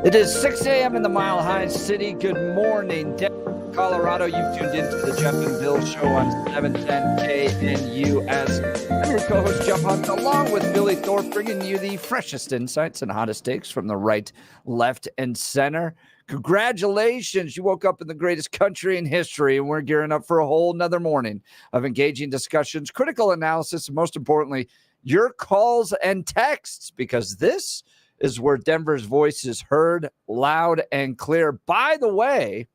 It is 6 a.m. in the Mile High City. Good morning, Denver, Colorado. You've tuned into the Jeff and Bill Show on 710 KNUS. I'm your co-host, Jeff Hunt, along with Billy Thorpe, bringing you the freshest insights and hottest takes from the right, left, and center. Congratulations. You woke up in the greatest country in history, and we're gearing up for a whole nother morning of engaging discussions, critical analysis, and most importantly, your calls and texts, because this is where Denver's voice is heard loud and clear. By the way,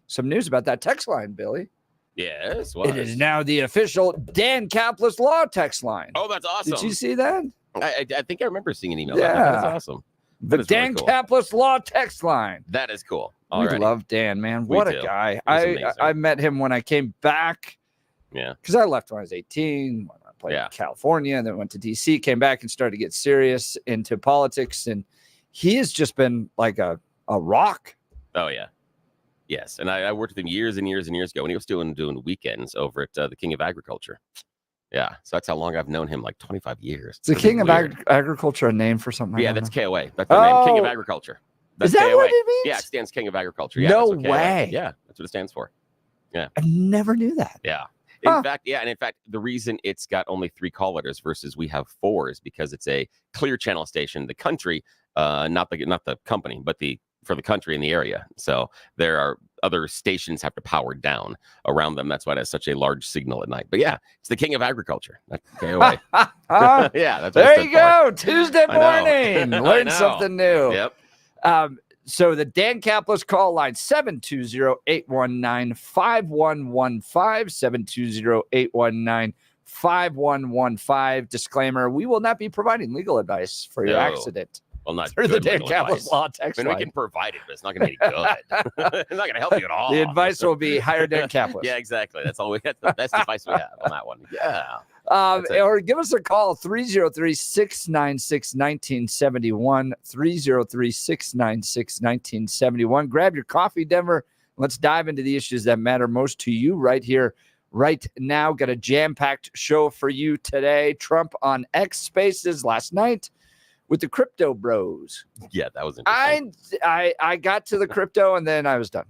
some news about that text line, Billy. Yes. What? It is now the official Dan Kaplis Law text line. Oh, that's awesome. Did you see that? I think I remember seeing an email. Yeah. That's awesome. The Dan really cool. Kaplis Law text line. That is cool. We love Dan, man. What a guy. I met him when I came back. Yeah. Because I left when I was 18. Played in California, and then went to DC, came back and started to get serious into politics. And he has just been like a rock. Oh, yeah. Yes. And I worked with him years and years and years ago when he was doing weekends over at the King of Agriculture. Yeah. So that's how long I've known him, like 25 years. Is the King of Agriculture a name for something? Yeah, that's KOA. That's the name. King of Agriculture. That's is that KOA. What it means? Yeah, it stands King of Agriculture. Yeah, no way. Yeah, that's what it stands for. Yeah. I never knew that. Yeah. In fact, the reason it's got only 3 call letters versus we have 4 is because it's a clear channel station. The country, not the company, but for the country in the area. So there are other stations have to power down around them. That's why it has such a large signal at night. But yeah, it's the King of Agriculture. That's KOA. Yeah, that's there you go. Tuesday morning, learn something new. Yep. So the Dan Kaplis call line, 720-819-5115, 720-819-5115. Disclaimer, we will not be providing legal advice for your accident. Well, not through the Dan Kaplis Law text line. We can provide it, but it's not going to be good. It's not going to help you at all. The advice will be hire Dan Kaplis. Yeah, exactly. That's all we got. That's the advice we have on that one. Yeah. Or give us a call, 303-696-1971, 303-696-1971. Grab your coffee, Denver. Let's dive into the issues that matter most to you right here, right now. Got a jam-packed show for you today. Trump on X Spaces last night with the crypto bros. Yeah, that was interesting. I got to the crypto and then I was done.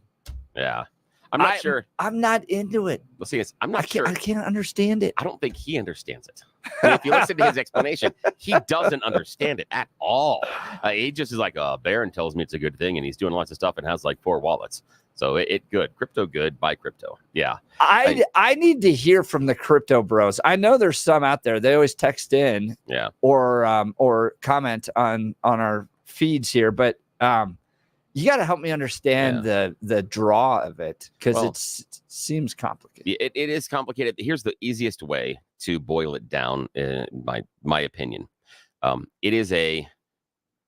Yeah. I'm not sure. I'm not into it. Well, see, I'm not sure. I can't understand it. I don't think he understands it. I mean, if you listen to his explanation, he doesn't understand it at all. He just is like, Barron tells me it's a good thing, and he's doing lots of stuff and has like 4 wallets. So it good. Crypto good. Buy crypto. Yeah. I need to hear from the crypto bros. I know there's some out there. They always text in or comment on our feeds here, but you got to help me understand the draw of it, because it seems complicated. It is complicated. Here's the easiest way to boil it down, in my opinion. It is a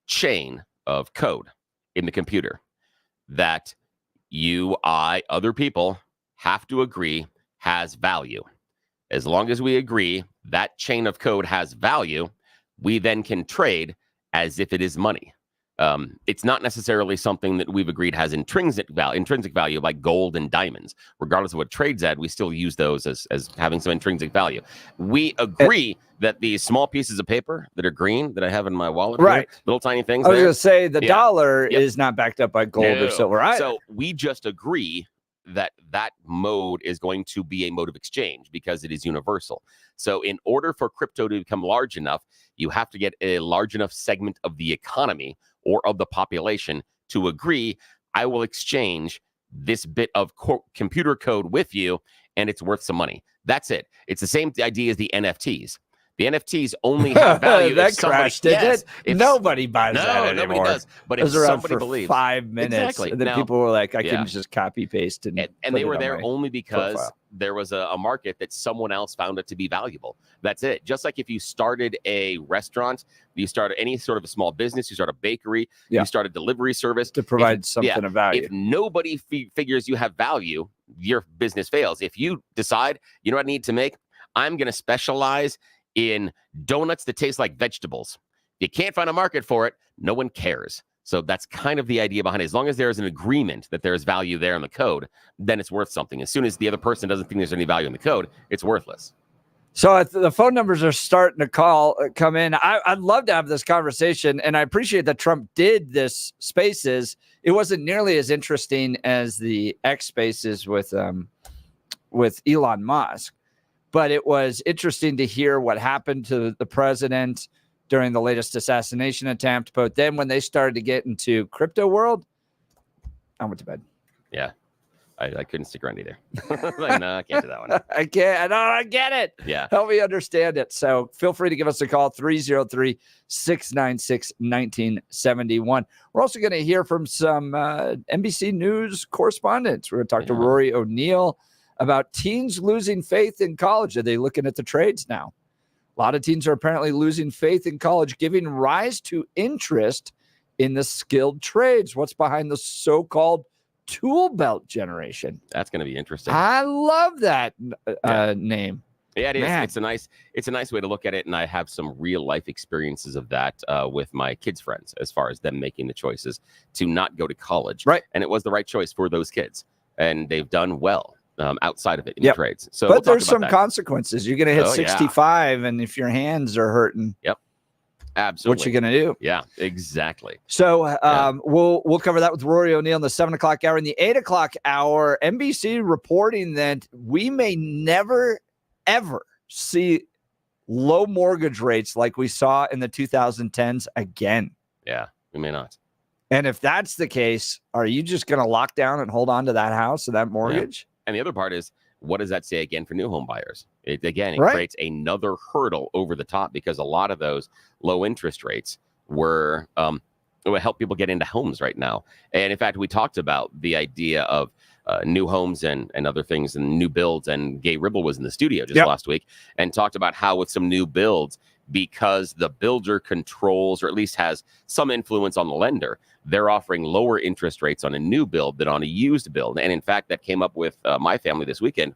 chain of code in the computer that you, I, other people have to agree has value. As long as we agree that chain of code has value, we then can trade as if it is money. It's not necessarily something that we've agreed has intrinsic value like gold and diamonds. Regardless of what trades at, we still use those as having some intrinsic value. We agree that these small pieces of paper that are green that I have in my wallet, here, little tiny things. I was going to say the dollar is not backed up by gold or silver. So we just agree that mode is going to be a mode of exchange because it is universal. So in order for crypto to become large enough, you have to get a large enough segment of the economy or of the population to agree, I will exchange this bit of computer code with you, and it's worth some money. That's it. It's the same idea as the NFTs. The NFTs only have value. That crashed, didn't it? Nobody buys that anymore. Nobody does. But if somebody believes 5 minutes, and then people were like, I can just copy paste and they were there only because there was a market that someone else found it to be valuable. That's it. Just like if you started a restaurant, you started any sort of a small business, you start a bakery, you start a delivery service to provide something of value. If nobody figures you have value, your business fails. If you decide, you know what I need to make? I'm going to specialize in donuts that taste like vegetables. You can't find a market for it. No one cares. So that's kind of the idea behind it. As long as there is an agreement that there is value there in the code, then it's worth something. As soon as the other person doesn't think there's any value in the code, it's worthless. So the phone numbers are starting to come in. I'd love to have this conversation, and I appreciate that Trump did this Spaces. It wasn't nearly as interesting as the X Spaces with Elon Musk, but it was interesting to hear what happened to the president during the latest assassination attempt. But then when they started to get into crypto world, I went to bed. Yeah. I couldn't stick around either. Like, no, I can't do that one. I can't. I don't get it. Yeah. Help me understand it. So feel free to give us a call, 303-696-1971. We're also going to hear from some NBC News correspondents. We're going to talk to Rory O'Neill about teens losing faith in college. Are they looking at the trades now? A lot of teens are apparently losing faith in college, giving rise to interest in the skilled trades. What's behind the so-called tool belt generation? That's going to be interesting. I love that name. Yeah, it is. Man. It's a nice way to look at it, and I have some real life experiences of that with my kids' friends, as far as them making the choices to not go to college. Right, and it was the right choice for those kids, and they've done well outside of it in the trades. So, but there's some consequences. You're going to hit 65, and if your hands are hurting, absolutely, what you going to do? Yeah, exactly. So we'll cover that with Rory O'Neill in the 7 o'clock hour. In the 8 o'clock hour, NBC reporting that we may never, ever see low mortgage rates like we saw in the 2010s again. Yeah, we may not. And if that's the case, are you just going to lock down and hold on to that house or that mortgage? Yeah. And the other part is, what does that say again for new home buyers? It creates another hurdle over the top, because a lot of those low interest rates will help people get into homes right now. And in fact, we talked about the idea of new homes and other things and new builds. And Gay Ribble was in the studio just last week and talked about how with some new builds, because the builder controls, or at least has some influence on the lender, they're offering lower interest rates on a new build than on a used build. And in fact, that came up with my family this weekend.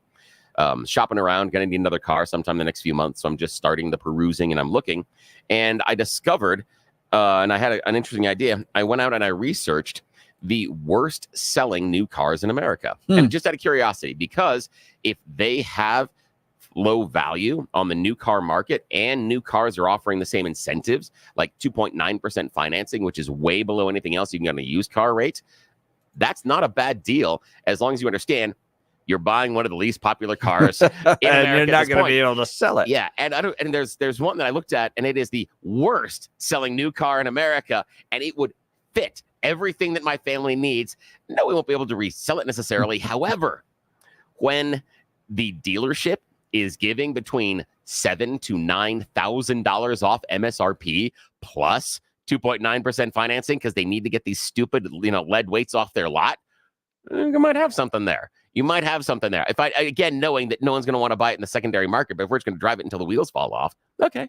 Shopping around, going to need another car sometime in the next few months. So I'm just starting the perusing and I'm looking. And I discovered, and I had an interesting idea. I went out and I researched the worst selling new cars in America. And just out of curiosity, because if they have low value on the new car market and new cars are offering the same incentives, like 2.9% financing, which is way below anything else you can get on a used car rate, that's not a bad deal, as long as you understand you're buying one of the least popular cars in America. And you're not going to be able to sell it. Yeah, and there's one that I looked at, and it is the worst selling new car in America, and it would fit everything that my family needs. No, we won't be able to resell it necessarily. However, when the dealership is giving between $7,000 to $9,000 off MSRP plus 2.9% financing because they need to get these stupid, lead weights off their lot, you might have something there. You might have something there. If again, knowing that no one's going to want to buy it in the secondary market, but if we're just going to drive it until the wheels fall off, okay,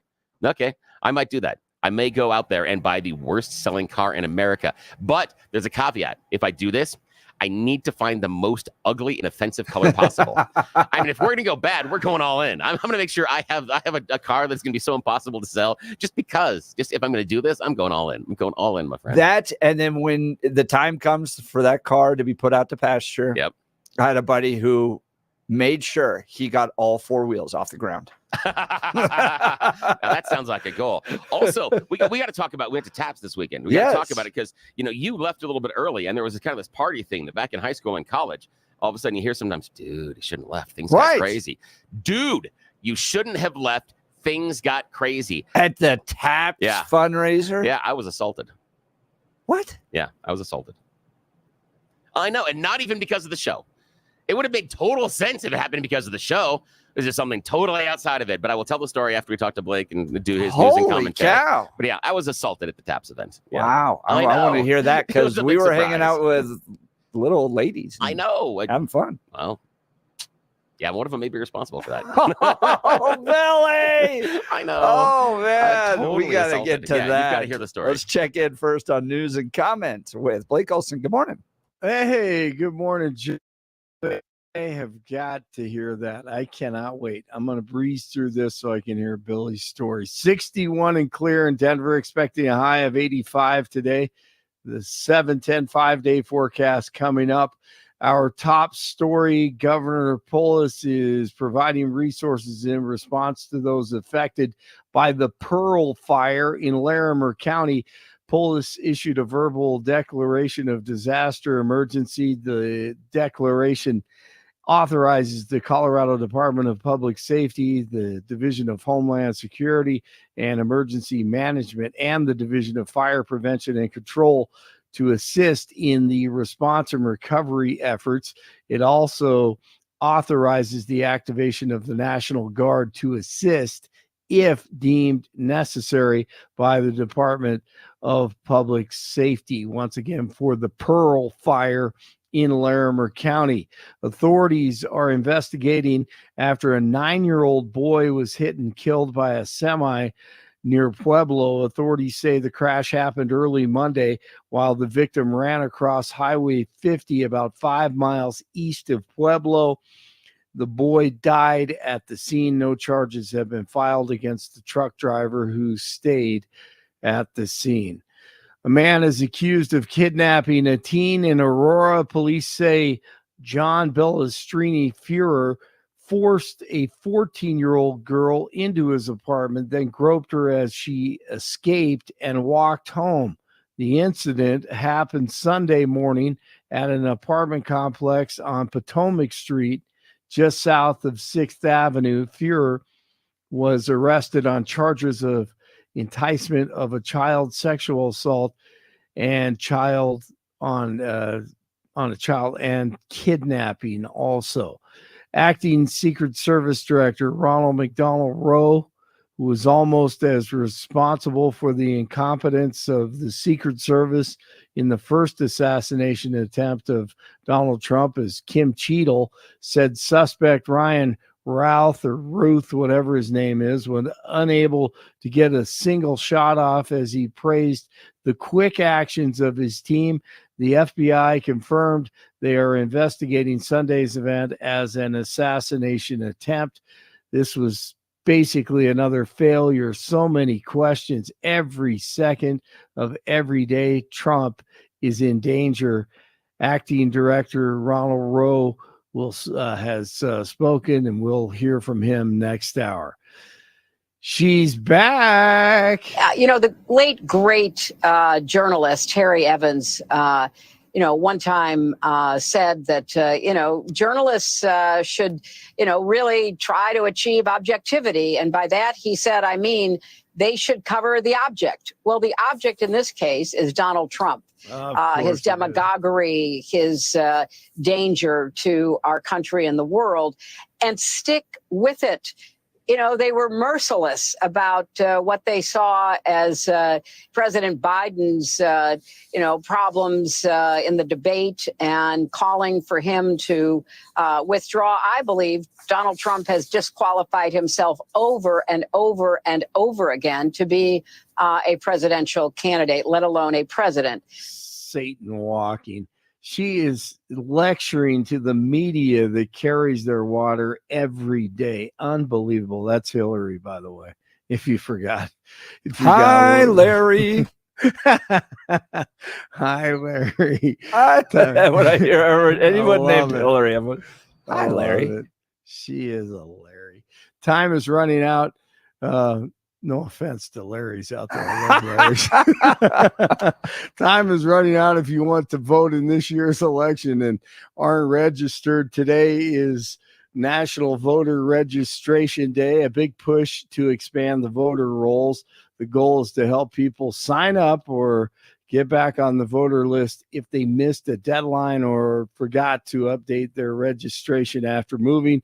I might do that. I may go out there and buy the worst selling car in America. But there's a caveat. If I do this, I need to find the most ugly and offensive color possible. I mean, if we're going to go bad, we're going all in. I'm going to make sure I have a car that's going to be so impossible to sell just because. Just if I'm going to do this, I'm going all in. I'm going all in, my friend. And then when the time comes for that car to be put out to pasture, I had a buddy who made sure he got all four wheels off the ground. Now that sounds like a goal. Also, we got to talk about, we went to Taps this weekend. We got to talk about it because, you left a little bit early and there was this party thing that back in high school and college, all of a sudden you hear sometimes, dude, you shouldn't have left. Things got crazy. Dude, you shouldn't have left. Things got crazy. At the Taps fundraiser? Yeah, I was assaulted. What? Yeah, I was assaulted. I know, and not even because of the show. It would have made total sense if it happened because of the show. This is something totally outside of it, but I will tell the story after we talk to Blake and do his news and commentary. Cow. But yeah, I was assaulted at the Taps event. Yeah. Wow. I want to hear that because we were hanging out with little old ladies. I know. Having fun. Well, yeah, one of them may be responsible for that. Oh, Billy! I know. Oh, man. Totally we got to get to that. You've got to hear the story. Let's check in first on news and comment with Blake Olson. Good morning. Hey, good morning, Jim. I have got to hear that. I cannot wait. I'm going to breeze through this so I can hear Billy's story. 61 and clear in Denver, expecting a high of 85 today. The 7-10 5-day forecast coming up. Our top story, Governor Polis is providing resources in response to those affected by the Pearl fire in Larimer County. Polis issued a verbal declaration of disaster emergency. The declaration authorizes the Colorado Department of Public Safety, the Division of Homeland Security and Emergency Management, and the Division of Fire Prevention and Control to assist in the response and recovery efforts. It also authorizes the activation of the National Guard to assist if deemed necessary by the Department of Public Safety. Once again, for the Pearl fire in Larimer County. Authorities are investigating after a 9-year-old boy was hit and killed by a semi near Pueblo. Authorities say the crash happened early Monday while the victim ran across Highway 50 about 5 miles east of Pueblo. The boy died at the scene. No charges have been filed against the truck driver who stayed at the scene. A man is accused of kidnapping a teen in Aurora. Police say John Bellastrini Führer forced a 14-year-old girl into his apartment, then groped her as she escaped and walked home. The incident happened Sunday morning at an apartment complex on Potomac Street, just south of 6th Avenue. Führer was arrested on charges of enticement of a child, sexual assault, and child on a child, and kidnapping also. Acting Secret Service Director Ronald McDonald Rowe, who was almost as responsible for the incompetence of the Secret Service in the first assassination attempt of Donald Trump as Kim Cheadle, said suspect Ryan Routh, or Ruth, whatever his name is, was unable to get a single shot off as he praised the quick actions of his team. The FBI confirmed they are investigating Sunday's event as an assassination attempt. This was basically another failure. So many questions every second of every day. Trump is in danger. Acting Director Ronald Rowe has spoken, and we'll hear from him next hour. She's back. The late, great journalist, Harry Evans, one time said that, journalists should, really try to achieve objectivity. And by that, he said, I mean, they should cover the object. Well, the object in this case is Donald Trump, his demagoguery, his danger to our country and the world, and stick with it. They were merciless about what they saw as President Biden's, problems in the debate and calling for him to withdraw. I believe Donald Trump has disqualified himself over and over and over again to be a presidential candidate, let alone a president. Satan walking. She is lecturing to the media that carries their water every day. Unbelievable. That's Hillary, by the way, if you forgot. Hi, Larry. Hi, Larry. When I hear anyone named Hillary, I'm like, hi, Larry. She is a Larry. Time is running out. No offense to Larry's out there. I love Larry's. Time is running out if you want to vote in this year's election and aren't registered. Today is National Voter Registration Day, a big push to expand the voter rolls. The goal is to help people sign up or get back on the voter list if they missed a deadline or forgot to update their registration after moving.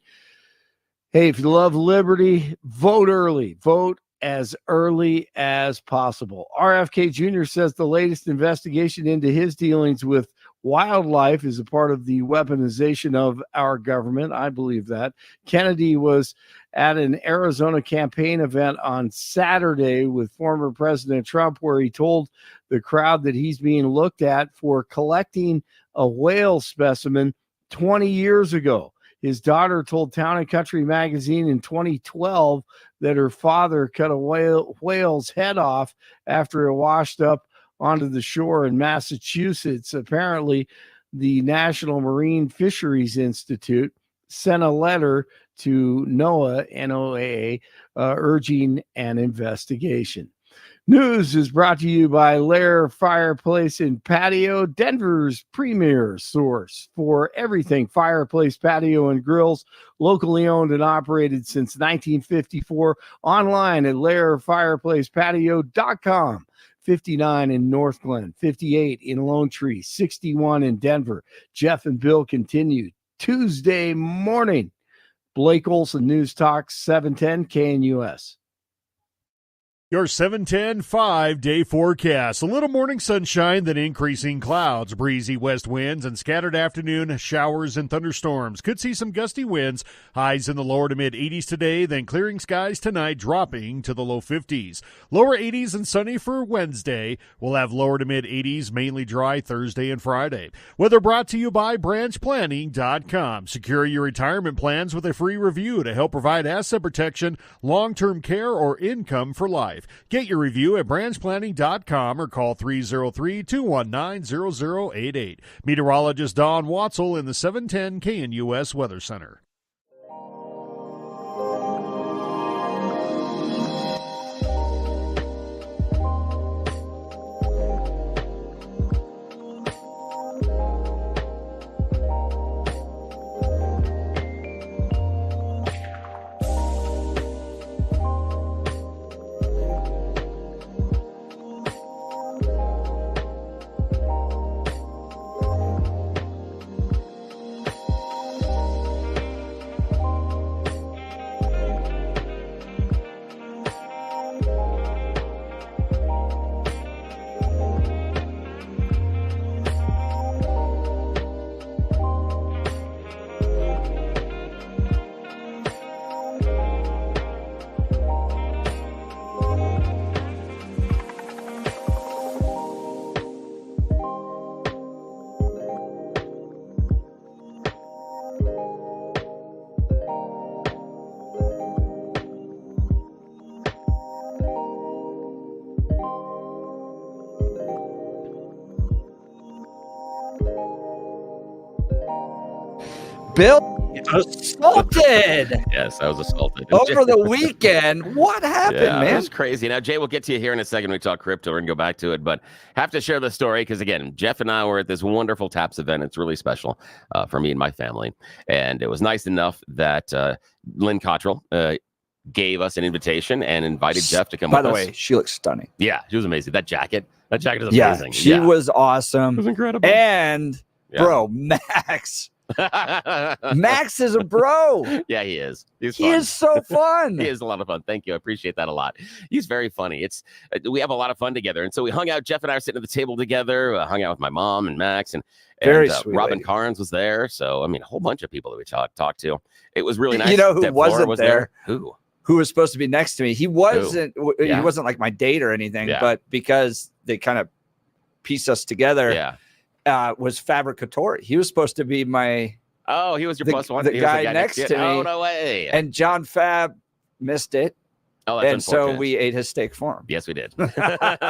Hey, if you love liberty, vote early. Vote as early as possible. RFK Jr. says the latest investigation into his dealings with wildlife is a part of the weaponization of our government. I believe that. Kennedy was at an Arizona campaign event on Saturday with former President Trump, where he told the crowd that he's being looked at for collecting a whale specimen 20 years ago. His daughter told Town & Country magazine in 2012 that her father cut a whale's head off after it washed up onto the shore in Massachusetts. Apparently, the National Marine Fisheries Institute sent a letter to NOAA, NOAA, urging an investigation. News is brought to you by Lair Fireplace and Patio, Denver's premier source for everything fireplace, patio, and grills, locally owned and operated since 1954, online at lairfireplacepatio.com. 59 in North Glen, 58 in Lone Tree, 61 in Denver. Jeff and Bill continue Tuesday morning. Blake Olson, News Talk 710 KNUS. Your 710 5-day forecast. A little morning sunshine, then increasing clouds, breezy west winds, and scattered afternoon showers and thunderstorms. Could see some gusty winds. Highs in the lower to mid 80s today, then clearing skies tonight, dropping to the low 50s. Lower 80s and sunny for Wednesday. We'll have lower to mid 80s, mainly dry Thursday and Friday. Weather brought to you by branchplanning.com. Secure your retirement plans with a free review to help provide asset protection, long-term care, or income for life. Get your review at branchplanning.com or call 303-219-0088. Meteorologist Don Watzel in the 710 KNUS Weather Center. Bill assaulted. Yes, I was assaulted. Over the weekend. What happened, Yeah, man? it was crazy. Now, Jay, we'll get to you here in a second. We talk crypto and go back to it, but have to share the story because, again, Jeff and I were at this wonderful TAPS event. It's really special for me and my family. And it was nice enough that Lynn Cottrell gave us an invitation and invited Jeff to come By with the us. way, she looks stunning. Yeah, she was amazing. That jacket is amazing. Yeah, she was awesome. It was incredible. And, Yeah. bro, Max. Max is a bro. Yeah, he is. He He is so fun. He is a lot of fun. Thank you. I appreciate that a lot. He's very funny. We have a lot of fun together. And so we hung out. Jeff and I were sitting at the table together, hung out with my mom and Max, and Very sweet Robin lady. Carnes was there. So, I mean, a whole bunch of people that we talked to. It was really nice. You know who Deb Flora wasn't was there? Who? Who was supposed to be next to me? He wasn't. He Yeah. wasn't like my date or anything. Yeah. But because they kind of pieced us together, Yeah. Was Fabricatori. He was supposed to be my. Oh, he was your The- plus one. the He was guy next to Oh, me. no way. And John Fab missed it, Oh, that's and so unfortunate. we ate his steak for him. Yes, we did.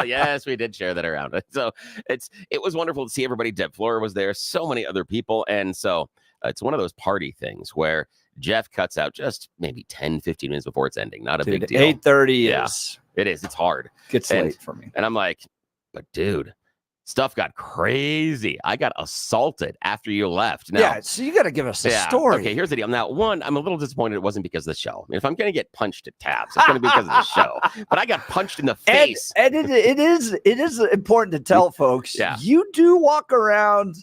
Yes, we did share that around. So it was wonderful to see everybody. Deb Flora was there, so many other people. And so it's one of those party things where Jeff cuts out just maybe 10, 15 minutes before it's ending. Not a big deal. 8:30 Yeah. is It is. It's hard. gets And- late for me. And I'm like, but dude, stuff got crazy. I got assaulted after you left. Now, Yeah, so you got to give us a story. Okay, here's the deal. Now, one, I'm a little disappointed it wasn't because of the show. If I'm going to get punched at TAPS, it's going to be because of the show. But I got punched in the face. And it is important to tell folks. Yeah. You do walk around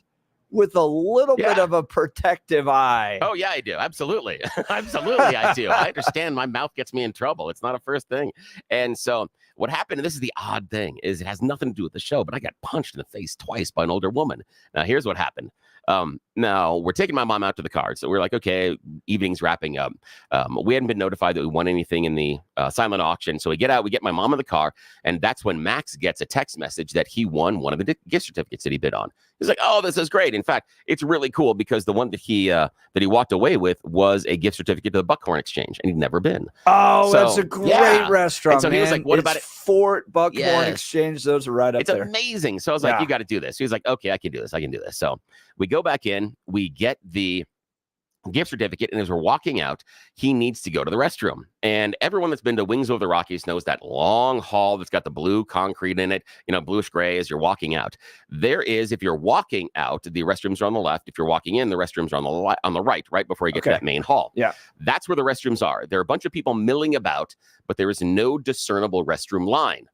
with a little bit Yeah. of a protective eye. Oh, yeah, I do. Absolutely. Absolutely, I do. I understand my mouth gets me in trouble. It's not a first thing. And so what happened, and this is the odd thing, is it has nothing to do with the show, but I got punched in the face twice by an older woman. Now, here's what happened. Now, we're taking my mom out to the car. So we're like, okay, evening's wrapping up. We hadn't been notified that we won anything in the silent auction. So we get out, we get my mom in the car, and that's when Max gets a text message that he won one of the gift certificates that he bid on. He's like, oh, this is great. In fact, it's really cool because the one that he walked away with was a gift certificate to the Buckhorn Exchange, and he'd never been. Oh, So, that's a great restaurant. And so he was like, "What about it?" Fort Buckhorn Exchange. Those are right up there. It's amazing. So I was like, "You got to do this." He was like, "Okay, I can do this. I can do this." So we go back in. We get the gift certificate, and as we're walking out, he needs to go to the restroom. And everyone that's been to Wings Over the Rockies knows that long hall that's got the blue concrete in it, bluish gray as you're walking out. There is, if you're walking out, the restrooms are on the left. If you're walking in, the restrooms are on the right before you get to that main hall. Yeah. That's where the restrooms are. There are a bunch of people milling about, but there is no discernible restroom line.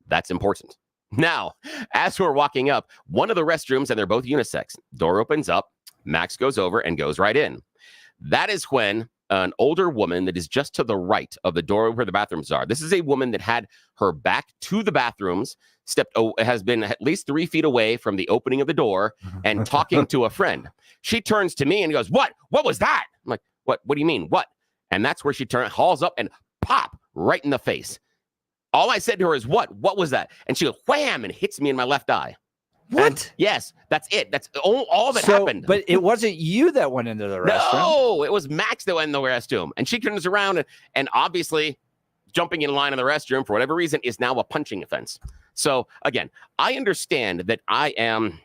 That's important. Now, as we're walking up, one of the restrooms, and they're both unisex, door opens up, Max goes over and goes right in. That is when an older woman that is just to the right of the door where the bathrooms are. This is a woman that had her back to the bathrooms, has been at least 3 feet away from the opening of the door and talking to a friend. She turns to me and goes, "What? What was that?" I'm like, "What? What do you mean? What?" And that's where she hauls up and pop right in the face. All I said to her is, "What? What was that?" And she goes, wham, and hits me in my left eye. What? And yes, that's it. That's all that happened. But it wasn't you that went into the restroom. No, it was Max that went in the restroom. And she turns around and obviously jumping in line in the restroom for whatever reason is now a punching offense. So again, I understand that I'm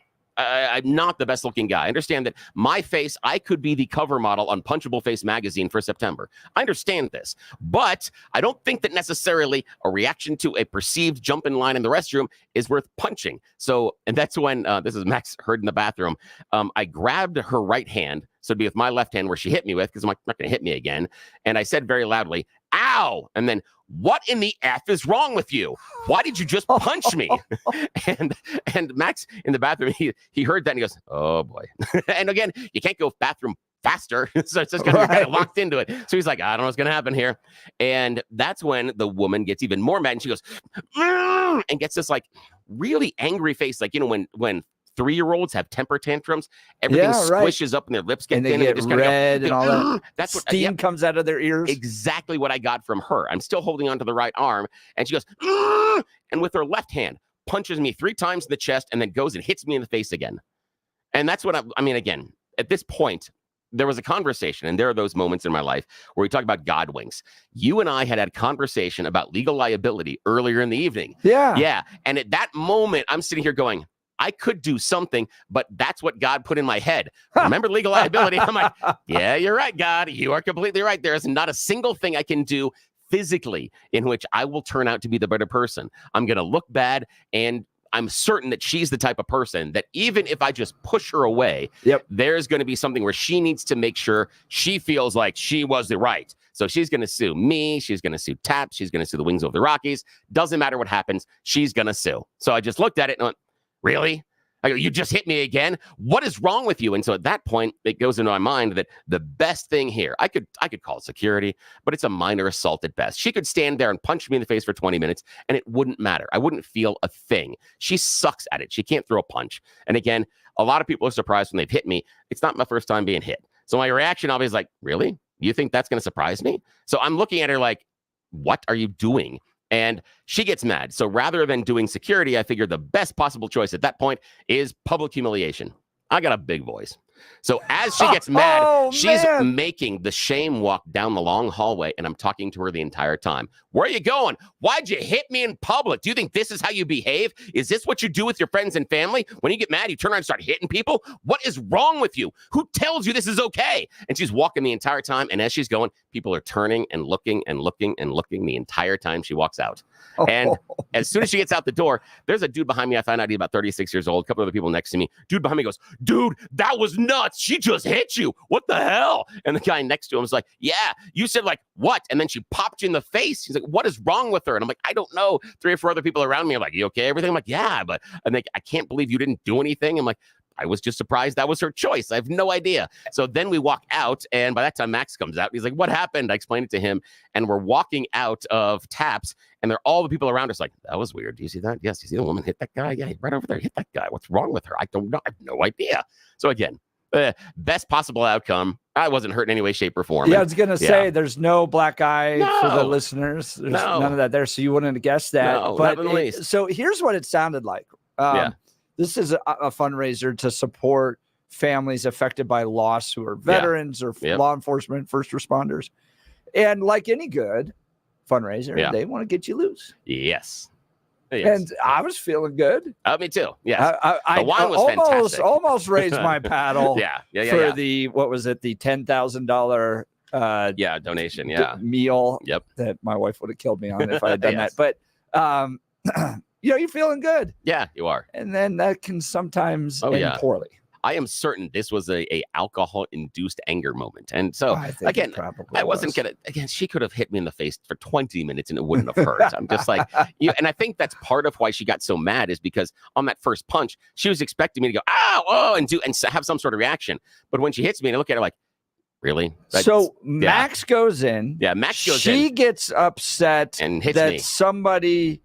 not the best looking guy. I understand that my face, I could be the cover model on Punchable Face magazine for September. I understand this, but I don't think that necessarily a reaction to a perceived jump in line in the restroom is worth punching. So, and that's when, this is Max heard in the bathroom. I grabbed her right hand. So it'd be with my left hand where she hit me with, because I'm like, not going to hit me again. And I said very loudly, "Ow!" And then, "What in the F is wrong with you? Why did you just punch me?" and Max in the bathroom, he heard that and he goes, "Oh boy." And again, you can't go bathroom faster. So it's just kind of locked into it. So he's like, "I don't know what's going to happen here." And that's when the woman gets even more mad and she goes, and gets this like really angry face. Like, when 3-year-olds have temper tantrums, everything squishes up and their lips get and they thin get and just red and all that. That's what steam comes out of their ears. Exactly what I got from her. I'm still holding onto the right arm, and she goes, and with her left hand punches me 3 times in the chest, and then goes and hits me in the face again. And that's what I mean. Again, at this point, there was a conversation, and there are those moments in my life where we talk about God winks. You and I had conversation about legal liability earlier in the evening. Yeah. And at that moment, I'm sitting here going, I could do something, but that's what God put in my head. Remember legal liability? I'm like, yeah, you're right, God. You are completely right. There is not a single thing I can do physically in which I will turn out to be the better person. I'm going to look bad, and I'm certain that she's the type of person that even if I just push her away, there's going to be something where she needs to make sure she feels like she was the right. So she's going to sue me. She's going to sue TAP. She's going to sue the Wings Over the Rockies. Doesn't matter what happens. She's going to sue. So I just looked at it and went, "Really?" I go, "You just hit me again? What is wrong with you?" And so at that point, it goes into my mind that the best thing here, I could call security, but it's a minor assault at best. She could stand there and punch me in the face for 20 minutes, and it wouldn't matter. I wouldn't feel a thing. She sucks at it. She can't throw a punch. And again, a lot of people are surprised when they've hit me. It's not my first time being hit. So my reaction always is like, "Really? You think that's going to surprise me?" So I'm looking at her like, "What are you doing?" And she gets mad. So rather than doing security, I figured the best possible choice at that point is public humiliation. I got a big voice. So as she gets mad, she's making the shame walk down the long hallway, and I'm talking to her the entire time. "Where are you going? Why'd you hit me in public? Do you think this is how you behave? Is this what you do with your friends and family? When you get mad, you turn around and start hitting people? What is wrong with you? Who tells you this is okay?" And she's walking the entire time, and as she's going, people are turning and looking and looking and looking the entire time she walks out. And as soon as she gets out the door, there's a dude behind me. I found out he's about 36 years old. A couple other people next to me. Dude behind me goes, "Dude, that was nuts. She just hit you. What the hell?" And the guy next to him was like, "Yeah, you said like what?" And then she popped you in the face. He's like, "What is wrong with her?" And I'm like, "I don't know." 3 or 4 other people around me are like, "You okay? Everything?" I'm like, "Yeah," but I'm like, "I can't believe you didn't do anything." I'm like, I was just surprised that was her choice. I have no idea. So then we walk out, and by that time, Max comes out. He's like, "What happened?" I explained it to him, and we're walking out of TAPS, and all the people around us like, "That was weird. Do you see that? Yes. You see the woman hit that guy? Yeah, right over there. Hit that guy. What's wrong with her? I don't know. I have no idea." So again, best possible outcome. I wasn't hurt in any way, shape, or form. Yeah, I was going to say, there's no black eye for the listeners. There's none of that there, so you wouldn't have guessed that. No, but not in the least. So here's what it sounded like. This is a fundraiser to support families affected by loss who are veterans or law enforcement, first responders. And like any good fundraiser, they want to get you loose. Yes. And I was feeling good. Me too. Yeah. The wine was fantastic. Almost raised my paddle. For the, what was it? The $10,000 donation. Meal. Yep. That my wife would have killed me on if I had done that. But, you're feeling good. Yeah, you are. And then that can sometimes end poorly. I am certain this was a alcohol-induced anger moment. And so, again, I wasn't going to, again, she could have hit me in the face for 20 minutes and it wouldn't have hurt. I'm just like, and I think that's part of why she got so mad is because on that first punch, she was expecting me to go, and have some sort of reaction. But when she hits me and I look at her like, really? Max goes in. Yeah, Max goes in. She gets upset and hits that me. somebody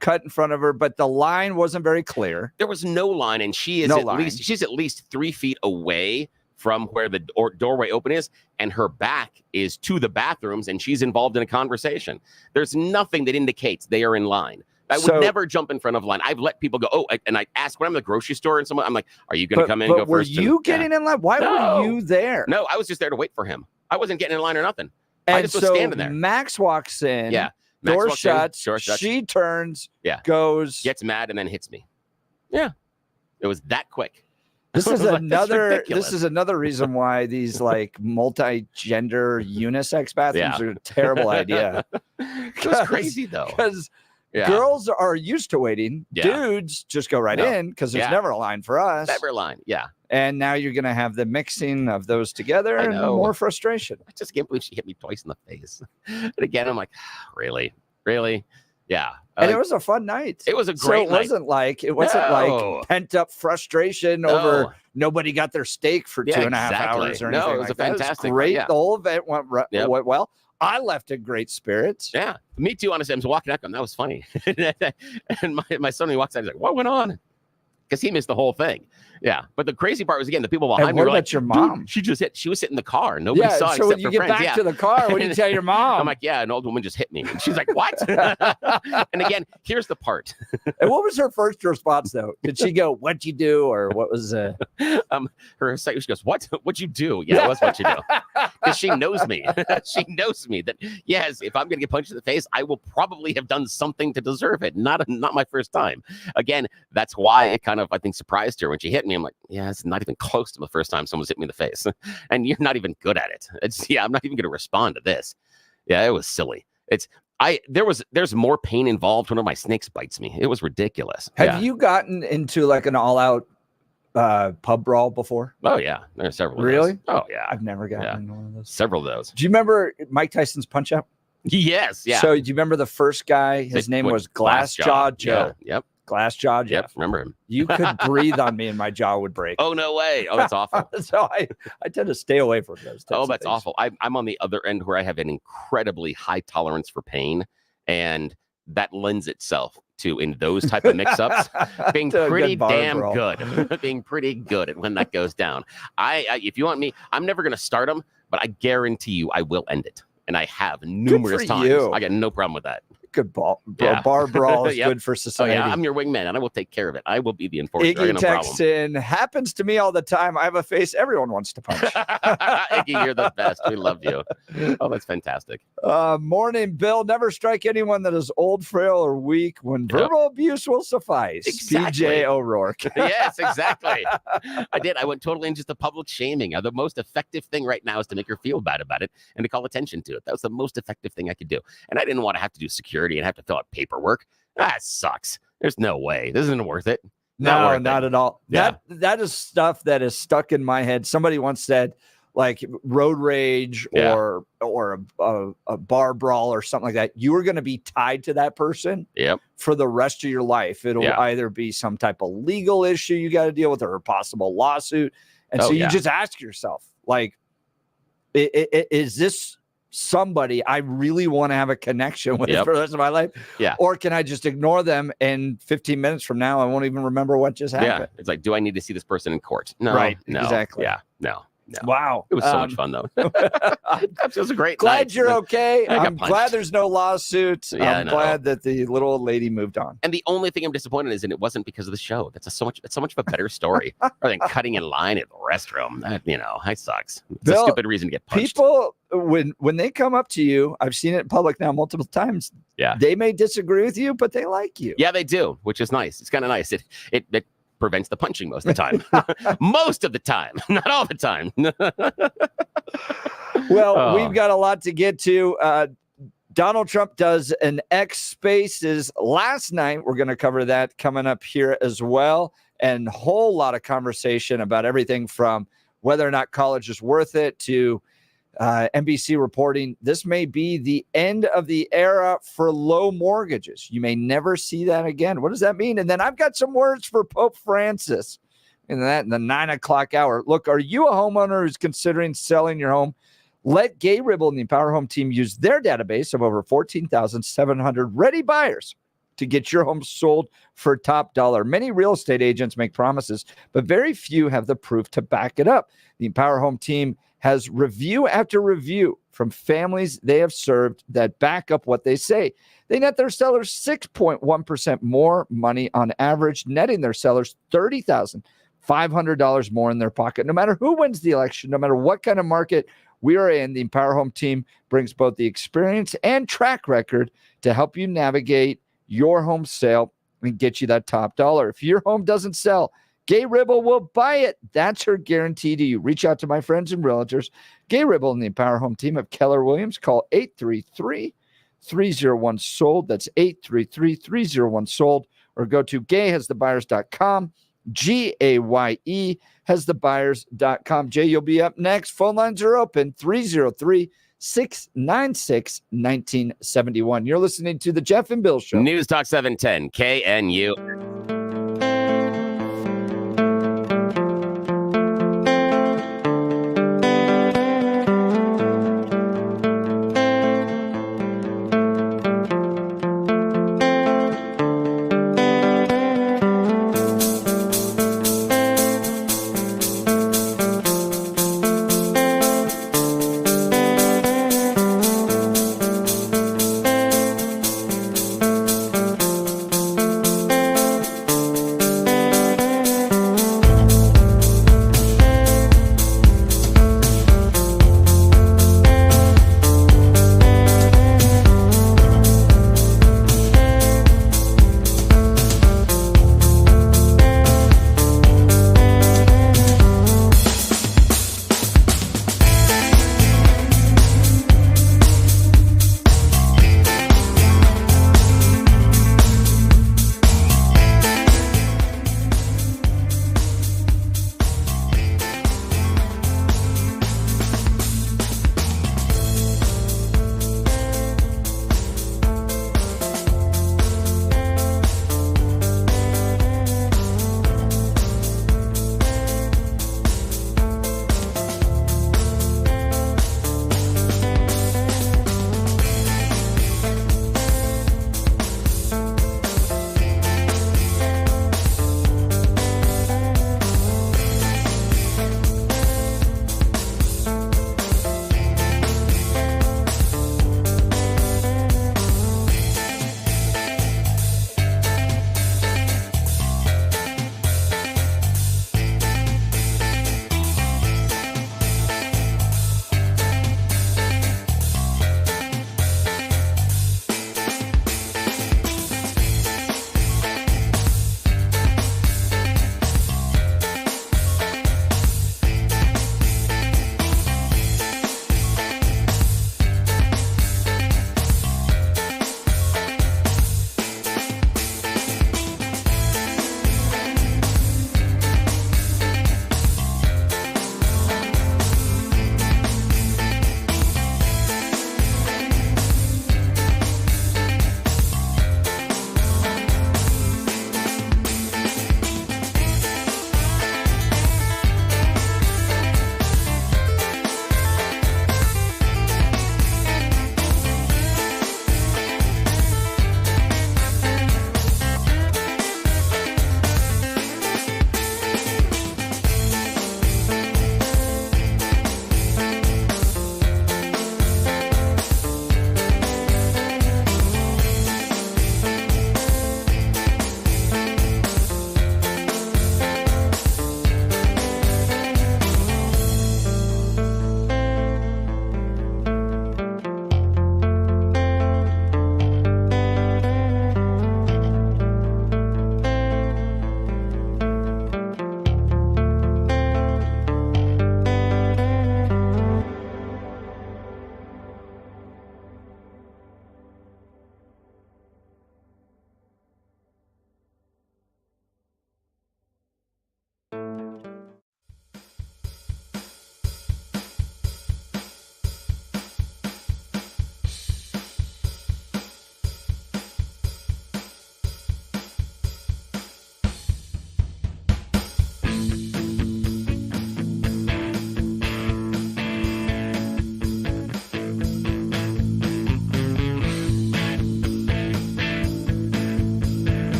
cut in front of her, but the line wasn't very clear. There was no line, and she's at least 3 feet away from where the doorway open is, and her back is to the bathrooms, and she's involved in a conversation. There's nothing that indicates they are in line. I would never jump in front of line. I've let people go, and I ask when I'm at the grocery store and someone, I'm like, are you going to come in and go first? Were you getting in line? Why were you there? No, I was just there to wait for him. I wasn't getting in line or nothing. I just was standing there. Max walks in. Yeah. Door shuts. She turns. Yeah. Goes. Gets mad and then hits me. Yeah. It was that quick. This is another reason why these like multi-gender unisex bathrooms are a terrible idea. It was crazy though. Because girls are used to waiting. Dudes just go right in because there's never a line for us. Never a line. Yeah. And now you're going to have the mixing of those together and more frustration. I just can't believe she hit me twice in the face. And again, I'm like, really? Yeah. And it was a fun night. It was a great night. It wasn't like pent up frustration over nobody got their steak for 2.5 hours or anything. No, it was a fantastic. It was great. The whole event went well. I left in great spirits. Yeah, me too. Honestly, I was walking out, and that was funny. And my son, when he walks out, he's like, "What went on?" Because he missed the whole thing. Yeah, but the crazy part was again the people behind me were like, your mom? She just hit. She was sitting in the car. Nobody saw it so except you her get friends. back to the car. What do you tell your mom? I'm like, yeah, an old woman just hit me. And she's like, what? And again, here's the part. And what was her first response though? Did she go, "What'd you do?" Or what was her second? She goes, "What? What'd you do?" Yeah, what's what you do? Because she knows me. She knows me that yes, if I'm gonna get punched in the face, I will probably have done something to deserve it. Not my first time. Again, that's why it kind of I think surprised her when she hit me. I'm like, yeah, it's not even close to the first time someone's hit me in the face, and you're not even good at it. I'm not even going to respond to this. Yeah, it was silly. There's more pain involved when one of my snakes bites me. It was ridiculous. Have you gotten into like an all-out pub brawl before? Oh yeah, there's several. Really? Of those. Oh yeah, I've never gotten into one of those. Several of those. Do you remember Mike Tyson's Punch Out? Yes. Yeah. So do you remember the first guy? His name was Glass Jaw Joe. Yeah, yep. Glass Jaw Joe. Yep, remember him. You could breathe on me and my jaw would break. Oh, no way. Oh, that's awful. So I tend to stay away from those types that's awful. I'm on the other end where I have an incredibly high tolerance for pain, and that lends itself to, in those type of mix-ups, being pretty damn good. Being pretty good at when that goes down. If you want me, I'm never going to start them, but I guarantee you I will end it. And I have numerous times. I got no problem with that. Good bar brawl is good for society. Oh, yeah, I'm your wingman, and I will take care of it. I will be the enforcer. Iggy texts in, happens to me all the time. I have a face everyone wants to punch. Iggy, you're the best. We love you. Oh, that's fantastic. Morning, Bill. Never strike anyone that is old, frail, or weak when verbal abuse will suffice. Exactly. PJ O'Rourke. Yes, exactly. I did. I went totally into the public shaming. The most effective thing right now is to make her feel bad about it and to call attention to it. That was the most effective thing I could do. And I didn't want to have to do security and have to fill out paperwork. That sucks. There's no way. This isn't worth it. No, not at all. Yeah. That is stuff that is stuck in my head. Somebody once said, like road rage or a bar brawl or something like that. You are going to be tied to that person for the rest of your life. It'll either be some type of legal issue you got to deal with or a possible lawsuit. And so you just ask yourself, like, is this somebody I really want to have a connection with for the rest of my life? Yeah. Or can I just ignore them and 15 minutes from now, I won't even remember what just happened? Yeah. It's like, do I need to see this person in court? No. Right. No. Exactly. Yeah. No. No. Wow. It was so much fun, though. It was a great Glad night. you're okay. I got I'm punched. glad there's no lawsuits. Yeah, I'm no. glad that the little old lady moved on. And the only thing I'm disappointed is, and it wasn't because of the show. It's so much of a better story rather than cutting in line at the restroom. That sucks. It's Bill, a stupid reason to get punched. People, when they come up to you, I've seen it in public now multiple times. Yeah. They may disagree with you, but they like you. Yeah, they do, which is nice. It's kind of nice. It prevents the punching most of the time. Most of the time, not all the time. Well, we've got a lot to get to. Donald Trump does an X Spaces last night. We're going to cover that coming up here as well. And a whole lot of conversation about everything from whether or not college is worth it to NBC reporting this may be the end of the era for low mortgages. You may never see that again. What does that mean? And then I've got some words for Pope Francis in the 9 o'clock hour. Look, are you a homeowner who's considering selling your home? Let Gay Ribble and the Empower Home team use their database of over 14,700 ready buyers to get your home sold for top dollar. Many real estate agents make promises, but very few have the proof to back it up. The Empower Home team has review after review from families they have served that back up what they say. They net their sellers 6.1% more money on average, netting their sellers $30,500 more in their pocket. No matter who wins the election, no matter what kind of market we are in, the Empower Home team brings both the experience and track record to help you navigate your home sale and get you that top dollar. If your home doesn't sell, Gay Ribble will buy it. That's her guarantee to you. Reach out to my friends and realtors. Gay Ribble and the Empower Home team of Keller Williams. Call 833-301-SOLD. That's 833-301-SOLD. Or go to gayhasthebuyers.com. GAYE hasthebuyers.com. Jay, you'll be up next. Phone lines are open. 303-696-1971. You're listening to the Jeff and Bill Show. News Talk 710 KNU.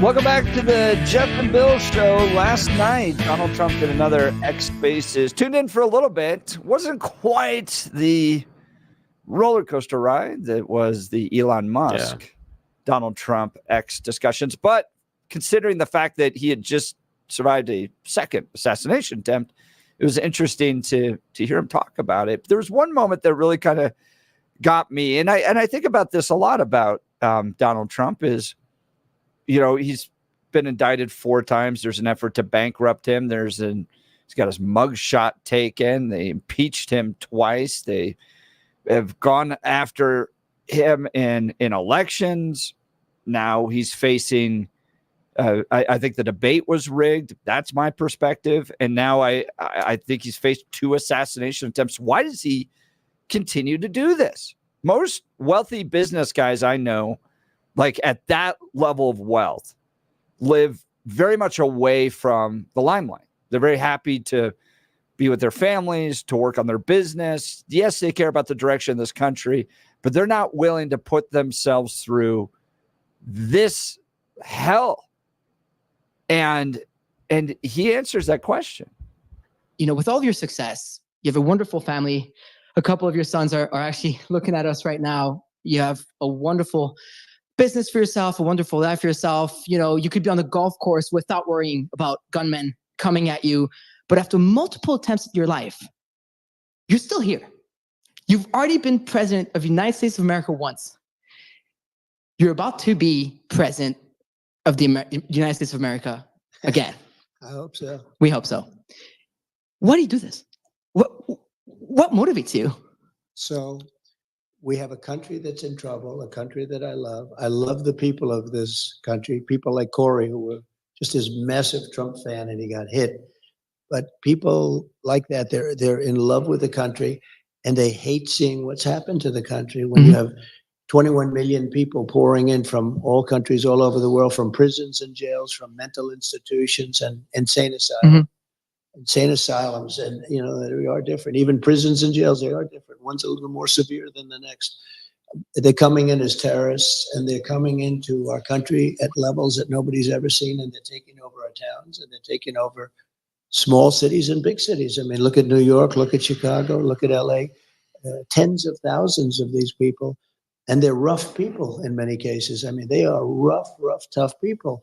Welcome back to the Jeff and Bill Show. Last night, Donald Trump did another X Spaces. Tuned in for a little bit. Wasn't quite the roller coaster ride that was the Elon Musk, Donald Trump X discussions. But considering the fact that he had just survived a second assassination attempt, it was interesting to hear him talk about it. There was one moment that really kind of got me, and I think about this a lot about Donald Trump is, you know, he's been indicted 4 times. There's an effort to bankrupt him. He's got his mugshot taken. They impeached him twice. They have gone after him in elections. Now he's facing, I think the debate was rigged. That's my perspective. And now I think he's faced 2 assassination attempts. Why does he continue to do this? Most wealthy business guys I know, like at that level of wealth, live very much away from the limelight. They're very happy to be with their families, to work on their business. Yes, they care about the direction of this country, but they're not willing to put themselves through this hell. And he answers that question. You know, with all of your success, you have a wonderful family. A couple of your sons are actually looking at us right now. You have a wonderful business for yourself, a wonderful life for yourself. You know, you could be on the golf course without worrying about gunmen coming at you. But after multiple attempts at your life, you're still here. You've already been president of the United States of America once. You're about to be president of the United States of America again. I hope so. We hope so. Why do you do this? What motivates you? So we have a country that's in trouble, a country that I love. I love the people of this country, people like Corey, who were just this massive Trump fan and he got hit. But people like that, they're in love with the country and they hate seeing what's happened to the country when you have 21 million people pouring in from all countries all over the world, from prisons and jails, from mental institutions and insane asylums. Insane asylums, and you know, they are different. Even prisons and jails, they are different. One's a little more severe than the next. They're coming in as terrorists, and they're coming into our country at levels that nobody's ever seen, and they're taking over our towns, and they're taking over small cities and big cities. I mean, look at New York, look at Chicago, look at LA. Tens of thousands of these people, and they're rough people in many cases. I mean, they are rough, tough people.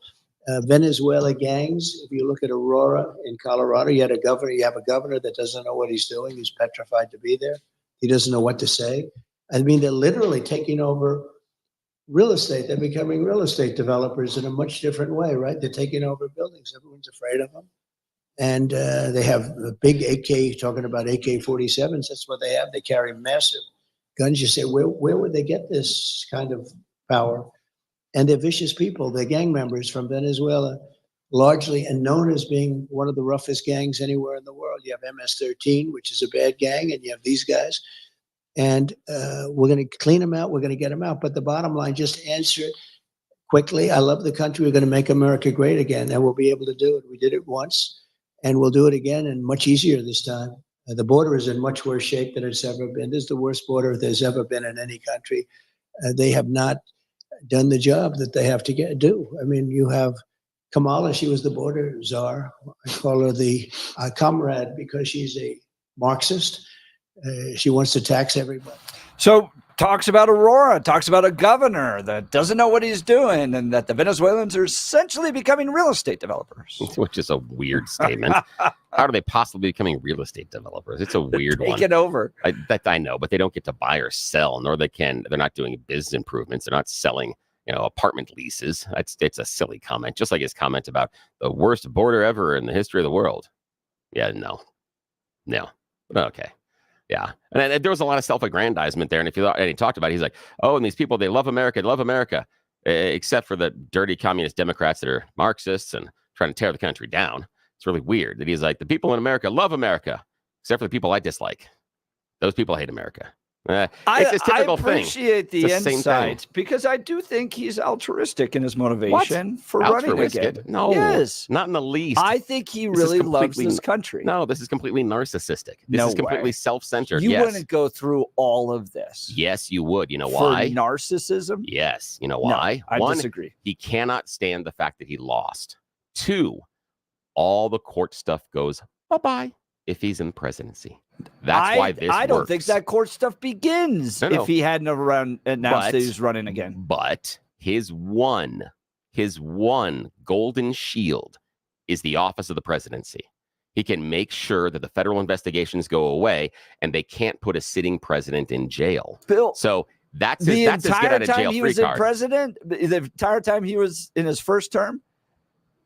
Venezuela gangs. If you look at Aurora in Colorado, you have a governor that doesn't know what he's doing. He's petrified to be there. He doesn't know what to say. I mean, they're literally taking over real estate. They're becoming real estate developers in a much different way, right? They're taking over buildings. Everyone's afraid of them. And they have a big AK, talking about AK-47s. That's what they have. They carry massive guns. You say, where would they get this kind of power? And they're vicious people. They're gang members from Venezuela, largely, and known as being one of the roughest gangs anywhere in the world. You have MS-13, which is a bad gang, and you have these guys. And we're going to clean them out. We're going to get them out. But the bottom line, just answer it quickly. I love the country. We're going to make America great again, and we'll be able to do it. We did it once, and we'll do it again, and much easier this time. The border is in much worse shape than it's ever been. This is the worst border there's ever been in any country. They have not done the job that they have to do. I mean, you have Kamala, she was the border czar. I call her the comrade because she's a Marxist. She wants to tax everybody. So talks about Aurora, talks about a governor that doesn't know what he's doing, and that the Venezuelans are essentially becoming real estate developers. Which is a weird statement. How are they possibly becoming real estate developers? It's a weird one. Take it over. I know, but they don't get to buy or sell, nor they're not doing business improvements. They're not selling, apartment leases. It's a silly comment, just like his comment about the worst border ever in the history of the world. Yeah, no. But okay. Yeah. And there was a lot of self-aggrandizement there. And he talked about it, he's like, oh, and these people, they love America, except for the dirty communist Democrats that are Marxists and trying to tear the country down. It's really weird that he's like, the people in America love America, except for the people I dislike. Those people hate America. It's a typical I appreciate thing. the It's the same insight thing. because I do think he's altruistic in his motivation for running Altruistic? again. No, Yes. not in the least. I think he This is really loves completely- this country. No, this is completely narcissistic. This No is completely way. self-centered. You Yes. wouldn't go through all of this. Yes, you would. You know For why? narcissism? Yes. You know No, why? I One, disagree. he cannot stand the fact that he lost. Two, all the court stuff goes bye-bye if he's in the presidency. That's why this I don't works. think that court stuff begins No. if he hadn't announced that he was running again. But his one golden shield is the office of the presidency. He can make sure that the federal investigations go away and they can't put a sitting president in jail. Bill, So that's the his get entire out of time jail he free was in card. president, the entire time he was in his first term,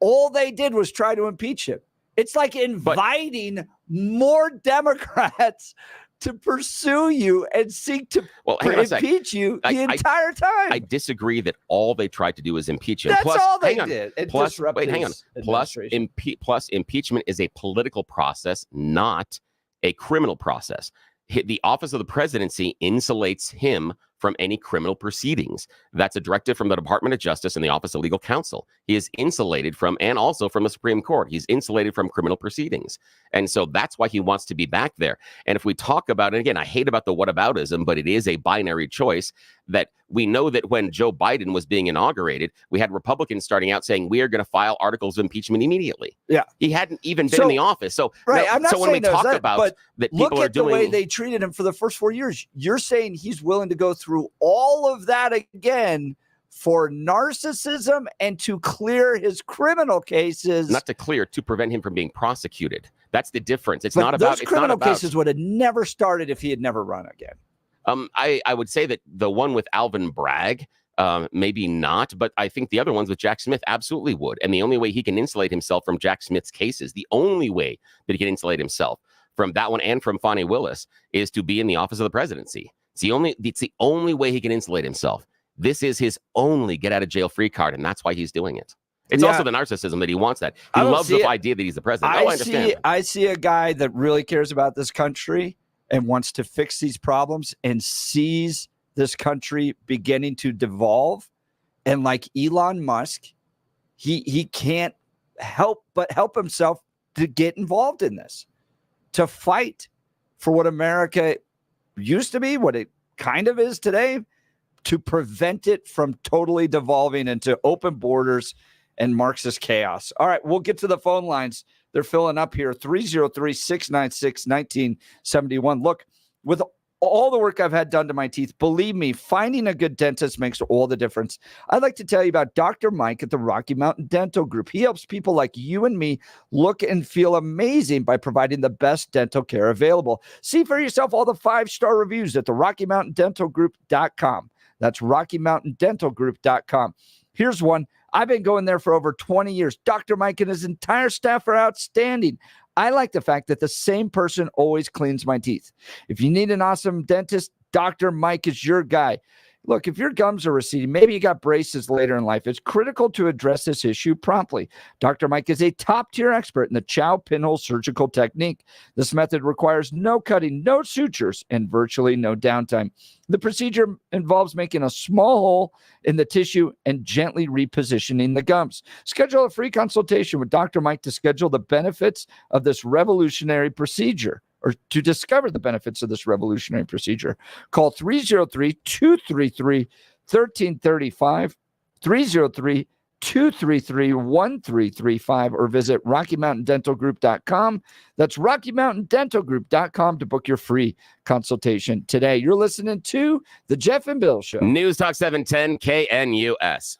all they did was try to impeach him. It's like inviting more Democrats to pursue you and seek to hang on a sec. impeach you the I- entire time. I disagree that all they tried to do is impeach him. That's Plus, all they hang on. did. And Plus, disrupt wait, hang on. his Plus, administration. plus, impeachment is a political process, not a criminal process. The office of the presidency insulates him from any criminal proceedings. That's a directive from the Department of Justice and the Office of Legal Counsel. He is insulated from, and also from the Supreme Court. He's insulated from criminal proceedings. And so that's why he wants to be back there. And if we talk about, and again, I hate about the whataboutism, but it is a binary choice that we know that when Joe Biden was being inaugurated, we had Republicans starting out saying, we are going to file articles of impeachment immediately. Yeah. He hadn't even been in the office. So, right, no, I'm not so when we saying there's talk that, about but that look people are at the way doing, they treated him for the first 4 years. You're saying he's willing to go through all of that again for narcissism and to clear his criminal cases. not to clear, to prevent him from being prosecuted. That's the difference. It's But not about those criminal it's not about, cases would have never started if he had never run again. I would say that the one with Alvin Bragg, maybe not, but I think the other ones with Jack Smith absolutely would. And the only way he can insulate himself from Jack Smith's cases, the only way that he can insulate himself from that one and from Fani Willis is to be in the office of the presidency. It's the only way he can insulate himself. This is his only get out of jail free card, and that's why he's doing it. It's also the narcissism that he wants that. He loves the idea that he's the president. I understand. I see a guy that really cares about this country and wants to fix these problems and sees this country beginning to devolve. And like Elon Musk, he can't help himself to get involved in this, to fight for what America used to be, what it kind of is today, to prevent it from totally devolving into open borders and Marxist chaos. All right, we'll get to the phone lines. They're filling up here. 303-696-1971. Look, with all the work I've had done to my teeth, believe me, finding a good dentist makes all the difference. I'd like to tell you about Dr. Mike at the Rocky Mountain Dental Group. He helps people like you and me look and feel amazing by providing the best dental care available. See for yourself all the 5-star reviews at the RockyMountainDentalGroup.com. That's RockyMountainDentalGroup.com. Here's one. I've been going there for over 20 years. Dr. Mike and his entire staff are outstanding. I like the fact that the same person always cleans my teeth. If you need an awesome dentist, Dr. Mike is your guy. Look, if your gums are receding, maybe you got braces later in life, it's critical to address this issue promptly. Dr. Mike is a top-tier expert in the Chow pinhole surgical technique. This method requires no cutting, no sutures, and virtually no downtime. The procedure involves making a small hole in the tissue and gently repositioning the gums. Schedule a free consultation with Dr. Mike to schedule the benefits of this revolutionary procedure, or to discover the benefits of this revolutionary procedure. Call 303-233-1335, 303-233-1335, or visit RockyMountainDentalGroup.com. That's RockyMountainDentalGroup.com to book your free consultation today. You're listening to The Jeff and Bill Show. News Talk 710 KNUS.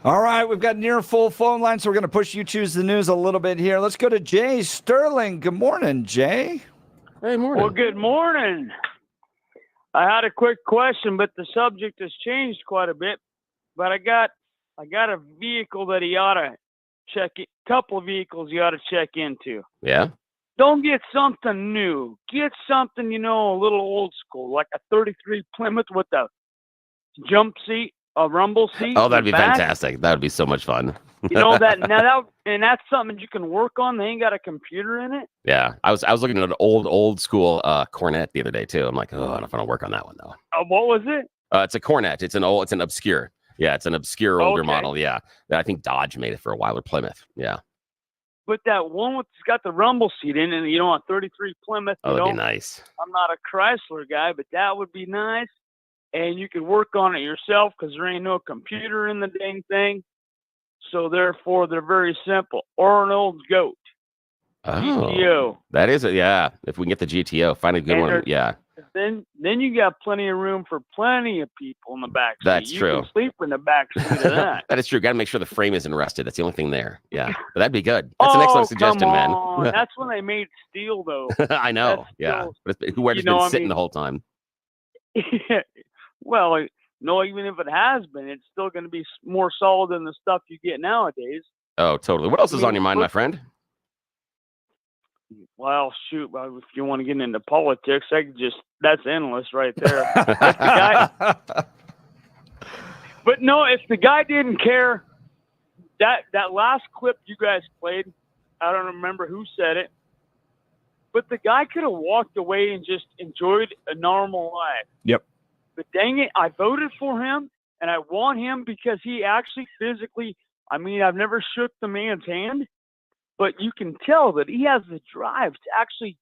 All right, we've got near full phone line, so we're going to push You Choose the News a little bit here. Let's go to Jay Sterling. Good morning, Jay. Hey, morning. Well, good morning. I had a quick question, but the subject has changed quite a bit. But I got a vehicle that he ought to check. Couple of vehicles you ought to check into. Yeah. Don't get something new. Get something, a little old school, like a 33 Plymouth with a jump seat, a rumble seat. Oh, that'd be back. fantastic. That would be so much fun. That's something you can work on. They ain't got a computer in it. Yeah, I was looking at an old school Cornet the other day too. I'm like, oh, I don't know if I want to work on that one though. What was it? It's a Cornet. It's an obscure. Yeah, it's an obscure older Okay. model. Yeah, I think Dodge made it for a while, or Plymouth. Yeah. But that one it's got the rumble seat in it, a 33 Plymouth. Oh, that'd be nice. I'm not a Chrysler guy, but that would be nice. And you could work on it yourself because there ain't no computer in the dang thing. So therefore, they're very simple. Or an old goat. Oh, GTO. that is it. Yeah, if we can get the GTO, find a good one. Yeah, Then you got plenty of room for plenty of people in the back seat. That's you true. Can sleep in the back seat of that. that is true. Got to make sure the frame isn't rusted. That's the only thing there. Yeah, but that'd be good. That's an excellent suggestion, come on. man. That's when they made steel, though. I know. That's Yeah, still, but whoever's been sitting the whole time. Well, no, even if it has been, it's still going to be more solid than the stuff you get nowadays. Oh, totally. What else is on your mind, my friend? Well, shoot, if you want to get into politics, that's endless right there. But no, if the guy didn't care, that last clip you guys played, I don't remember who said it, but the guy could have walked away and just enjoyed a normal life. Yep. But dang it, I voted for him, and I want him because he actually physically, I've never shook the man's hand, but you can tell that he has the drive to actually,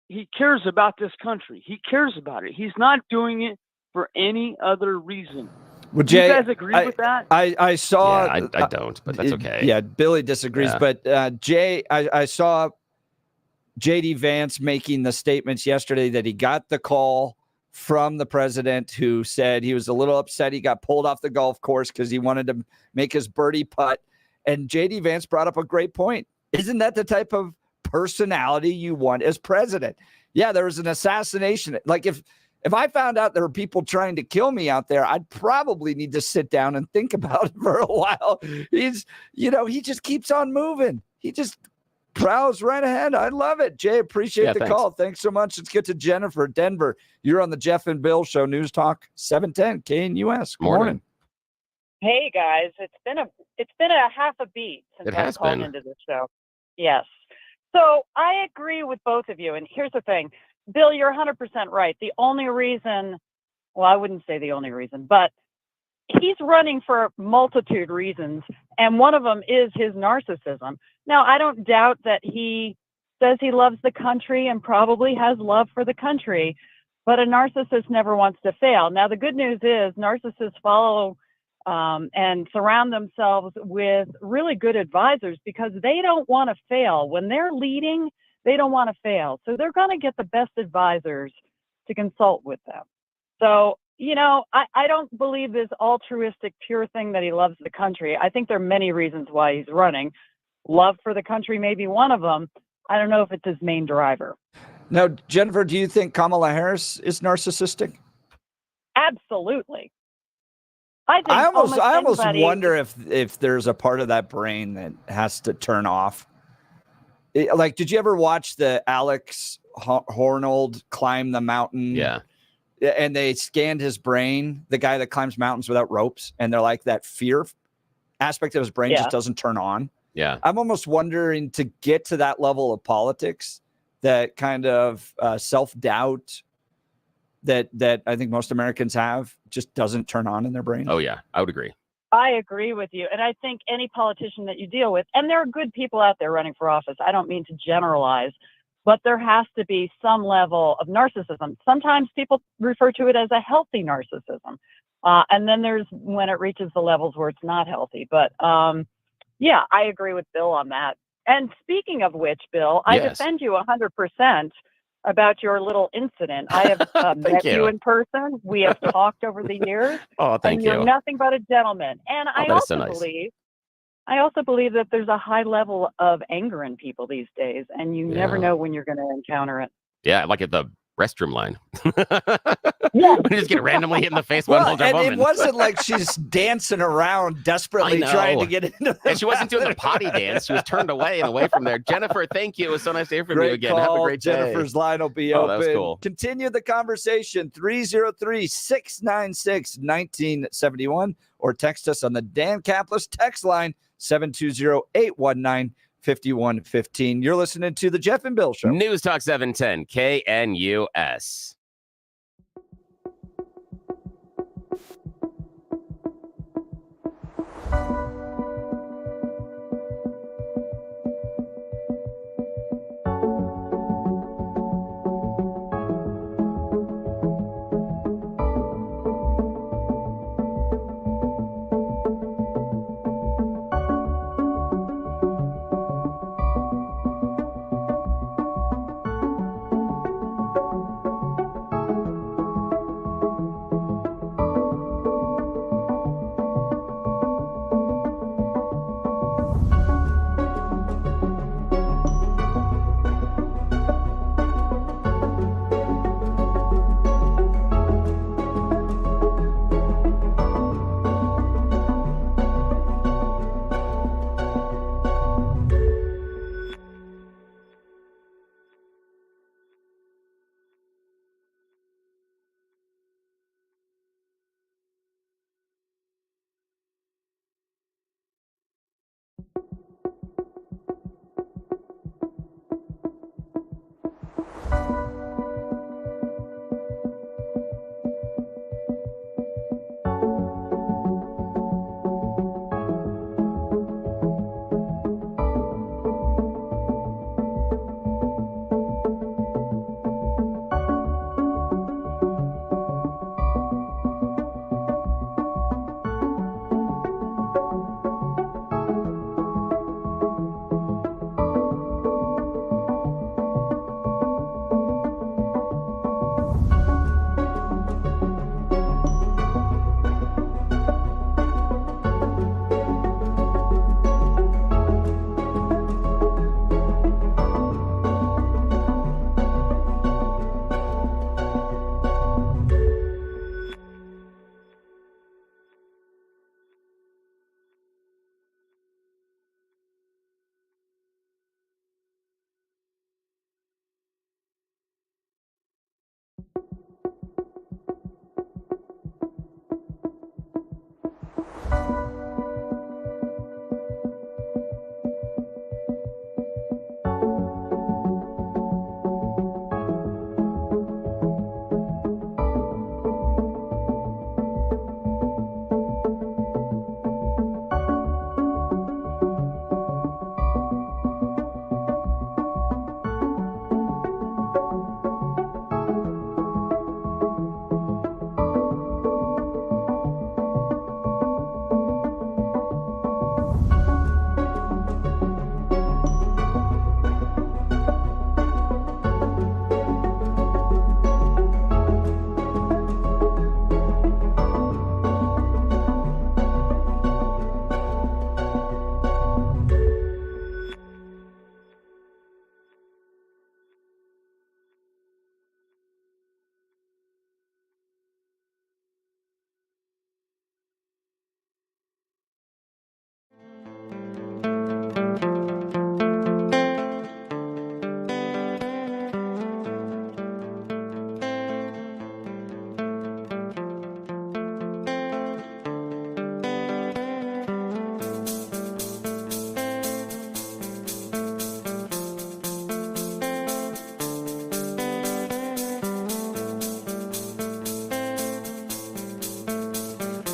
he cares about this country. He cares about it. He's not doing it for any other reason. Well, Do Jay, you guys agree with that? I saw. Yeah, I don't, but that's okay. Yeah, Billy disagrees. Yeah. But Jay, I saw J.D. Vance making the statements yesterday that he got the call from the president who said he was a little upset he got pulled off the golf course because he wanted to make his birdie putt. And J.D. Vance brought up a great point. Isn't that the type of personality you want as president? Yeah, there was an assassination. Like if I found out there were people trying to kill me out there, I'd probably need to sit down and think about it for a while. He just keeps on moving. He just prowls right ahead. I love it. Jay, appreciate the call. Thanks so much. Let's get to Jennifer, Denver. You're on the Jeff and Bill Show, News Talk 710 KNUS. Good morning. Hey guys, it's been a half a beat since I called into the show. Yes. So I agree with both of you. And here's the thing, Bill, you're 100% right. The only reason, well, I wouldn't say the only reason, but he's running for a multitude of reasons. And one of them is his narcissism. Now, I don't doubt that he says he loves the country and probably has love for the country, but a narcissist never wants to fail. Now, the good news is narcissists follow and surround themselves with really good advisors because they don't want to fail. When they're leading, they don't want to fail. So they're going to get the best advisors to consult with them. So, I don't believe this altruistic, pure thing that he loves the country. I think there are many reasons why he's running. Love for the country may be one of them. I don't know if it's his main driver. Now, Jennifer, do you think Kamala Harris is narcissistic? Absolutely. I almost wonder if there's a part of that brain that has to turn off. Like, did you ever watch the Alex Hornold Climb the Mountain? Yeah. And they scanned his brain, the guy that climbs mountains without ropes, and they're like, that fear aspect of his brain just doesn't turn on. Yeah. I'm almost wondering, to get to that level of politics, that kind of self-doubt that I think most Americans have just doesn't turn on in their brain. Oh, yeah, I would agree. I agree with you. And I think any politician that you deal with, and there are good people out there running for office, I don't mean to generalize, but there has to be some level of narcissism. Sometimes people refer to it as a healthy narcissism. And then there's when it reaches the levels where it's not healthy. But yeah, I agree with Bill on that. And speaking of which, Bill, I defend you 100%. about your little incident. I have met you in person. We have talked over the years. Oh, thank you. You're nothing but a gentleman. And I that is so also nice. believe that there's a high level of anger in people these days, and you never know when you're going to encounter it. Yeah, like at the restroom line. Yeah. We just get randomly hit in the face by an older woman. It wasn't like she's dancing around desperately trying to get into And she wasn't doing the potty dance. She was turned away from there. Jennifer, thank you. It was so nice to hear from you again. Call. Have a great day. Jennifer's line will be Oh, open. that was cool. Continue the conversation, 303-696-1971, or text us on the Dan Caplis text line, 720-819-5115. You're listening to the Jeff and Bill Show. News Talk 710 KNUS.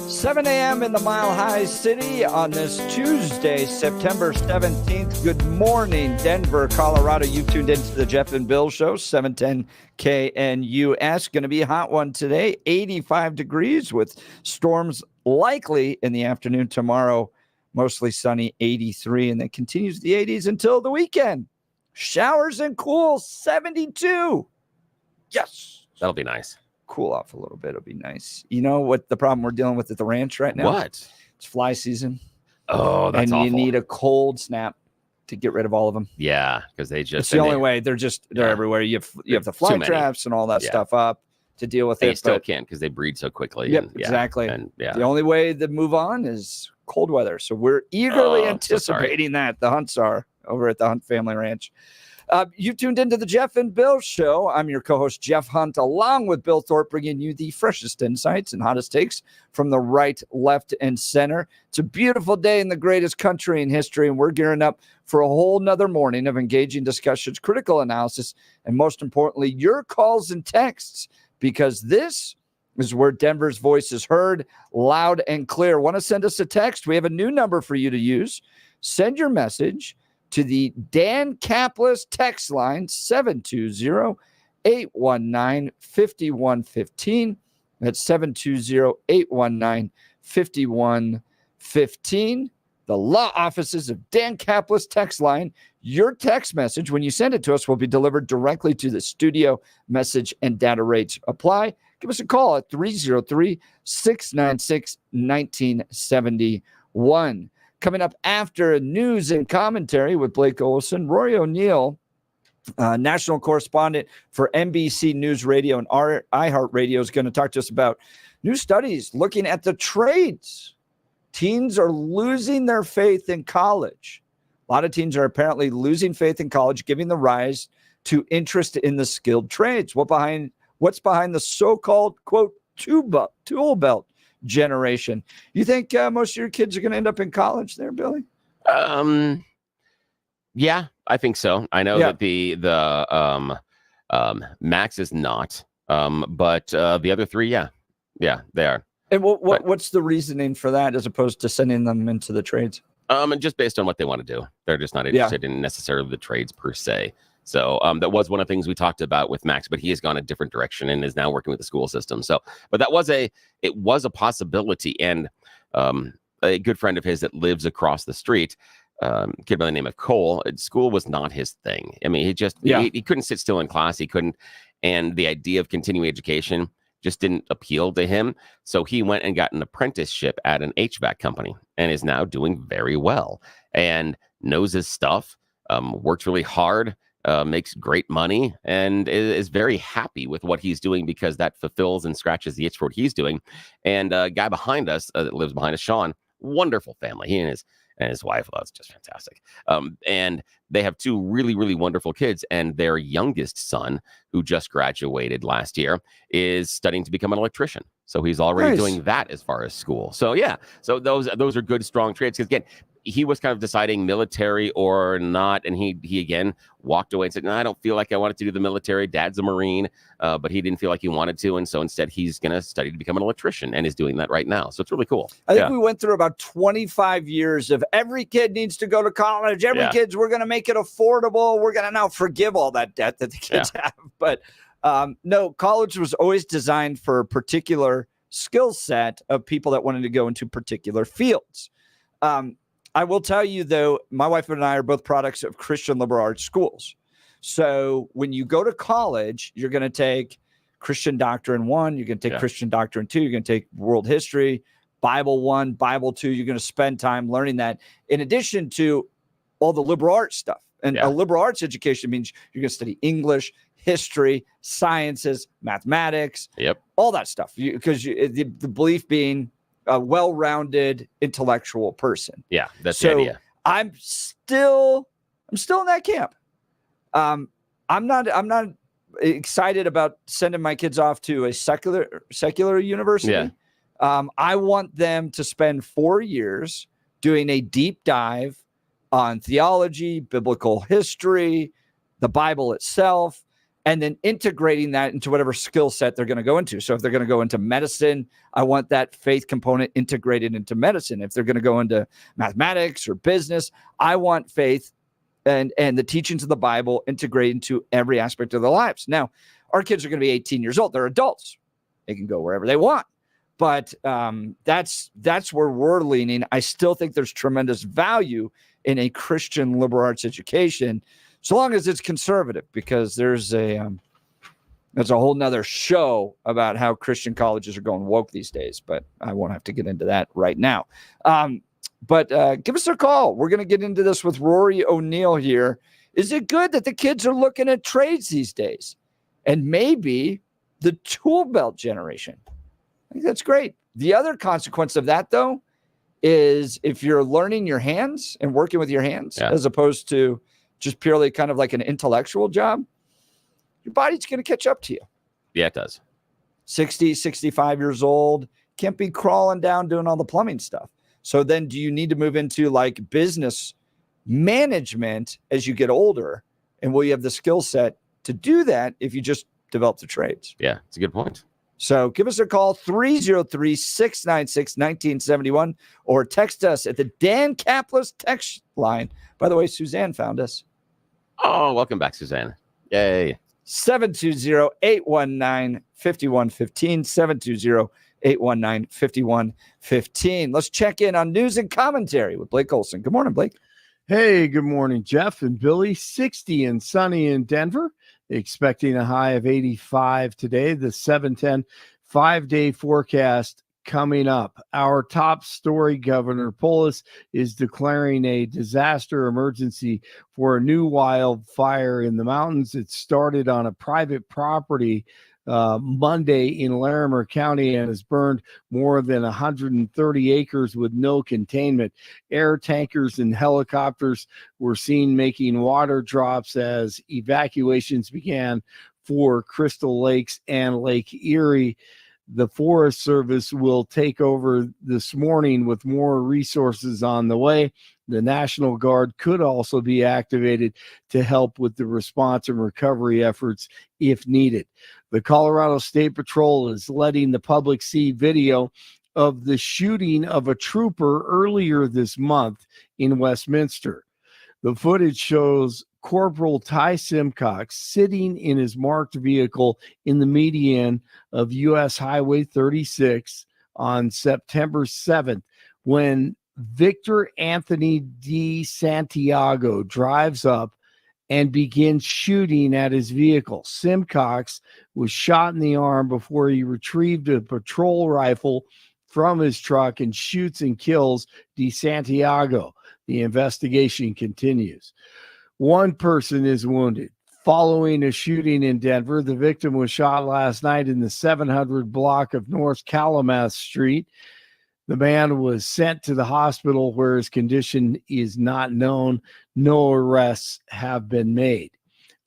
Seven a.m. in the Mile High City on this Tuesday, September 17th. Good morning, Denver, Colorado. You've tuned into the Jeff and Bill Show, 710 KNUS. Going to be a hot one today, 85 degrees with storms likely in the afternoon tomorrow. Mostly sunny, 83, and then continues the 80s until the weekend. Showers and cool, 72. Yes. That'll be nice. Cool off a little bit. It'll be nice. You know what the problem we're dealing with at the ranch right now? What? It's fly season. Oh, that's and awful. You need a cold snap to get rid of all of them. Yeah, because they just. It's the only way. They're everywhere. You have the fly traps and all that stuff up to deal with it. They still can't because they breed so quickly. Yep, exactly. And the only way to move on is cold weather. So we're eagerly anticipating that. The hunts are over at the Hunt Family Ranch. You tuned into the Jeff and Bill Show. I'm your co-host, Jeff Hunt, along with Bill Thorpe, bringing you the freshest insights and hottest takes from the right, left, and center. It's a beautiful day in the greatest country in history, and we're gearing up for a whole nother morning of engaging discussions, critical analysis, and most importantly, your calls and texts, because this is where Denver's voice is heard loud and clear. Want to send us a text? We have a new number for you to use. Send your message to the Dan Caplis text line, 720-819-5115. That's 720-819-5115. The law offices of Dan Caplis text line. Your text message, when you send it to us, will be delivered directly to the studio. Message and data rates apply. Give us a call at 303-696-1971. Coming up after news and commentary with Blake Olson, Rory O'Neill, national correspondent for NBC News Radio and iHeart Radio, is going to talk to us about new studies looking at the trades. Teens are losing their faith in college. A lot of teens are apparently losing faith in college, giving the rise to interest in the skilled trades. What's behind the so-called, quote, tool belt generation? You think most of your kids are going to end up in college there, Billy? Yeah, I think so. I know that the Max is not, but the other three, yeah, they are. And what's the reasoning for that, as opposed to sending them into the trades? And just based on what they want to do, they're just not interested in necessarily the trades per se. So that was one of the things we talked about with Max, but he has gone a different direction and is now working with the school system. So, but it was a possibility. And a good friend of his that lives across the street, kid by the name of Cole, school was not his thing. I mean, he couldn't sit still in class. He couldn't. And the idea of continuing education just didn't appeal to him. So he went and got an apprenticeship at an HVAC company and is now doing very well and knows his stuff, works really hard, makes great money, and is very happy with what he's doing because that fulfills and scratches the itch for what he's doing. And a guy behind us that lives behind us, Sean, wonderful family. He and his wife, well, that's just fantastic. And they have two really, really wonderful kids. And their youngest son, who just graduated last year, is studying to become an electrician. So he's already doing that as far as school. So yeah, so those are good, strong trades. Because again, he was kind of deciding military or not, and he again walked away and said, "No, I don't feel like I wanted to do the military. Dad's a Marine," but he didn't feel like he wanted to, and so instead he's going to study to become an electrician, and is doing that right now. So it's really cool. I think we went through about 25 years of every kid needs to go to college. We're going to make it affordable. We're going to now forgive all that debt that the kids have. But no, college was always designed for a particular skill set of people that wanted to go into particular fields. I will tell you, though, my wife and I are both products of Christian liberal arts schools. So when you go to college, you're going to take Christian Doctrine 1, you're going to take Christian Doctrine 2, you're going to take World History, Bible 1, Bible 2. You're going to spend time learning that in addition to all the liberal arts stuff. And a liberal arts education means you're going to study English, history, sciences, mathematics, all that stuff. Because the belief being a well-rounded intellectual person. Yeah, that's the idea. I'm still in that camp. I'm not excited about sending my kids off to a secular university. Yeah. I want them to spend 4 years doing a deep dive on theology, biblical history, the Bible itself, and then integrating that into whatever skill set they're going to go into. So if they're going to go into medicine, I want that faith component integrated into medicine. If they're going to go into mathematics or business, I want faith and the teachings of the Bible integrated into every aspect of their lives. Now, our kids are going to be 18 years old. They're adults. They can go wherever they want. But that's where we're leaning. I still think there's tremendous value in a Christian liberal arts education, so long as it's conservative, because there's a That's a whole nother show about how Christian colleges are going woke these days, but I won't have to get into that right now. But give us a call. We're going to get into this with Rory O'Neill here. Is it good that the kids are looking at trades these days? And maybe the tool belt generation. I think that's great. The other consequence of that, though, is if you're learning your hands and working with your hands, as opposed to just purely kind of like an intellectual job, your body's going to catch up to you. Yeah, it does. 60, 65 years old, can't be crawling down doing all the plumbing stuff. So then do you need to move into like business management as you get older? And will you have the skill set to do that if you just develop the trades? Yeah, it's a good point. So give us a call, 303-696-1971, or text us at the Dan Kaplis text line. By the way, Suzanne found us. Oh, welcome back, Suzanne. Yay. 720-819-5115, 720-819-5115. Let's check in on news and commentary with Blake Olson. Good morning, Blake. Hey, good morning, Jeff and Billy. 60 and sunny in Denver. Expecting a high of 85 today. The 710 5-day forecast coming up. Our top story, Governor Polis is declaring a disaster emergency for a new wildfire in the mountains. It started on a private property Monday in Larimer County and has burned more than 130 acres with no containment. Air tankers and helicopters were seen making water drops as evacuations began for Crystal Lakes and Lake Erie. The Forest Service will take over this morning with more resources on the way. The National Guard could also be activated to help with the response and recovery efforts if needed. The Colorado State Patrol is letting the public see video of the shooting of a trooper earlier this month in Westminster. The footage shows Corporal Ty Simcox sitting in his marked vehicle in the median of U.S. Highway 36 on September 7th when Victor Anthony D. Santiago drives up and begins shooting at his vehicle. Simcox was shot in the arm before he retrieved a patrol rifle from his truck and shoots and kills D. Santiago. The investigation continues. One person is wounded. Following a shooting in Denver, the victim was shot last night in the 700 block of North Calumet Street. The man was sent to the hospital where his condition is not known. No arrests have been made.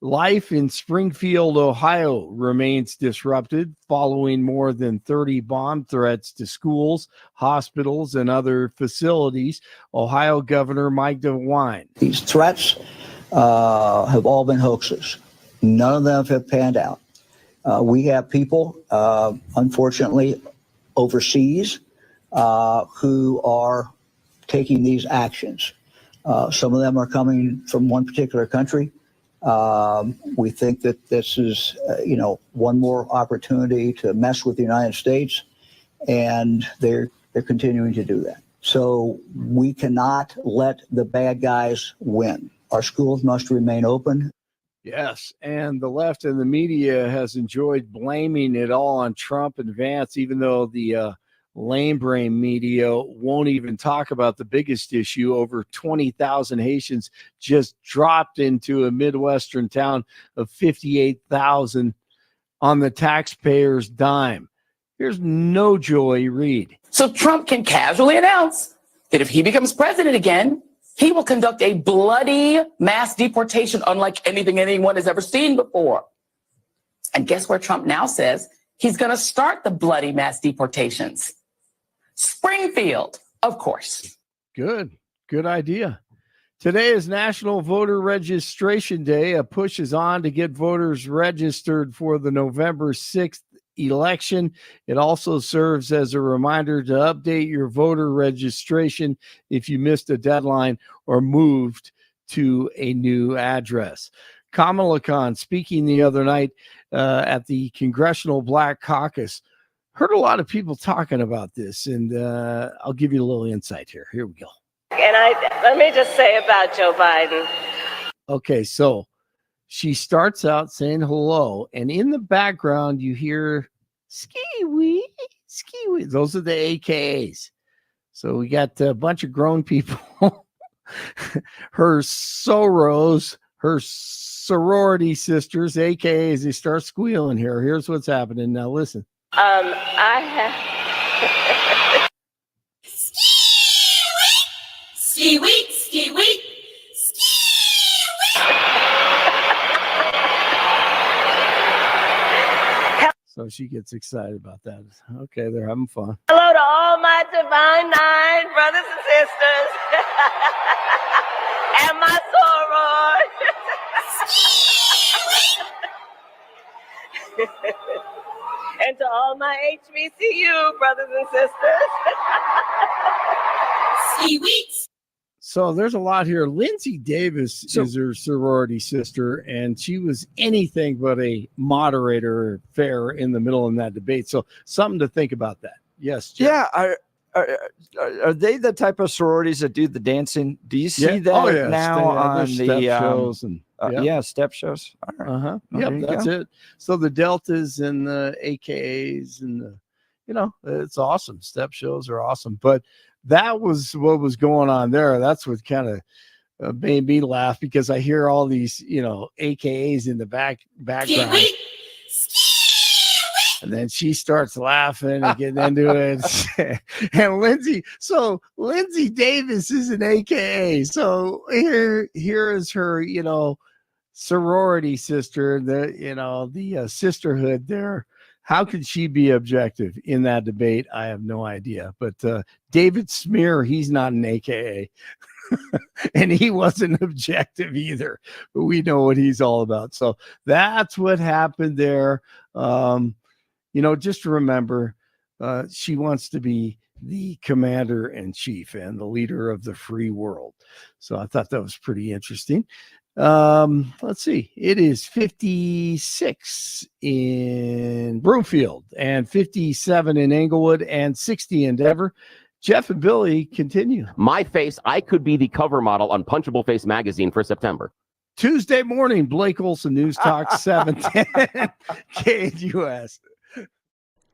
Life in Springfield, Ohio remains disrupted following more than 30 bomb threats to schools, hospitals, and other facilities. Ohio Governor Mike DeWine. These threats have all been hoaxes. None of them have panned out. We have people, unfortunately, overseas who are taking these actions. Some of them are coming from one particular country. We think that this is, one more opportunity to mess with the United States, and they're continuing to do that. So we cannot let the bad guys win. Our schools must remain open. Yes, and the left and the media has enjoyed blaming it all on Trump and Vance, even though the lame brain media won't even talk about the biggest issue. Over 20,000 Haitians just dropped into a Midwestern town of 58,000 on the taxpayers' dime. Here's No Joy Reid. So Trump can casually announce that if he becomes president again, he will conduct a bloody mass deportation unlike anything anyone has ever seen before. And guess where Trump now says he's going to start the bloody mass deportations? Springfield, of course. Good idea. Today is National Voter Registration Day. A push is on to get voters registered for the November 6th election. It also serves as a reminder to update your voter registration if you missed a deadline or moved to a new address. Kamala Khan, speaking the other night at the Congressional Black Caucus, heard a lot of people talking about this, and I'll give you a little insight here. Here we go. And let me just say about Joe Biden. Okay, so she starts out saying hello, and in the background you hear ski-wee, ski-wee. Those are the AKAs. So we got a bunch of grown people. Her sorors, her sorority sisters, AKAs, they start squealing here. Here's what's happening. Now listen. I have ski week, ski week, ski week. So she gets excited about that. Okay, they're having fun. Hello to all my divine nine brothers and sisters and my sorors. And to all my HBCU brothers and sisters. Ski weeks. So there's a lot here. Lindsay Davis is her sorority sister, and she was anything but a moderator fair in the middle of that debate. So something to think about that. Yes, Jeff. Yeah. Are they the type of sororities that do the dancing? Do you see that now on the step shows and step shows? All right. Yep, that's it. So the deltas and the AKAs and the, it's awesome. Step shows are awesome. But that was what was going on there. That's what kind of made me laugh, because I hear all these, AKAs in the background. And then she starts laughing and getting into it. And Lindsay Davis is an AKA. So here is her, sorority sister, the sisterhood there. How could she be objective in that debate? I have no idea. But David Smear, he's not an AKA. And he wasn't objective either. But we know what he's all about. So that's what happened there. Just to remember, she wants to be the commander in chief and the leader of the free world. So I thought that was pretty interesting. Let's see. It is 56 in Broomfield and 57 in Englewood and 60 in Denver. Jeff and Billy continue. My face, I could be the cover model on Punchable Face magazine for September. Tuesday morning, Blake Olson News Talk 710 KNUS.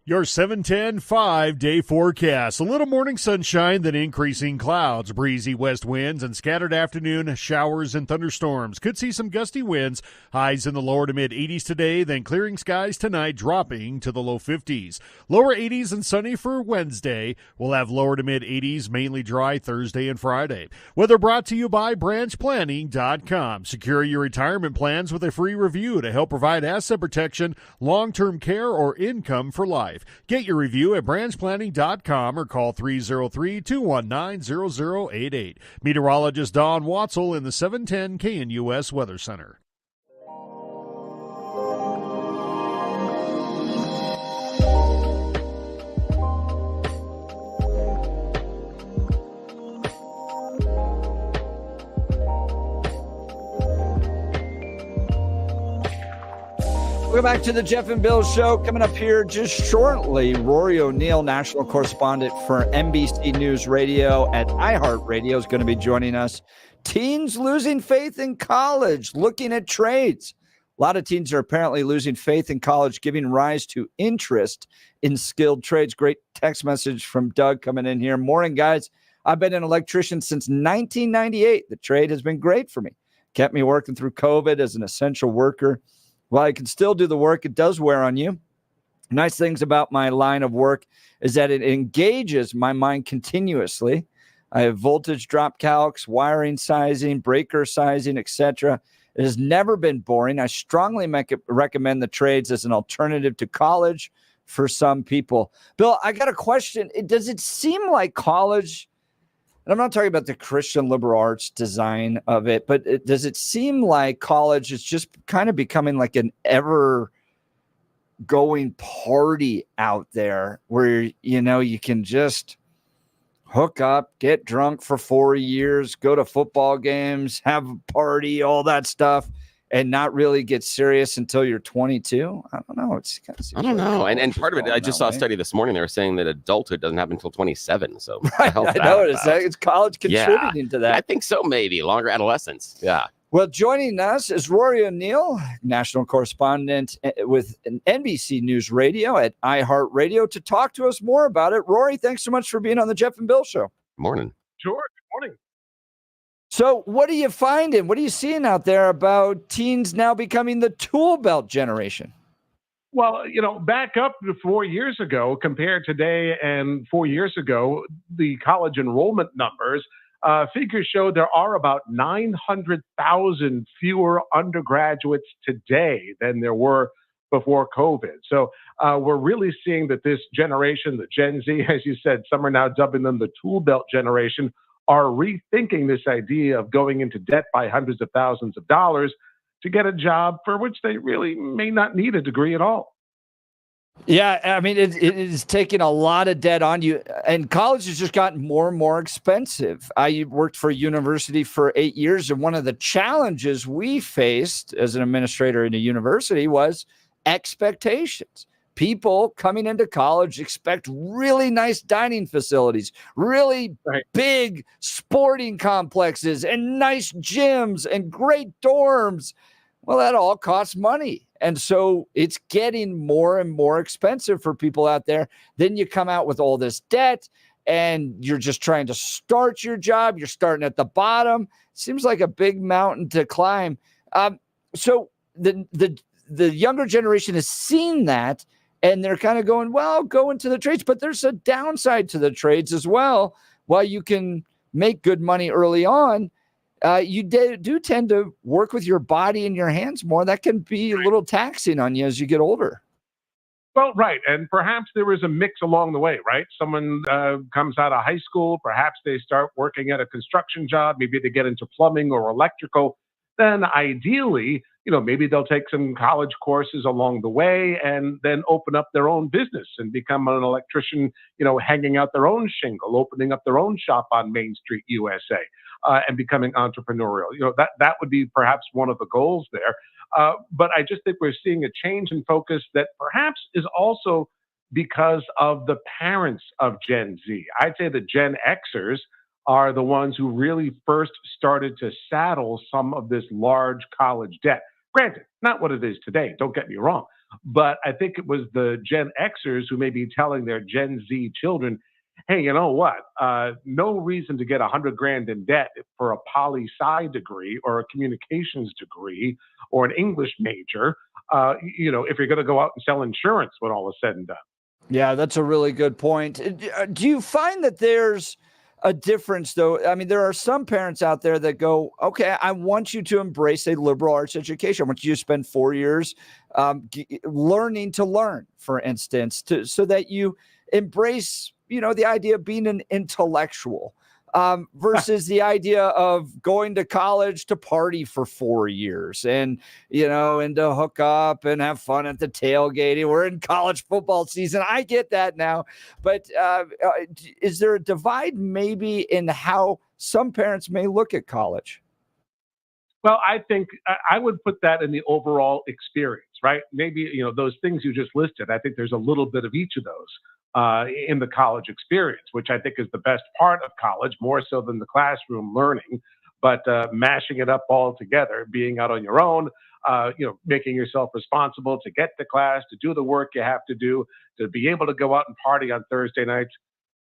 Your 710 5-day forecast. A little morning sunshine, then increasing clouds, breezy west winds, and scattered afternoon showers and thunderstorms. Could see some gusty winds. Highs in the lower to mid 80s today, then clearing skies tonight, dropping to the low 50s. Lower 80s and sunny for Wednesday. We'll have lower to mid 80s, mainly dry Thursday and Friday. Weather brought to you by branchplanning.com. Secure your retirement plans with a free review to help provide asset protection, long-term care, or income for life. Get your review at branchplanning.com or call 303-219-0088. Meteorologist Don Watzel in the 710 KNUS Weather Center. Welcome back to the Jeff and Bill Show. Coming up here just shortly, Rory O'Neill, national correspondent for NBC News Radio at iHeart Radio, is going to be joining us. Teens losing faith in college, looking at trades. A lot of teens are apparently losing faith in college, giving rise to interest in skilled trades. Great text message from Doug coming in here. Morning, guys. I've been an electrician since 1998. The trade has been great for me. Kept me working through COVID as an essential worker. While I can still do the work, it does wear on you. Nice things about my line of work is that it engages my mind continuously. I have voltage drop calcs, wiring sizing, breaker sizing, etc. It has never been boring. I strongly recommend the trades as an alternative to college for some people. Bill, I got a question. Does it seem like college, and I'm not talking about the Christian liberal arts design of it, but does it seem like college is just kind of becoming like an ever-going party out there where, you can just hook up, get drunk for 4 years, go to football games, have a party, all that stuff, and not really get serious until you're 22? I don't know. It's kind of I don't know. And part of it, I just saw a study this morning. They were saying that adulthood doesn't happen until 27. So right, I noticed that. It's college contributing to that. I think so, maybe. Longer adolescence. Yeah. Well, joining us is Rory O'Neill, national correspondent with NBC News Radio at iHeart Radio, to talk to us more about it. Rory, thanks so much for being on the Jeff and Bill Show. Morning. Sure. Good morning. So what are you finding? What are you seeing out there about teens now becoming the tool belt generation? Well, back up to 4 years ago, compared today and 4 years ago, the college enrollment numbers, figures show there are about 900,000 fewer undergraduates today than there were before COVID. So we're really seeing that this generation, the Gen Z, as you said, some are now dubbing them the tool belt generation, are rethinking this idea of going into debt by hundreds of thousands of dollars to get a job for which they really may not need a degree at all. Yeah, I mean, it is taking a lot of debt on you, and college has just gotten more and more expensive. I worked for a university for 8 years, and one of the challenges we faced as an administrator in a university was expectations. People coming into college expect really nice dining facilities, really big sporting complexes, and nice gyms and great dorms. Well, that all costs money. And so it's getting more and more expensive for people out there. Then you come out with all this debt and you're just trying to start your job. You're starting at the bottom. Seems like a big mountain to climb. So the younger generation has seen that, and they're kind of going, well, go into the trades. But there's a downside to the trades as well. While you can make good money early on, you do tend to work with your body and your hands more. That can be a little taxing on you as you get older. Well, right. And perhaps there is a mix along the way, right? Someone comes out of high school, perhaps they start working at a construction job, maybe they get into plumbing or electrical. Then ideally, maybe they'll take some college courses along the way and then open up their own business and become an electrician, hanging out their own shingle, opening up their own shop on Main Street, USA. And becoming entrepreneurial. That would be perhaps one of the goals there. But I just think we're seeing a change in focus that perhaps is also because of the parents of Gen Z. I'd say the Gen Xers are the ones who really first started to saddle some of this large college debt. Granted, not what it is today, don't get me wrong. But I think it was the Gen Xers who may be telling their Gen Z children, hey, you know what? No reason to get $100,000 in debt for a poli-sci degree or a communications degree or an English major. If you're going to go out and sell insurance when all is said and done. Yeah, that's a really good point. Do you find that there's a difference, though? I mean, there are some parents out there that go, okay, I want you to embrace a liberal arts education. I want you to spend 4 years learning to learn, for instance, so that you embrace the idea of being an intellectual versus the idea of going to college to party for 4 years and to hook up and have fun at the tailgating. We're in college football season. I get that now. But is there a divide maybe in how some parents may look at college? Well, I think I would put that in the overall experience, right? Maybe, those things you just listed, I think there's a little bit of each of those in the college experience, which I think is the best part of college, more so than the classroom learning, but mashing it up all together, being out on your own, making yourself responsible to get to class, to do the work you have to do, to be able to go out and party on Thursday nights.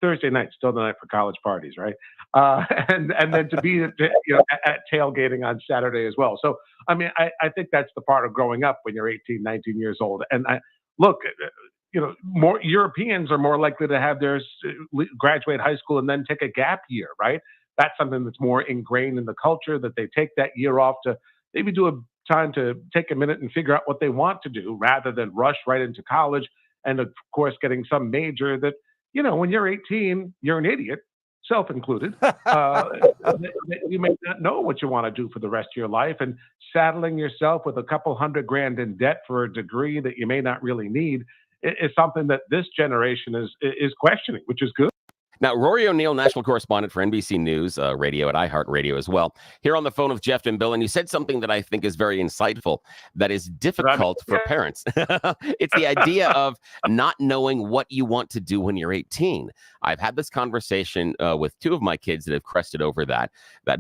Thursday night, still the night for college parties, right? And then to be at tailgating on Saturday as well. So, I mean, I think that's the part of growing up when you're 18, 19 years old. And look, more Europeans are more likely to have theirs graduate high school and then take a gap year, right? That's something that's more ingrained in the culture, that they take that year off to maybe do a time to take a minute and figure out what they want to do rather than rush right into college. And of course, getting some major that, when you're 18, you're an idiot, self-included. You may not know what you want to do for the rest of your life, and saddling yourself with a couple $100,000 in debt for a degree that you may not really need is something that this generation is questioning, which is good. Now, Rory O'Neill, national correspondent for NBC News Radio at iHeart Radio as well, here on the phone with Jeff and Bill, and you said something that I think is very insightful, that is difficult for parents. It's the idea of not knowing what you want to do when you're 18. I've had this conversation with two of my kids that have crested over that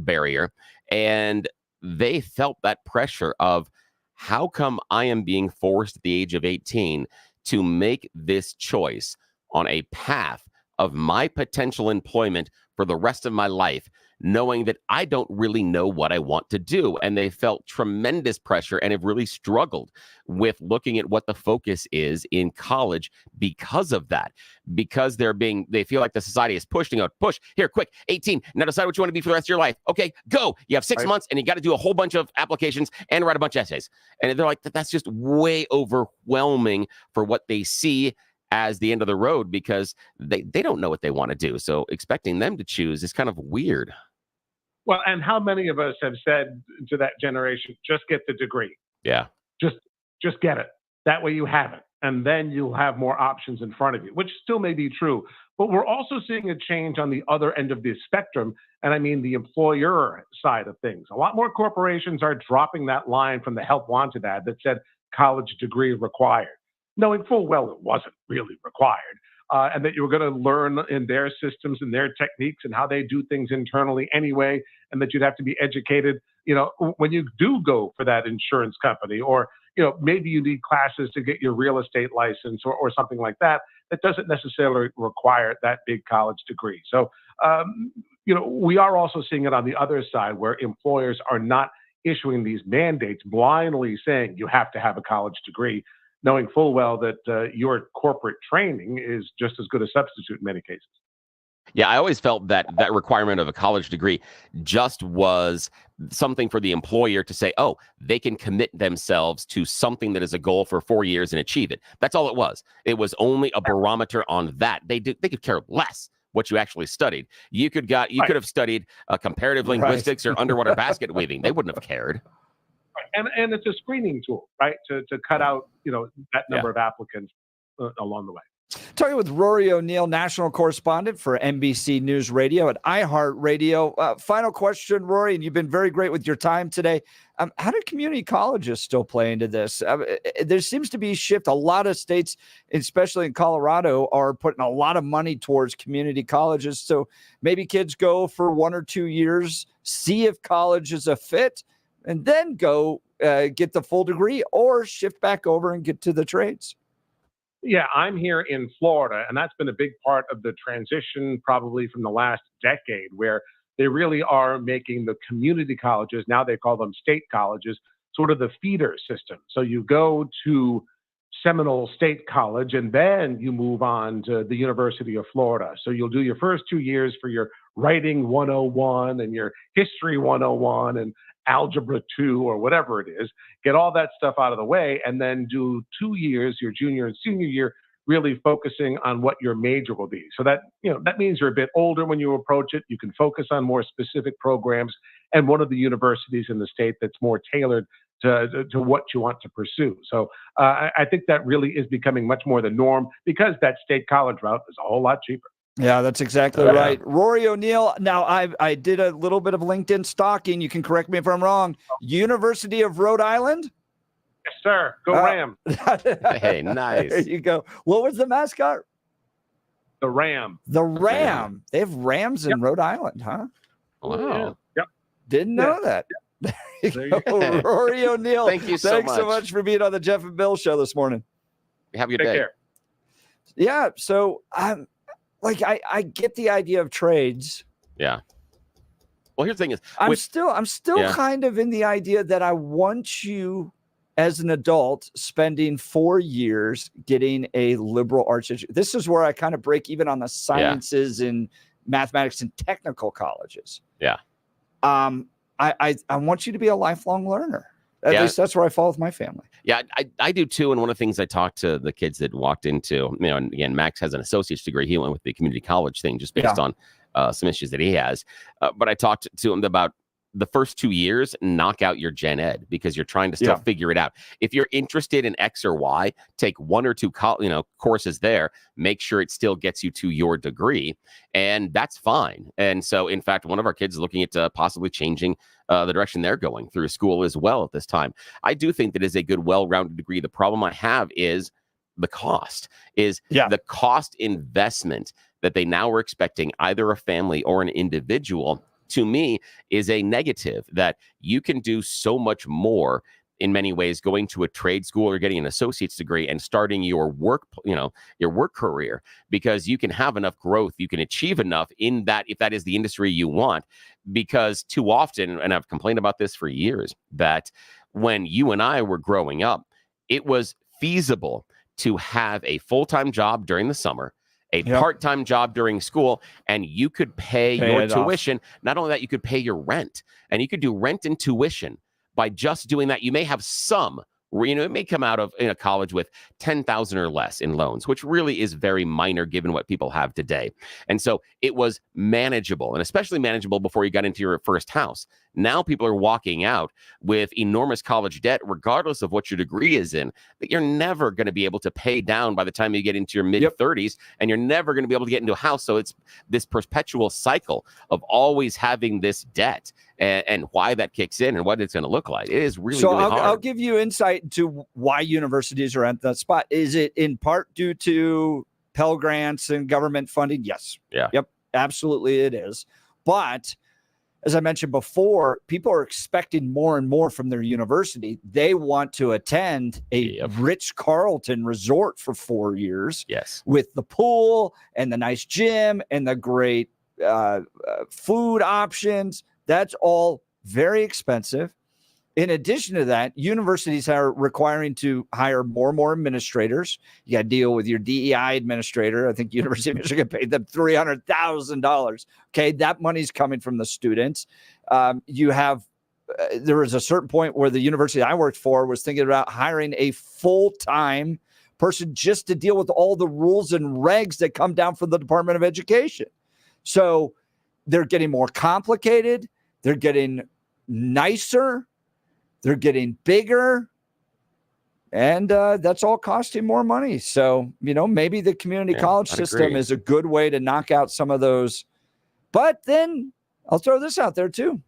barrier, and they felt that pressure of, how come I am being forced at the age of 18 to make this choice on a path of my potential employment for the rest of my life, knowing that I don't really know what I want to do? And they felt tremendous pressure and have really struggled with looking at what the focus is in college because of that. Because they feel like the society is pushing out, push, here, quick, 18, now decide what you want to be for the rest of your life. Okay, go. You have 6 months and you got to do a whole bunch of applications and write a bunch of essays. And they're like, that's just way overwhelming for what they see as the end of the road, because they don't know what they want to do. So expecting them to choose is kind of weird. Well, and how many of us have said to that generation, just get the degree. Yeah. Just get it. That way you have it. And then you'll have more options in front of you, which still may be true. But we're also seeing a change on the other end of the spectrum. And I mean the employer side of things. A lot more corporations are dropping that line from the Help Wanted ad that said college degree required, knowing full well it wasn't really required, and that you were going to learn in their systems and their techniques and how they do things internally anyway, and that you'd have to be educated, when you do go for that insurance company, or, maybe you need classes to get your real estate license or something like that. That doesn't necessarily require that big college degree. So, we are also seeing it on the other side, where employers are not issuing these mandates blindly saying you have to have a college degree, knowing full well that your corporate training is just as good a substitute in many cases. Yeah, I always felt that requirement of a college degree just was something for the employer to say, oh, they can commit themselves to something that is a goal for 4 years and achieve it. That's all it was. It was only a barometer on that. They could care less what you actually studied. You could have studied comparative linguistics or underwater basket weaving. They wouldn't have cared. And it's a screening tool, right, to cut out that number of applicants along the way. Talking with Rory O'Neill, national correspondent for NBC News Radio at iHeart Radio. Final question, Rory, and you've been very great with your time today. How do community colleges still play into this? There seems to be a shift. A lot of states, especially in Colorado, are putting a lot of money towards community colleges. So maybe kids go for 1 or 2 years, see if college is a fit, and then go get the full degree, or shift back over and get to the trades. Yeah, I'm here in Florida, and that's been a big part of the transition probably from the last decade, where they really are making the community colleges, now they call them state colleges, sort of the feeder system. So you go to Seminole State College, and then you move on to the University of Florida. So you'll do your first 2 years for your writing 101 and your history 101 and algebra 2 or whatever it is, get all that stuff out of the way, and then do 2 years, your junior and senior year, really focusing on what your major will be. So that, that means you're a bit older when you approach it. You can focus on more specific programs and one of the universities in the state that's more tailored to what you want to pursue. So I think that really is becoming much more the norm, because that state college route is a whole lot cheaper. Yeah, that's exactly right. Rory O'Neill. Now, I did a little bit of LinkedIn stalking. You can correct me if I'm wrong. University of Rhode Island? Yes, sir. Go Ram. Hey, nice. There you go. What was the mascot? The Ram. The Ram. They have Rams in Rhode Island, huh? Wow. Yep. Didn't know that. There you go. Rory O'Neill. Thank you so Thanks much. so much for being on the Jeff and Bill show this morning. Have a good Take day. care. Yeah, so I get the idea of trades. Yeah. Well, here's the thing is, I'm still kind of in the idea that I want you as an adult spending 4 years getting a liberal arts education. This is where I kind of break even on the sciences and mathematics and technical colleges. Yeah. I want you to be a lifelong learner. At least that's where I fall with my family. Yeah, I do too. And one of the things I talked to the kids that walked into, and again, Max has an associate's degree. He went with the community college thing just based on some issues that he has. But I talked to him about the first 2 years, knock out your gen ed, because you're trying to still figure it out. If you're interested in X or Y, take 1 or 2 courses there, make sure it still gets you to your degree, and that's fine. And so, in fact, one of our kids is looking at possibly changing the direction they're going through school as well at this time. I do think that is a good, well-rounded degree. The problem I have is the cost, the cost investment that they now are expecting either a family or an individual to me is a negative, that you can do so much more in many ways going to a trade school or getting an associate's degree and starting your work, your work career, because you can have enough growth, you can achieve enough in that, if that is the industry you want. Because too often, and I've complained about this for years, that when you and I were growing up, it was feasible to have a full-time job during the summer, a part-time job during school, and you could pay your tuition. Not only that, you could pay your rent, and you could do rent and tuition. By just doing that, you may have some, it may come out of a college with $10,000 or less in loans, which really is very minor given what people have today. And so it was manageable, and especially manageable before you got into your first house. Now people are walking out with enormous college debt, regardless of what your degree is in, that you're never going to be able to pay down by the time you get into your mid-30s, and you're never going to be able to get into a house. So it's this perpetual cycle of always having this debt, and why that kicks in and what it's going to look like. It is really, really hard. I'll give you insight into why universities are at that spot. Is it in part due to Pell Grants and government funding? Yes. Yeah. Yep. Absolutely it is. But as I mentioned before, people are expecting more and more from their university. They want to attend a Ritz-Carlton resort for 4 years. Yes. With the pool and the nice gym and the great food options. That's all very expensive. In addition to that, universities are requiring to hire more and more administrators. You got to deal with your DEI administrator. I think University of Michigan paid them $300,000. Okay, that money's coming from the students. You have there was a certain point where the university I worked for was thinking about hiring a full-time person just to deal with all the rules and regs that come down from the Department of Education. So they're getting more complicated. They're getting nicer. They're getting bigger, and that's all costing more money. So, maybe the community college system is a good way to knock out some of those. But then I'll throw this out there too.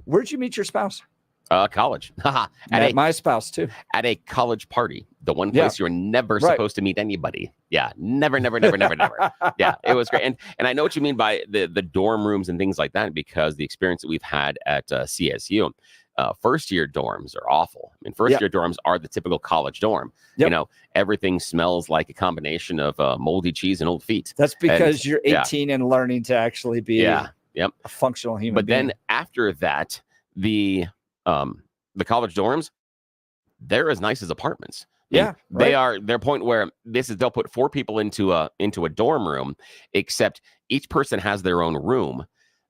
Where'd you meet your spouse? College. My spouse too. At a college party. The one place you're never supposed to meet anybody. Yeah. Never. Yeah. It was great. And I know what you mean by the dorm rooms and things like that, because the experience that we've had at CSU, first year dorms are awful. I mean, first year dorms are the typical college dorm. Everything smells like a combination of moldy cheese and old feet. That's because you're 18 and learning to actually be a functional human being. Then after that, the college dorms, they're as nice as apartments. They're point where they'll put 4 people into a dorm room, except each person has their own room.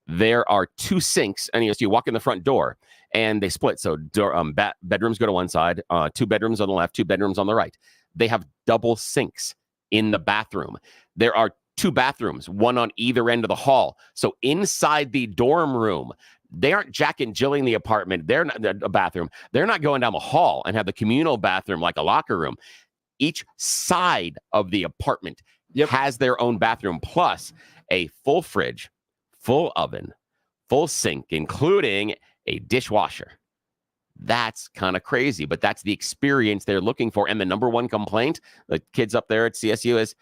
There are 2 sinks, and you walk in the front door, and they split. So bedrooms go to one side, 2 bedrooms on the left, 2 bedrooms on the right. They have double sinks in the bathroom. There are 2 bathrooms, one on either end of the hall. So inside the dorm room, they aren't Jack and Jilling the apartment. They're not a bathroom. They're not going down the hall and have the communal bathroom like a locker room. Each side of the apartment has their own bathroom, plus a full fridge, full oven, full sink, including a dishwasher. That's kind of crazy, but that's the experience they're looking for. And the number one complaint, the kids up there at CSU, is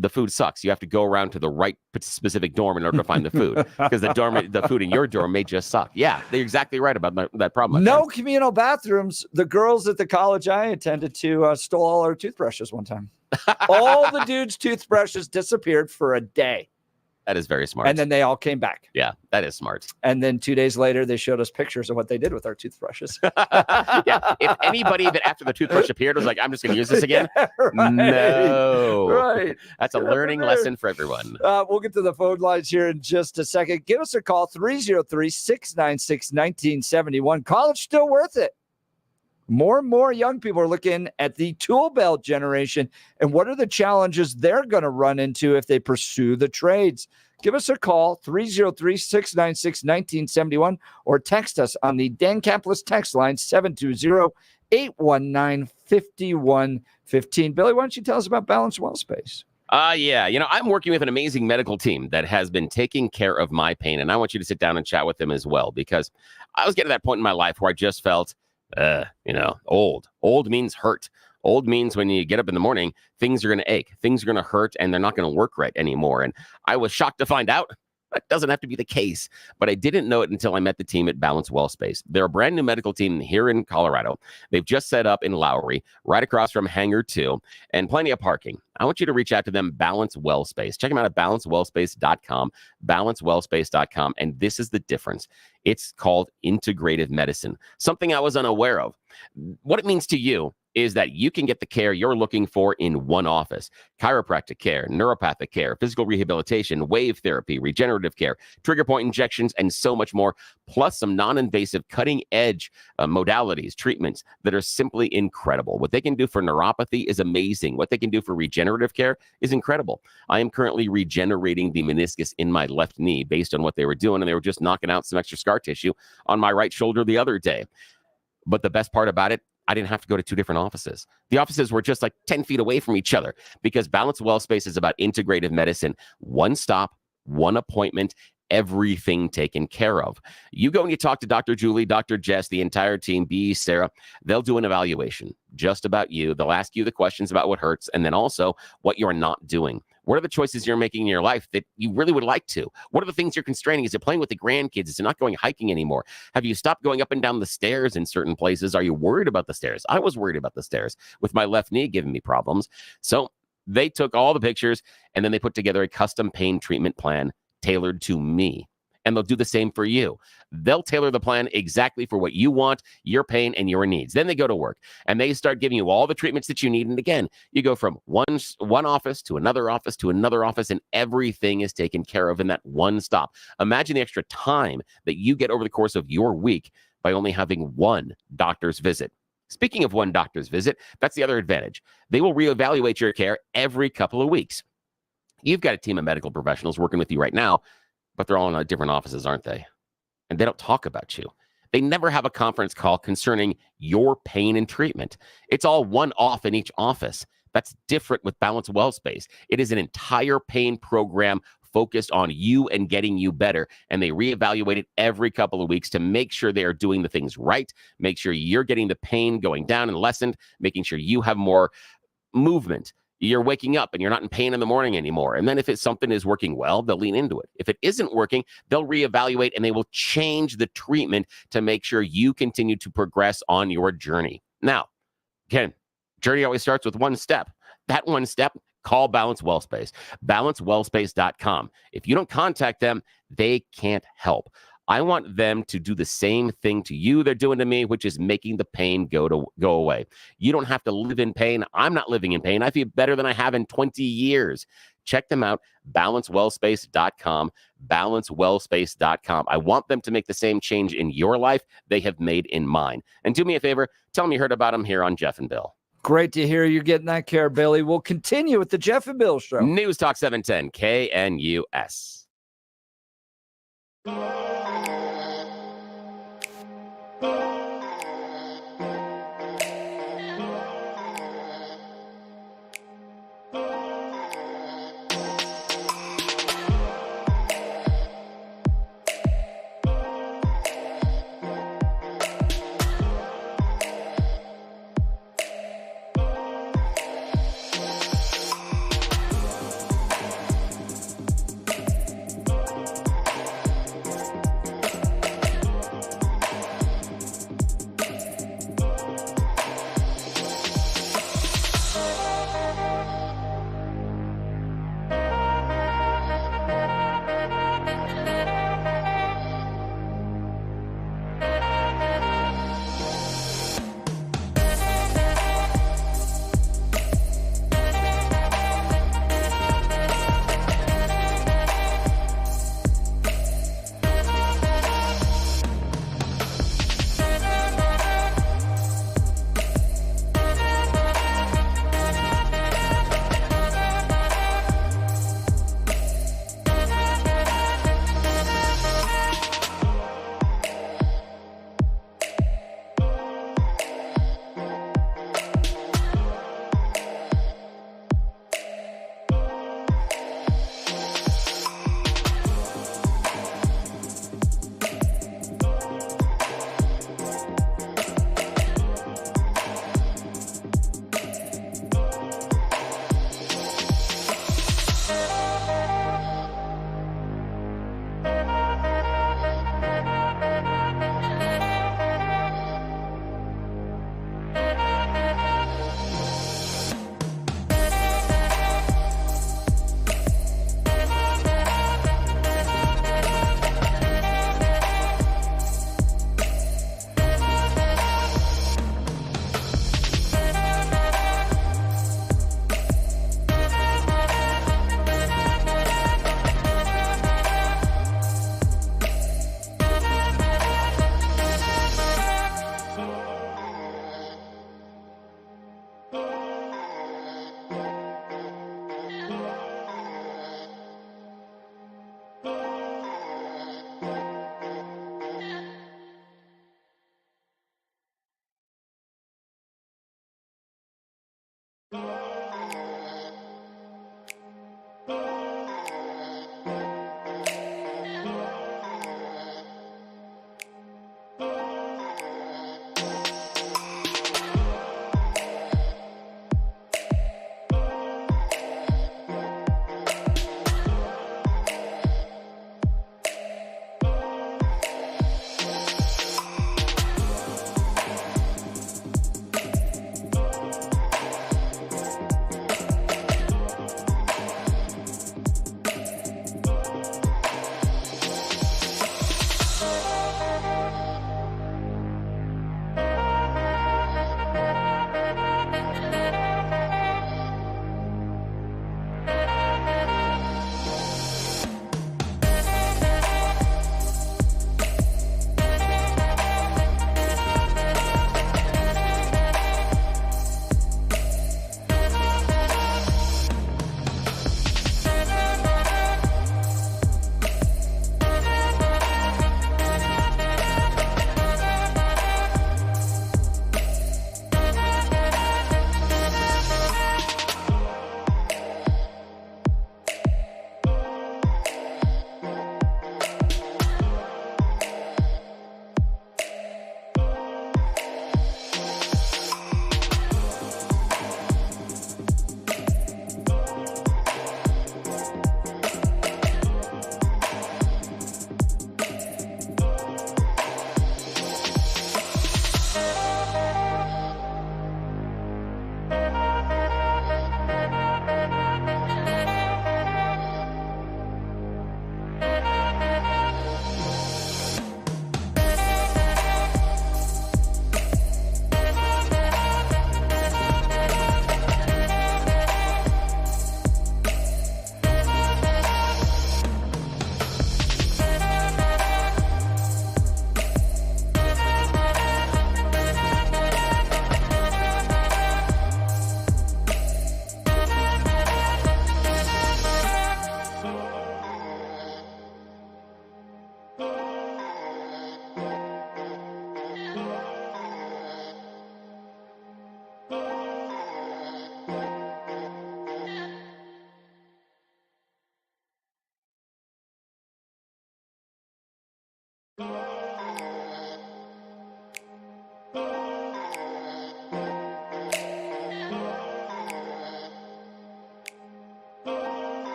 the food sucks. You have to go around to the right specific dorm in order to find the food, because the food in your dorm may just suck. Yeah, they're exactly right about that problem. No communal bathrooms. The girls at the college I attended to stole all our toothbrushes one time. All the dudes' toothbrushes disappeared for a day. That is very smart. And then they all came back. Yeah, that is smart. And then 2 days later, they showed us pictures of what they did with our toothbrushes. Yeah. If anybody that after the toothbrush appeared was like, I'm just going to use this again. Yeah, right. No. Right. That's a learning lesson for everyone. We'll get to the phone lines here in just a second. Give us a call, 303-696-1971. College still worth it. More and more young people are looking at the tool belt generation and what are the challenges they're going to run into if they pursue the trades. Give us a call, 303-696-1971, or text us on the Dan Caplis text line, 720-819-5115. Billy, why don't you tell us about Balanced Well Space? I'm working with an amazing medical team that has been taking care of my pain, and I want you to sit down and chat with them as well, because I was getting to that point in my life where I just felt old. Old means hurt. Old means when you get up in the morning, things are going to ache, things are going to hurt, and they're not going to work right anymore. And I was shocked to find out That doesn't have to be the case, but I didn't know it until I met the team at Balance Wellspace. They're a brand new medical team here in Colorado. They've just set up in Lowry, right across from Hangar 2, and plenty of parking. I want you to reach out to them, Balance Wellspace. Check them out at balancewellspace.com, balancewellspace.com, and this is the difference. It's called integrative medicine, something I was unaware of. What it means to you is that you can get the care you're looking for in one office. Chiropractic care, neuropathic care, physical rehabilitation, wave therapy, regenerative care, trigger point injections, and so much more, plus some non-invasive cutting-edge modalities, treatments that are simply incredible. What they can do for neuropathy is amazing. What they can do for regenerative care is incredible. I am currently regenerating the meniscus in my left knee based on what they were doing, and they were just knocking out some extra scar tissue on my right shoulder the other day. But the best part about it, I didn't have to go to two different offices. The offices were just like 10 feet away from each other because Balance Wellspace is about integrative medicine. One stop, one appointment, everything taken care of. You go and you talk to Dr. Julie, Dr. Jess, the entire team, B, Sarah. They'll do an evaluation just about you. They'll ask you the questions about what hurts and then also what you're not doing. What are the choices you're making in your life that you really would like to? What are the things you're constraining? Is it playing with the grandkids? Is it not going hiking anymore? Have you stopped going up and down the stairs in certain places? Are you worried about the stairs? I was worried about the stairs with my left knee giving me problems. So they took all the pictures and then they put together a custom pain treatment plan tailored to me. And they'll do the same for you. They'll tailor the plan exactly for what you want, your pain, and your needs. Then they go to work and they start giving you all the treatments that you need. And again, you go from one office to another office to another office, and everything is taken care of in that one stop. Imagine the extra time that you get over the course of your week by only having one doctor's visit. Speaking of one doctor's visit, that's the other advantage. They will reevaluate your care every couple of weeks. You've got a team of medical professionals working with you right now, but they're all in different offices, aren't they? And they don't talk about you. They never have a conference call concerning your pain and treatment. It's all one off in each office. That's different with Balance Wellspace. It is an entire pain program focused on you and getting you better. And they reevaluate it every couple of weeks to make sure they are doing the things right, make sure you're getting the pain going down and lessened, making sure you have more movement. You're waking up and you're not in pain in the morning anymore. And then if something is working well, they'll lean into it. If it isn't working, they'll reevaluate and they will change the treatment to make sure you continue to progress on your journey. Now, again, journey always starts with one step. That one step, call Balance Wellspace, balancewellspace.com. If you don't contact them, they can't help. I want them to do the same thing to you they're doing to me, which is making the pain go away. You don't have to live in pain. I'm not living in pain. I feel better than I have in 20 years. Check them out, balancewellspace.com, balancewellspace.com. I want them to make the same change in your life they have made in mine. And do me a favor, tell them you heard about them here on Jeff and Bill. Great to hear you're getting that care, Billy. We'll continue with the Jeff and Bill Show. News Talk 710 KNUS.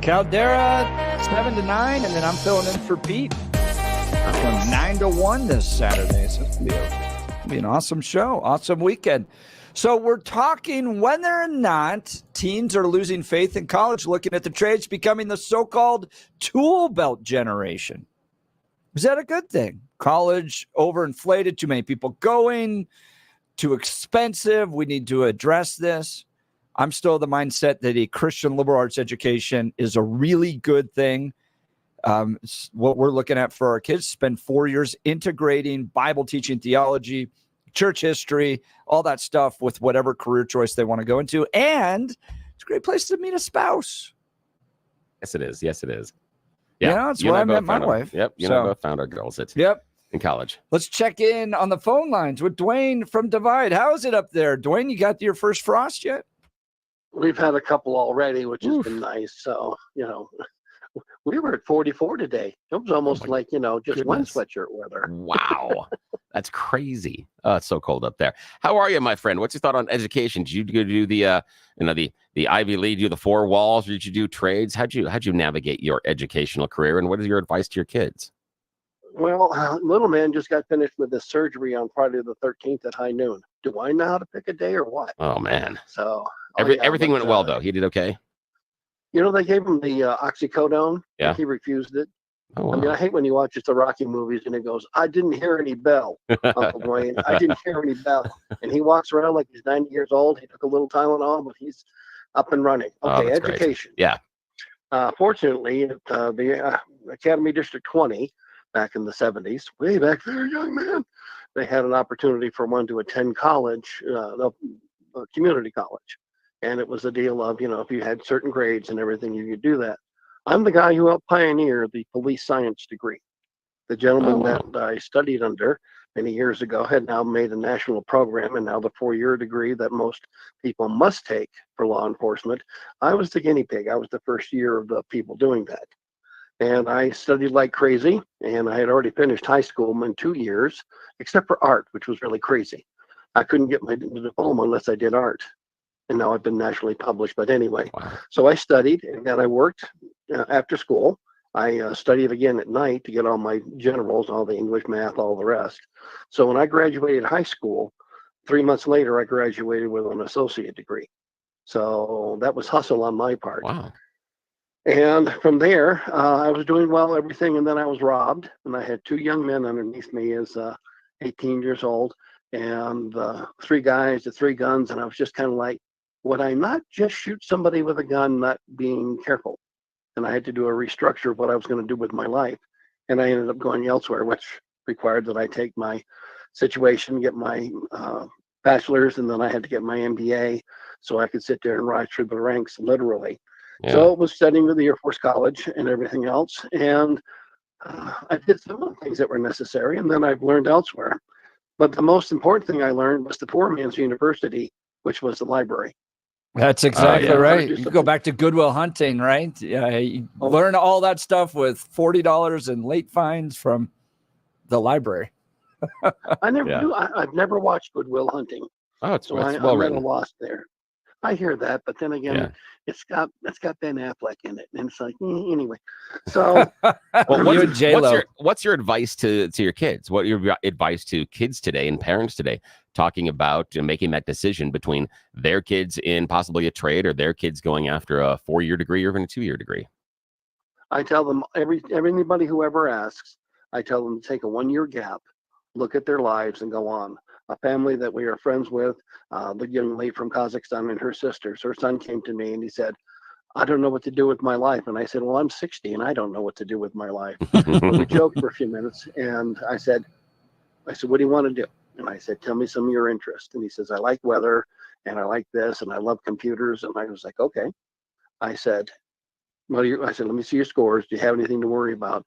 Caldera 7-9, and then I'm filling in for Pete. I'm going 9-1 this Saturday. So it's gonna be an awesome show, awesome weekend. So we're talking whether or not teens are losing faith in college, looking at the trades becoming the so-called tool belt generation. Is that a good thing? College overinflated, too many people going, too expensive. We need to address this. I'm still of the mindset that a Christian liberal arts education is a really good thing. What we're looking at for our kids, spend 4 years integrating Bible teaching, theology, church history, all that stuff with whatever career choice they want to go into. And it's a great place to meet a spouse. Yes, it is. Yes, it is. Yeah, it's where I met my wife. Yep, you and I both found our girls in college. Let's check in on the phone lines with Dwayne from Divide. How is it up there? Dwayne, you got your first frost yet? We've had a couple already, which has been nice. So, we were at 44 today. It was almost like, just one sweatshirt weather. Wow. That's crazy. It's so cold up there. How are you, my friend? What's your thought on education? Did you do the Ivy League, do the 4 walls, or did you do trades? How'd you navigate your educational career, and what is your advice to your kids? Well, little man just got finished with his surgery on Friday the 13th at high noon. Do I know how to pick a day or what? Oh, man. So everything went well, though. He did okay? They gave him the oxycodone. Yeah. He refused it. Oh, wow. I mean, I hate when he watches the Rocky movies and he goes, "I didn't hear any bell, Uncle Dwayne. I didn't hear any bell." And he walks around like he's 90 years old. He took a little Tylenol, but he's up and running. Okay, that's education. Great. Yeah. Fortunately, at the Academy District 20, back in the 70s, way back there, young man, they had an opportunity for one to attend college, community college. And it was a deal of, if you had certain grades and everything, you could do that. I'm the guy who helped pioneer the police science degree. The gentleman that I studied under many years ago had now made a national program, and now the 4-year degree that most people must take for law enforcement. I was the guinea pig. I was the first year of the people doing that. And I studied like crazy, and I had already finished high school in 2 years, except for art, which was really crazy. I couldn't get my diploma unless I did art. And now I've been nationally published. But anyway, so I studied, and then I worked after school. I studied again at night to get all my generals, all the English, math, all the rest. So when I graduated high school, 3 months later, I graduated with an associate degree. So that was hustle on my part. Wow. And from there, I was doing well, everything, and then I was robbed. And I had 2 young men underneath me as 18 years old, and 3 guys with 3 guns. And I was just kind of like, would I not just shoot somebody with a gun, not being careful? And I had to do a restructure of what I was going to do with my life. And I ended up going elsewhere, which required that I take my situation, get my bachelor's, and then I had to get my MBA so I could sit there and rise through the ranks, literally. Yeah. So it was studying with the Air Force College and everything else. And I did some of the things that were necessary, and then I've learned elsewhere. But the most important thing I learned was the poor man's university, which was the library. That's exactly right. You go back to Goodwill Hunting, right? You learn all that stuff with $40 in late fines from the library. I never do. I've never watched Goodwill Hunting. Oh, it's so well written. I'm lost there. I hear that, but then again, it's got Ben Affleck in it, and it's like anyway. So, what's your advice to your kids? What your advice to kids today and parents today, talking about making that decision between their kids in possibly a trade or their kids going after a 4-year degree or even a 2-year degree? I tell them everybody who ever asks, I tell them to take a 1-year gap, look at their lives, and go on. A family that we are friends with, the young lady from Kazakhstan and her sisters, her son came to me and he said, "I don't know what to do with my life." And I said, "Well, I'm 60 and I don't know what to do with my life." We joked for a few minutes, and I said, "What do you want to do?" And I said, "Tell me some of your interests." And he says, "I like weather, and I like this, and I love computers." And I was like, "Okay." I said, "Let me see your scores. Do you have anything to worry about?"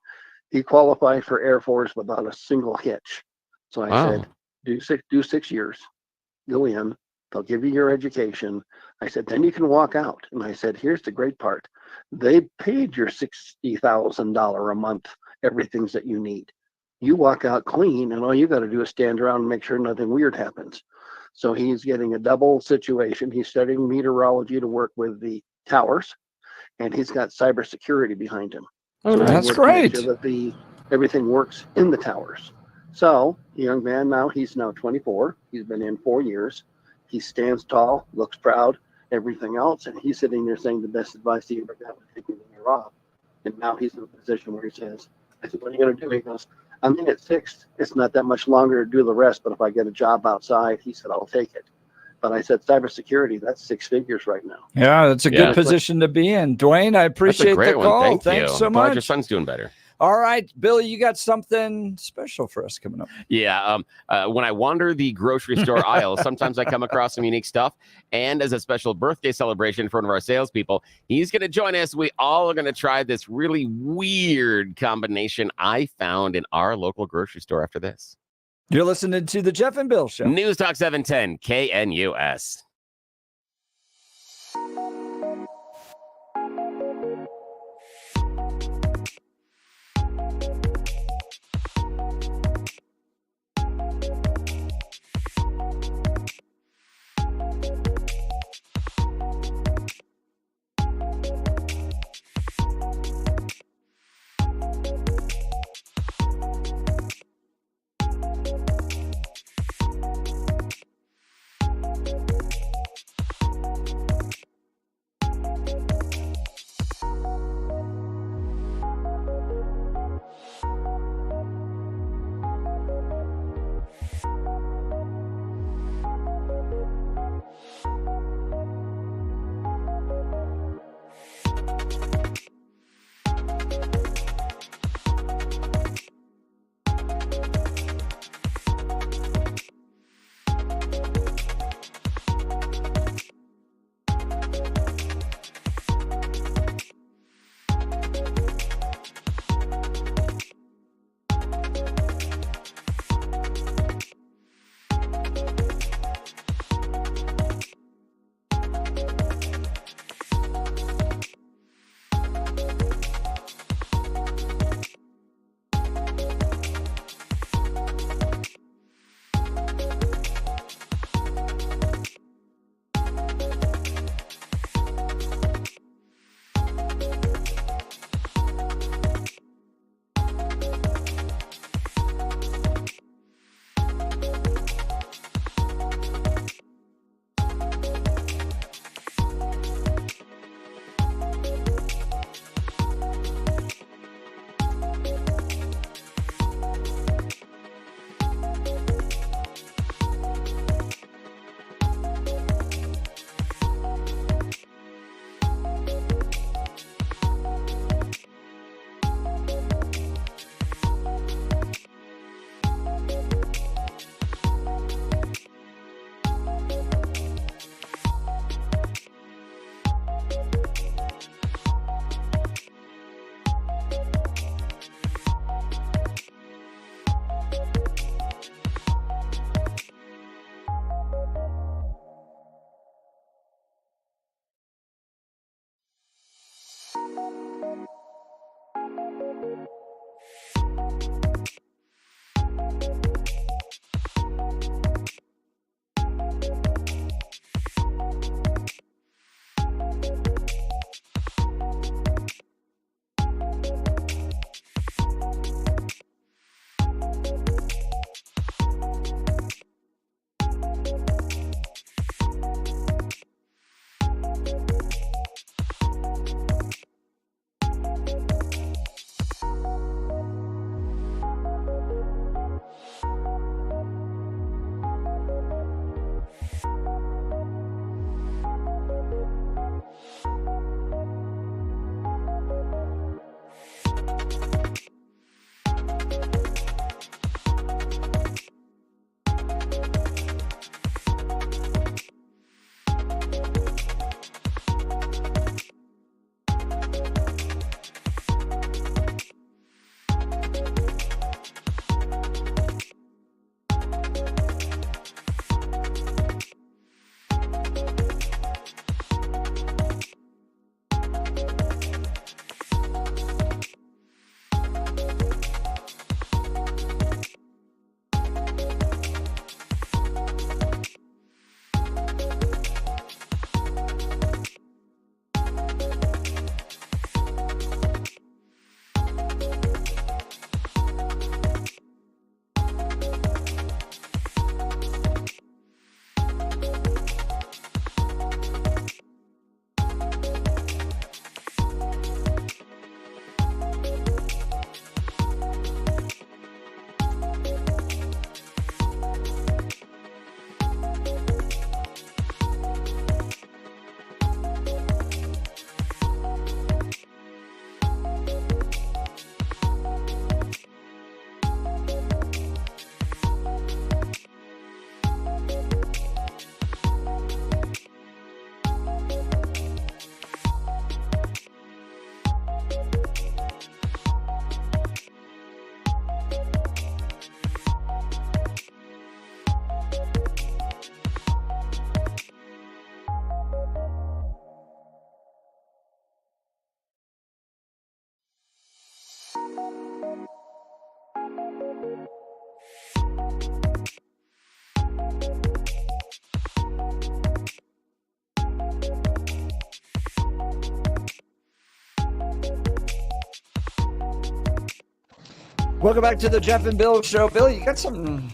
He qualified for Air Force without a single hitch. So I said, do 6 years, go in, they'll give you your education. I said, then you can walk out. And I said, here's the great part. They paid your $60,000 a month, everything that you need. You walk out clean, and all you got to do is stand around and make sure nothing weird happens. So he's getting a double situation. He's studying meteorology to work with the towers, and he's got cybersecurity behind him. Oh, that's great. To make sure that everything works in the towers. So the young man he's now 24. He's been in 4 years. He stands tall, looks proud, everything else. And he's sitting there saying the best advice he ever got was taking the year off. And now he's in a position where he says, I said, "What are you going to do?" He goes, "I'm in at 6. It's not that much longer to do the rest. But if I get a job outside," he said, "I'll take it." But I said, cybersecurity, that's 6 figures right now. Yeah, that's a good position to be in. Dwayne, I appreciate the call. Thanks so much. Glad your son's doing better. All right, Billy, you got something special for us coming up. Yeah, when I wander the grocery store aisle, sometimes I come across some unique stuff. And as a special birthday celebration for one of our salespeople, he's going to join us. We all are going to try this really weird combination I found in our local grocery store after this. You're listening to the Jeff and Bill Show. News Talk 710 KNUS. Welcome back to the Jeff and Bill Show. Bill, you got something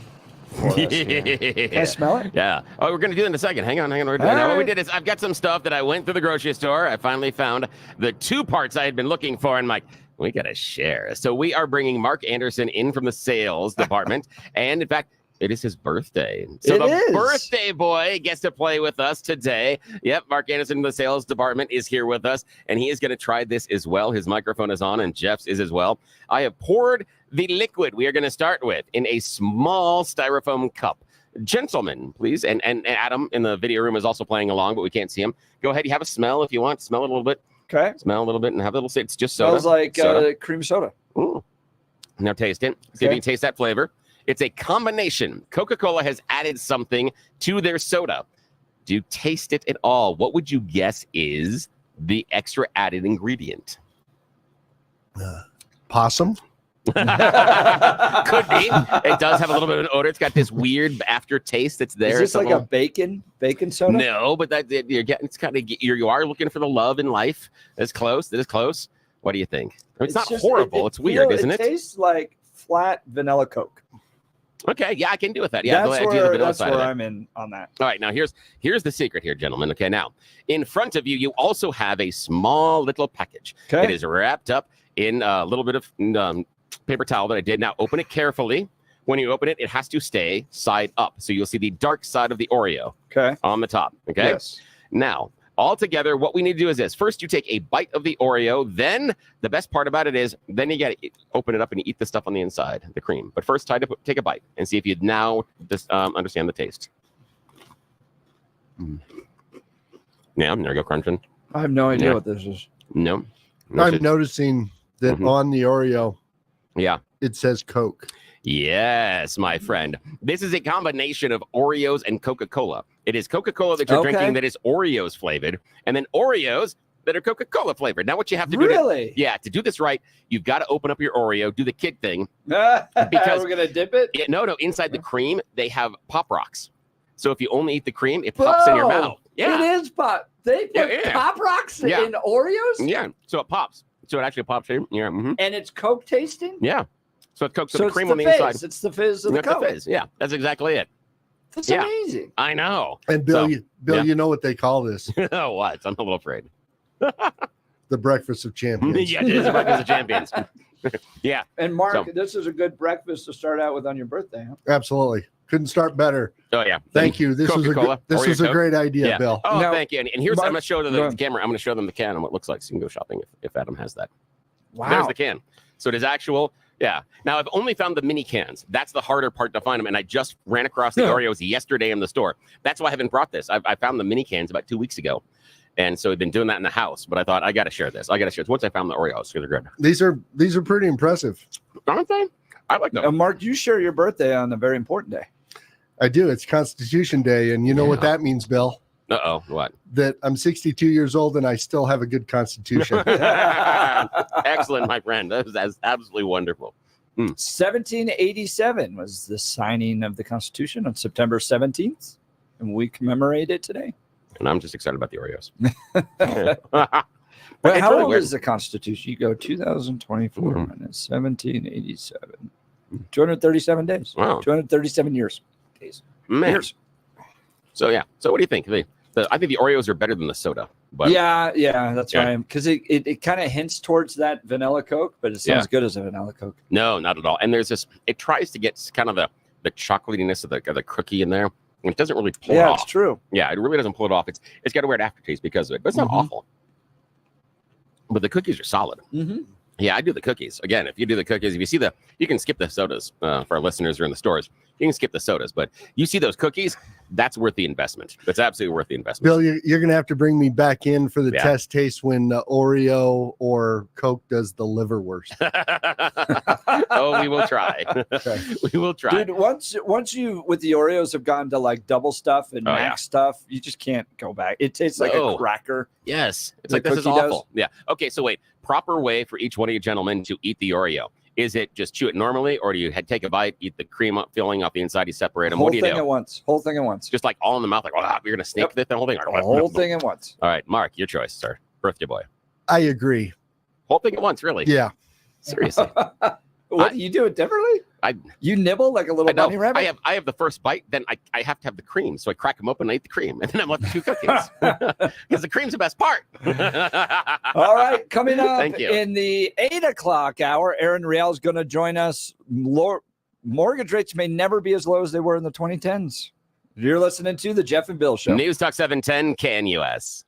for us here. Can I smell it? Yeah. Oh, we're going to do it in a second. Hang on. What we did is I've got some stuff that I went through the grocery store. I finally found the two parts I had been looking for, and I'm like, we got to share. So we are bringing Mark Anderson in from the sales department, and in fact, it is his birthday. So the birthday boy gets to play with us today. Yep, Mark Anderson in the sales department is here with us, and he is going to try this as well. His microphone is on, and Jeff's is as well. I have poured the liquid we are going to start with in a small styrofoam cup. Gentlemen, please. And Adam in the video room is also playing along, but we can't see him. Go ahead. You have a smell if you want. Smell it a little bit. Okay. Smell a little bit and have a little. It's just soda. Smells like cream soda. Ooh. Now taste it. See if you can taste that flavor. It's a combination. Coca-Cola has added something to their soda. Do you taste it at all? What would you guess is the extra added ingredient? Possum? Could be. It does have a little bit of an odor. It's got this weird aftertaste that's there. Is this like a bacon soda? No, but that you're getting. It's kind of you are looking for the love in life. It's close. It is close. What do you think? I mean, it's not just horrible. It's weird, isn't it? It tastes like flat vanilla Coke. Okay, yeah, I can do with that. Yeah, that's where I'm in on that. All right, now here's the secret here, gentlemen. Okay, now in front of you, you also have a small little package. Okay. It is wrapped up in a little bit of paper towel that I did. Now open it carefully. When you open it, it has to stay side up, so you'll see the dark side of the Oreo. Okay. On the top. Okay. Yes. Now, all together, what we need to do is this. First, you take a bite of the Oreo. Then, the best part about it is, then you got to open it up and you eat the stuff on the inside, the cream. But first, take a bite and see if you now just understand the taste. Yeah, there you go, crunching. I have no idea what this is. No. I'm noticing that on the Oreo, it says Coke. Yes, my friend. This is a combination of Oreos and Coca-Cola. It is Coca-Cola that you're drinking that is Oreos flavored. And then Oreos that are Coca-Cola flavored. Now what you have to do to do this right, you've got to open up your Oreo, do the kid thing. Because we're going to dip it? No, inside the cream, they have Pop Rocks. So if you only eat the cream, it pops in your mouth. Yeah. It is pop. They put Pop Rocks in Oreos? Yeah, so it pops. So it actually pops in. Yeah. Mm-hmm. And it's Coke tasting? Yeah. So it's Coke, so the cream the on the fizz. inside. It's the fizz of the Coke. The fizz. Yeah, that's exactly it. That's amazing. I know. And Bill, you know what they call this? Oh, what? I'm a little afraid. The breakfast of champions. Yeah, it is the breakfast of champions. Yeah. And Mark, this is a good breakfast to start out with on your birthday, huh? Absolutely. Couldn't start better. Oh, yeah. Thank you. This was a great idea, Bill. Oh, thank you. And here's, I'm going to show them the camera. I'm going to show them the can and what it looks like. So you can go shopping if Adam has that. Wow. There's the can. So it is actual. Yeah. Now, I've only found the mini cans. That's the harder part to find them. And I just ran across the Oreos yesterday in the store. That's why I haven't brought this. I found the mini cans about 2 weeks ago. And so I've been doing that in the house. But I thought, I got to share this. Once I found the Oreos, because they're good. These are pretty impressive. Aren't they? I like them. Mark, you share your birthday on a very important day. I do. It's Constitution Day. And you know what that means, Bill? Uh-oh. What? That I'm 62 years old and I still have a good constitution. Excellent, my friend. That's absolutely wonderful. 1787 was the signing of the Constitution on September 17th, and we commemorate it today. And I'm just excited about the Oreos. But how old is the Constitution? You go 2024 minus 1787. 237 days. Wow. 237 years. Days. Man. Years. So, yeah. So what do you think? I think the Oreos are better than the soda. But yeah, that's right. Because it kind of hints towards that vanilla Coke, but it's not as good as a vanilla Coke. No, not at all. And there's this, it tries to get kind of the chocolatiness of the cookie in there. And it doesn't really pull it off. Yeah, it's true. Yeah, it really doesn't pull it off. It's got a weird aftertaste because of it, but it's not awful. But the cookies are solid. Mm-hmm. Yeah, I do the cookies. Again, if you do the cookies, if you see you can skip the sodas for our listeners who are in the stores. You can skip the sodas, but you see those cookies, that's worth the investment. That's absolutely worth the investment. Bill, you're going to have to bring me back in for the test taste when Oreo or Coke does the liverwurst. Oh, we will try. We will try. Dude, once you, with the Oreos, have gone to like double stuff and max stuff, you just can't go back. It tastes like a cracker. Yes. It's like, this is awful. Yeah. Okay, so wait. Proper way for each one of you gentlemen to eat the Oreo. Is it just chew it normally, or do you take a bite, eat the cream up, filling off the inside, you separate them? What do you do? Whole thing at once. Just like all in the mouth, like, oh, you're going to sneak the whole thing? The whole thing at once. All right, Mark, your choice, sir. Birthday boy. I agree. Whole thing at once, really? Yeah. Seriously. What, you do it differently? You nibble like a little bunny rabbit? I have the first bite, then I have to have the cream. So I crack them open and I eat the cream. And then I'm left with 2 cookies. Because the cream's the best part. All right. Coming up Thank you. in the 8 o'clock hour, Erin Real is going to join us. Mortgage rates may never be as low as they were in the 2010s. You're listening to the Jeff and Bill Show. News Talk 710 KNUS.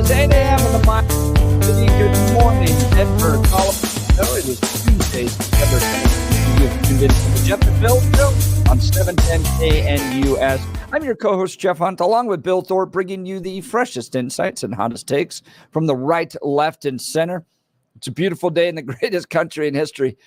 is 8 a.m. in the Mile City. Good morning, Denver, Colorado. It is Tuesday, September 20th. You've tuned in to the Jeff and Bill Show on 710 KNUS. I'm your co-host, Jeff Hunt, along with Bill Thorpe, bringing you the freshest insights and hottest takes from the right, left, and center. It's a beautiful day in the greatest country in history.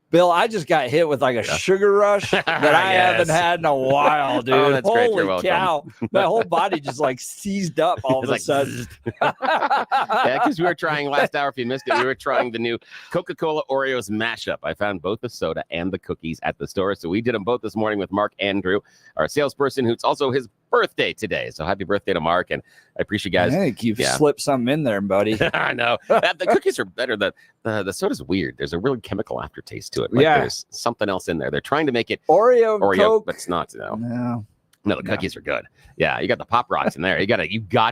Bill, I just got hit with like a sugar rush that I haven't had in a while, dude. Oh, that's great. You're Holy welcome. cow. My whole body just like seized up all of a sudden. Yeah, because we were trying last hour, if you missed it, we were trying the new Coca-Cola Oreos mashup. I found both the soda and the cookies at the store. So we did them both this morning with Mark Andrew, our salesperson, who's also his birthday today. So happy birthday to Mark. And I appreciate you guys. I think you've slipped something in there, buddy. I know. The cookies are better. The soda's weird. There's a really chemical aftertaste to it. Like there's something else in there. They're trying to make it Oreo, Coke, but it's not. No, the cookies are good. Yeah, you got the Pop Rocks in there. You got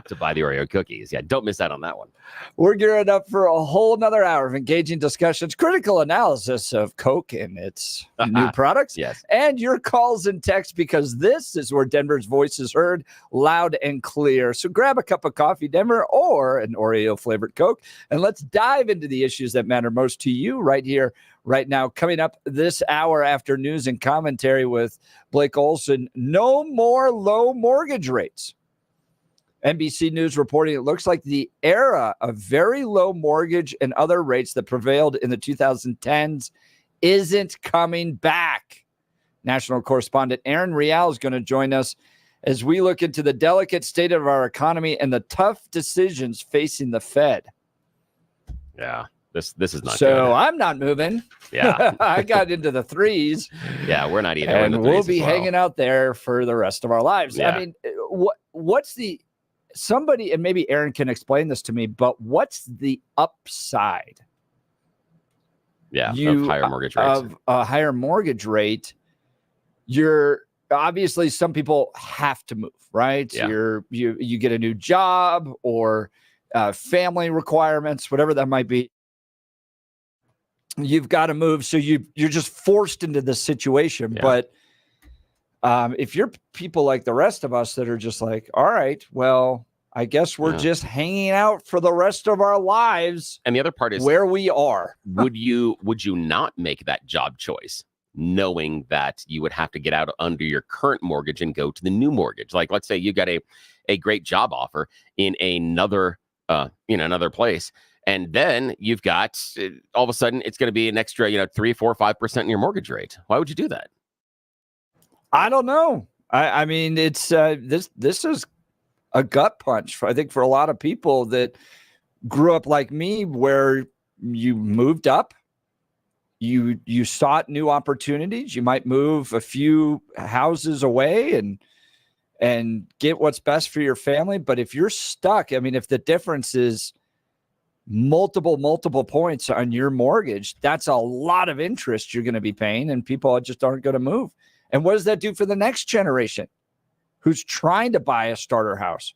to buy the Oreo cookies. Yeah, don't miss out on that one. We're gearing up for a whole nother hour of engaging discussions, critical analysis of Coke and its new products. Yes. And your calls and texts, because this is where Denver's voice is heard loud and clear. So grab a cup of coffee, Denver, or an Oreo flavored Coke, and let's dive into the issues that matter most to you right here, right now. Coming up this hour after news and commentary with Blake Olson, no more low mortgage rates. NBC News reporting it looks like the era of very low mortgage and other rates that prevailed in the 2010s isn't coming back. National correspondent Erin is going to join us as we look into the delicate state of our economy and the tough decisions facing the Fed. Yeah. This is not so good. I'm not moving. Yeah. I got into the threes. Yeah, we're not either. And we'll be hanging out there for the rest of our lives. Yeah. I mean, what's somebody, and maybe Erin can explain this to me, but what's the upside? Yeah, of higher mortgage rates. Of a higher mortgage rate, you're obviously some people have to move, right? Yeah. You get a new job or family requirements, whatever that might be. You've got to move, so you're just forced into this situation. Yeah. But if you're people like the rest of us that are just like, all right, well, I guess we're just hanging out for the rest of our lives. And the other part is where we are. Would you not make that job choice, knowing that you would have to get out under your current mortgage and go to the new mortgage? Like, let's say you got a great job offer in another place. And then you've got all of a sudden it's going to be an extra, 3, 4, 5% in your mortgage rate. Why would you do that? I don't know. I mean, it's this is a gut punch, I think, for a lot of people that grew up like me, where you moved up, you sought new opportunities. You might move a few houses away and get what's best for your family. But if you're stuck, I mean, if the difference is multiple points on your mortgage, that's a lot of interest you're going to be paying, and people just aren't going to move. And what does that do for the next generation who's trying to buy a starter house?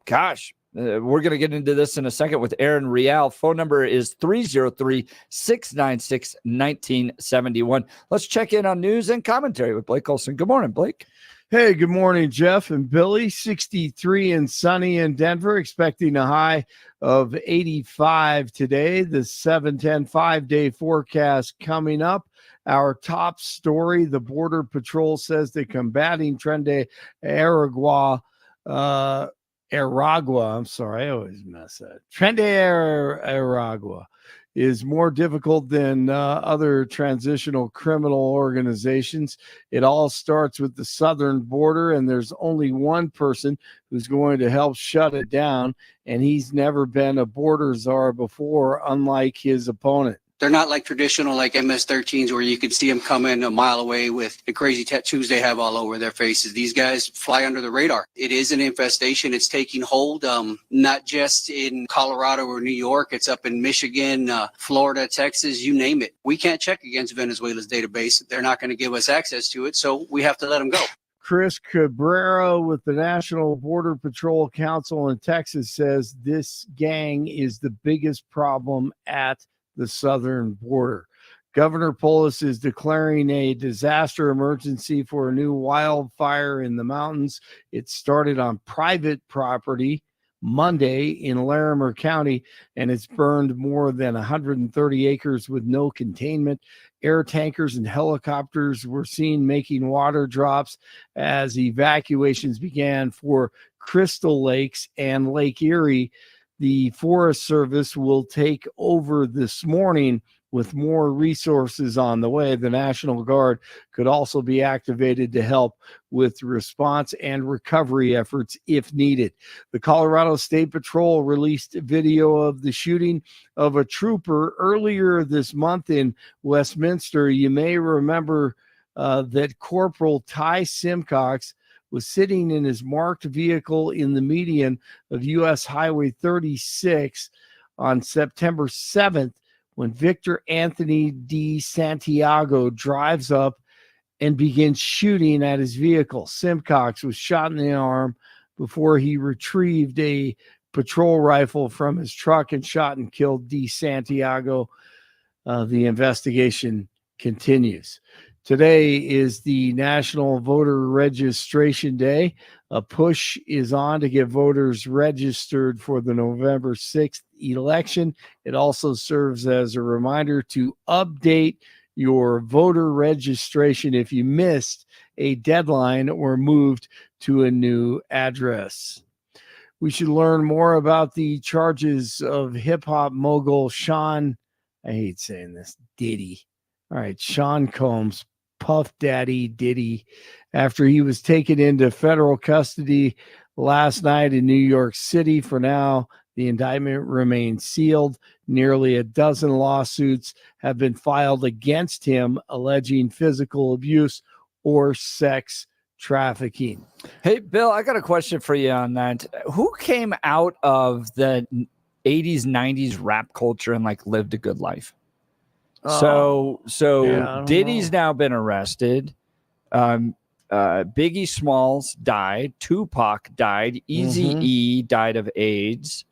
Gosh, we're going to get into this in a second with Erin Real. Phone number is 303-696-1971. Let's check in on news and commentary with Blake Olson. Good morning, Blake. Hey, good morning, Jeff and Billy. 63 and sunny in Denver, expecting a high of 85 today. The 710 5-day forecast coming up. Our top story, the Border Patrol says they're combating Tren de Aragua. I'm sorry, I always mess that. Tren de Aragua is more difficult than other transitional criminal organizations. It all starts with the southern border, and there's only one person who's going to help shut it down, and he's never been a border czar before, unlike his opponent. They're not like traditional like MS-13s where you can see them coming a mile away with the crazy tattoos they have all over their faces. These guys fly under the radar. It is an infestation. It's taking hold, not just in Colorado or New York. It's up in Michigan, Florida, Texas, you name it. We can't check against Venezuela's database. They're not going to give us access to it, so we have to let them go. Chris Cabrera with the National Border Patrol Council in Texas says this gang is the biggest problem at the southern border. Governor Polis is declaring a disaster emergency for a new wildfire in the mountains. It started on private property, Monday in Larimer County, and it's burned more than 130 acres with no containment. Air tankers and helicopters were seen making water drops as evacuations began for Crystal Lakes and Lake Erie. The Forest Service will take over this morning with more resources on the way. The National Guard could also be activated to help with response and recovery efforts if needed. The Colorado State Patrol released video of the shooting of a trooper earlier this month in Westminster. You may remember that Corporal Ty Simcox was sitting in his marked vehicle in the median of U.S. Highway 36 on September 7th when Victor Anthony D. Santiago drives up and begins shooting at his vehicle. Simcox was shot in the arm before he retrieved a patrol rifle from his truck and shot and killed D. Santiago. The investigation continues. Today is the National Voter Registration Day. A push is on to get voters registered for the November 6th election. It also serves as a reminder to update your voter registration if you missed a deadline or moved to a new address. We should learn more about the charges of hip-hop mogul Sean, I hate saying this, Diddy. All right, Sean Combs, Puff Daddy Diddy, after he was taken into federal custody last night in New York City. For now, the indictment remains sealed. Nearly a dozen lawsuits have been filed against him alleging physical abuse or sex trafficking. Hey, Bill, I got a question for you on that. Who came out of the 80s, 90s rap culture and like lived a good life? So Diddy's now been arrested. Biggie Smalls died. Tupac died. Eazy-E died of AIDS.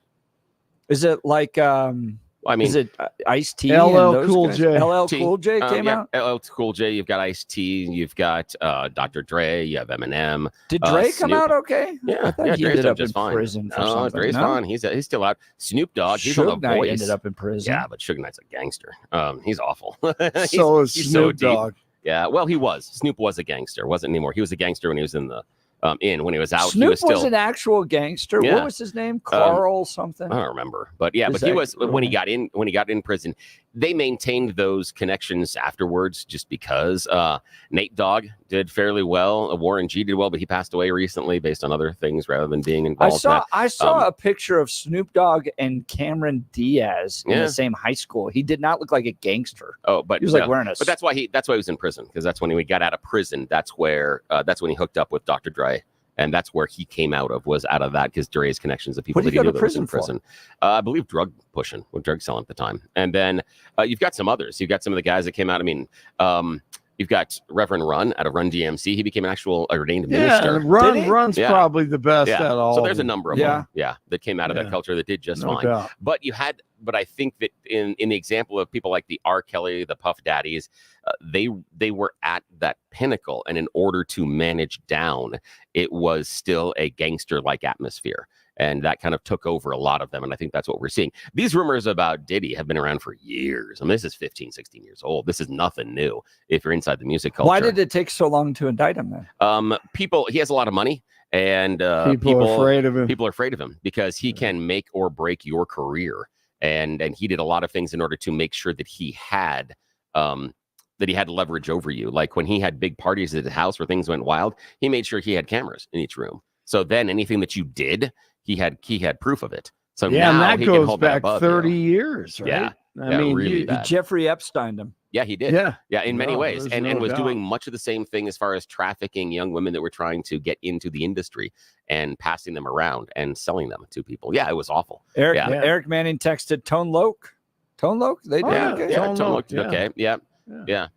Is it like is it Ice-T? LL Cool J. LL Cool J came out? LL Cool J, you've got Ice-T, you've got Dr. Dre, you have Eminem. Did Dre come out okay? Yeah, I thought he Dre's ended up just in fine. prison for something. Dre's fine. He's still out. Snoop Dogg, he's on The Suge Knight Voice. ended up in prison. Yeah, but Suge Knight's a gangster. He's awful. So is he's Snoop deep. Dogg. Yeah, well, he was. Snoop was a gangster. Wasn't anymore. He was a gangster when he was in the when he was out. Snoop he was still an actual gangster. Yeah. What was his name? Carl something? I don't remember, but yeah, but he was when he got in prison. They maintained those connections afterwards, just because Nate Dogg did fairly well. Warren G did well, but he passed away recently based on other things rather than being involved. I saw a picture of Snoop Dogg and Cameron Diaz in the same high school. He did not look like a gangster. Oh, but he was like wearing a. But that's why he was in prison, because that's when he got out of prison. That's when he hooked up with Dr. Dre. And that's where he came out of, was out of that, because Dre's connections of people that he knew that was in prison. I believe drug pushing, or drug selling at the time. And then you've got some others. You've got some of the guys that came out. I mean, you've got Reverend Run out of Run DMC. He became an actual ordained minister. Run's probably the best at all. So there's a number of them, that came out of that culture that did just fine. Doubt. But I think that in the example of people like the R. Kelly, the Puff Daddies, they were at that pinnacle, and in order to manage down, it was still a gangster-like atmosphere, and that kind of took over a lot of them, and I think that's what we're seeing. These rumors about Diddy have been around for years. I mean, this is 15, 16 years old. This is nothing new if you're inside the music culture. Why did it take so long to indict him then? He has a lot of money, and people are afraid of him. People are afraid of him because he can make or break your career, and he did a lot of things in order to make sure that he had leverage over you. Like when he had big parties at his house where things went wild, he made sure he had cameras in each room. So then anything that you did, he had proof of it. So now and that he goes can hold back that above 30 you. years, right? Yeah. I mean, really bad. Jeffrey Epsteined him. Yeah, he did. Yeah. In many ways. there's And no was doubt. doing much of the same thing as far as trafficking young women that were trying to get into the industry and passing them around and selling them to people. Yeah, it was awful. Eric Manning texted Tone Loc. Tone Loc? They did okay. Tone Loc did okay. Yeah.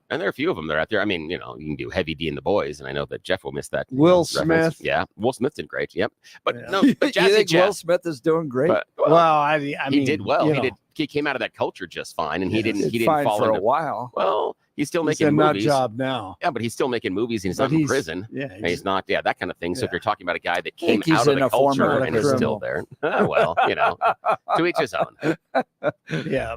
And there are a few of them that are out there. I mean, you can do Heavy D and the Boys, and I know that Jeff will miss that. Will reference. Smith. Yeah. Will Smith did great. Yep. But no, You but Jazzy think Jeff. Will Smith is doing great? But, I mean, he did well. you know. He came out of that culture just fine, and he didn't fine fall for into a while. Well, He's still He's making a nut movies. job now. Yeah, but he's still making movies, and he's But not in prison. Yeah, And he's not, that kind of thing. So if you're talking about a guy that I came think he's out of in the a former culture and is still criminal. there, well, to each his own. Yeah.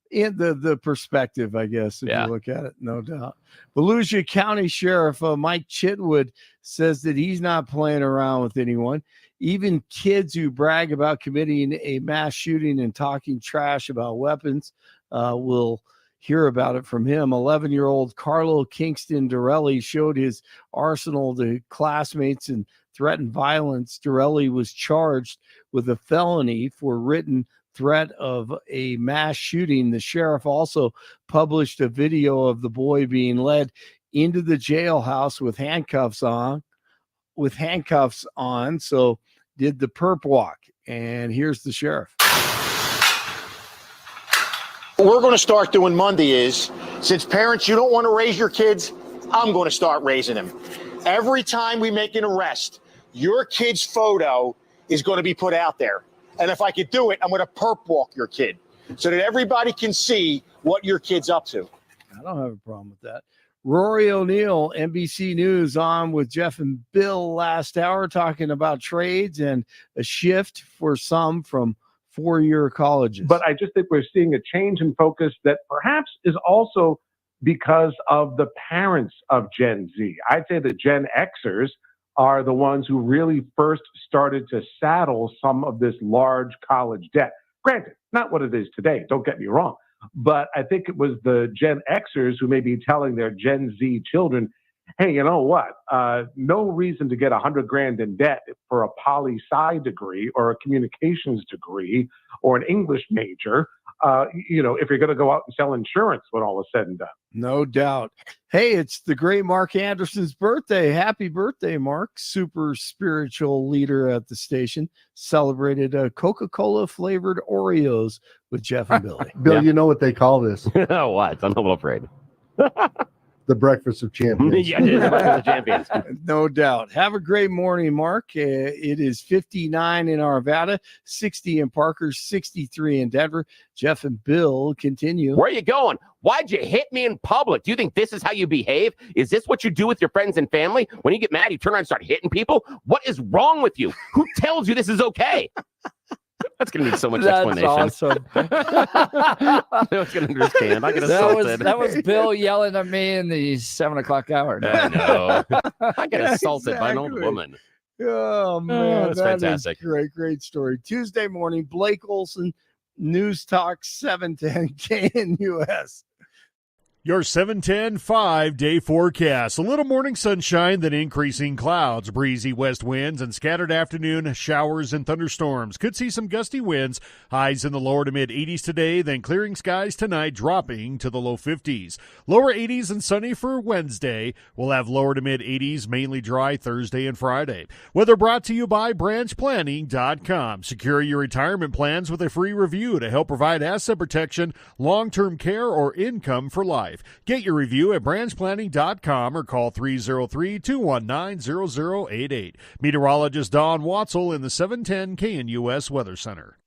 In the perspective, I guess, if you look at it, no doubt. Volusia County Sheriff Mike Chitwood says that he's not playing around with anyone. Even kids who brag about committing a mass shooting and talking trash about weapons will hear about it from him. 11-year-old Carlo Kingston Dorelli showed his arsenal to classmates and threatened violence. Dorelli was charged with a felony for written threat of a mass shooting. The sheriff also published a video of the boy being led into the jailhouse with handcuffs on. So did the perp walk. And here's the sheriff. What we're going to start doing Monday is, since parents, you don't want to raise your kids, I'm going to start raising them. Every time we make an arrest, your kid's photo is going to be put out there. And if I could do it, I'm going to perp walk your kid so that everybody can see what your kid's up to. I don't have a problem with that. Rory O'Neill, NBC News, on with Jeff and Bill last hour, talking about trades and a shift for some from four-year colleges. But I just think we're seeing a change in focus that perhaps is also because of the parents of Gen Z. I'd say the Gen Xers are the ones who really first started to saddle some of this large college debt. Granted, not what it is today, don't get me wrong. But I think it was the Gen Xers who may be telling their Gen Z children, hey, you know what? No reason to get $100,000 in debt for a poli-sci degree or a communications degree or an English major, if you're going to go out and sell insurance when all is said and done. No doubt. Hey, it's the great Mark Anderson's birthday. Happy birthday, Mark. Super spiritual leader at the station. Celebrated Coca-Cola flavored Oreos with Jeff and Billy. Bill, you know what they call this? What? I'm a little afraid. The Breakfast of Champions. Yeah, it is the Breakfast of Champions. No doubt. Have a great morning, Mark. It is 59 in Arvada, 60 in Parker, 63 in Denver. Jeff and Bill continue. Where are you going? Why'd you hit me in public? Do you think this is how you behave? Is this what you do with your friends and family? When you get mad, you turn around and start hitting people? What is wrong with you? Who tells you this is okay? That's going to need so much explanation. Awesome. No one's going to understand. I get assaulted. That was Bill yelling at me in the 7:00 hour. I know. I get assaulted by an old woman. Oh, man. That's that fantastic. Is great story. Tuesday morning, Blake Olson, News Talk 710 KNUS. Your 710 5-day forecast. A little morning sunshine, then increasing clouds, breezy west winds, and scattered afternoon showers and thunderstorms. Could see some gusty winds. Highs in the lower to mid 80s today, then clearing skies tonight, dropping to the low 50s. Lower 80s and sunny for Wednesday. We'll have lower to mid 80s, mainly dry Thursday and Friday. Weather brought to you by branchplanning.com. Secure your retirement plans with a free review to help provide asset protection, long-term care, or income for life. Get your review at branchplanning.com or call 303-219-0088. Meteorologist Don Watzel in the 710 KNUS Weather Center.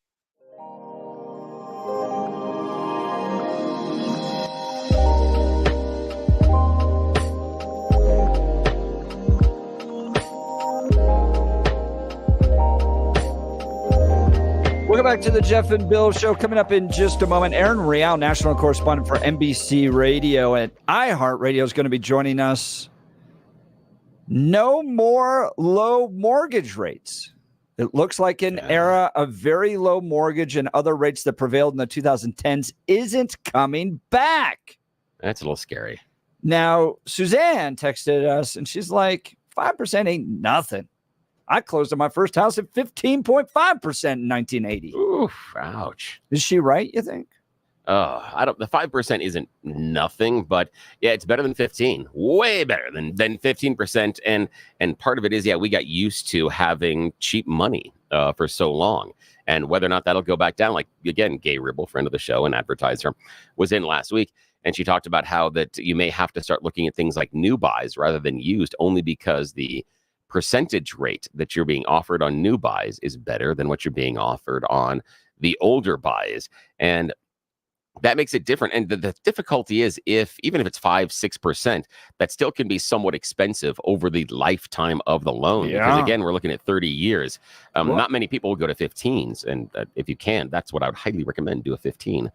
Welcome back to the Jeff and Bill Show. Coming up in just a moment, Erin Real, national correspondent for NBC Radio and iHeart Radio, is going to be joining us. No more low mortgage rates. It looks like an era of very low mortgage and other rates that prevailed in the 2010s isn't coming back. That's a little scary. Now, Suzanne texted us, and she's like, 5% ain't nothing. I closed on my first house at 15.5% in 1980. Oof, ouch. Is she right, you think? The 5% isn't nothing, but yeah, it's better than 15. Way better than 15%. And part of it is, we got used to having cheap money for so long. And whether or not that'll go back down, like, again, Gay Ribble, friend of the show and advertiser, was in last week. And she talked about how that you may have to start looking at things like new buys rather than used, only because the percentage rate that you're being offered on new buys is better than what you're being offered on the older buys. And that makes it different. And the difficulty is even if it's 5-6%, that still can be somewhat expensive over the lifetime of the loan. Yeah. Because again, we're looking at 30 years. Not many people will go to 15s. And if you can, that's what I would highly recommend, do a 15,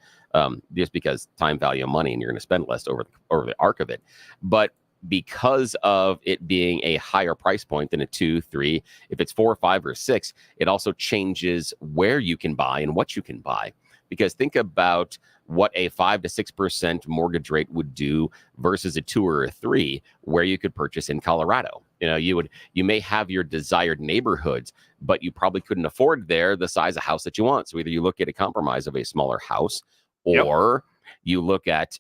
just because time value of money and you're going to spend less over the arc of it. But because of it being a higher price point than a 2, 3, if it's 4, 5, or 6, it also changes where you can buy and what you can buy. Because think about what a 5 to 6% mortgage rate would do versus a 2 or a 3, where you could purchase in Colorado. You may have your desired neighborhoods, but you probably couldn't afford there the size of house that you want. So either you look at a compromise of a smaller house, or you look at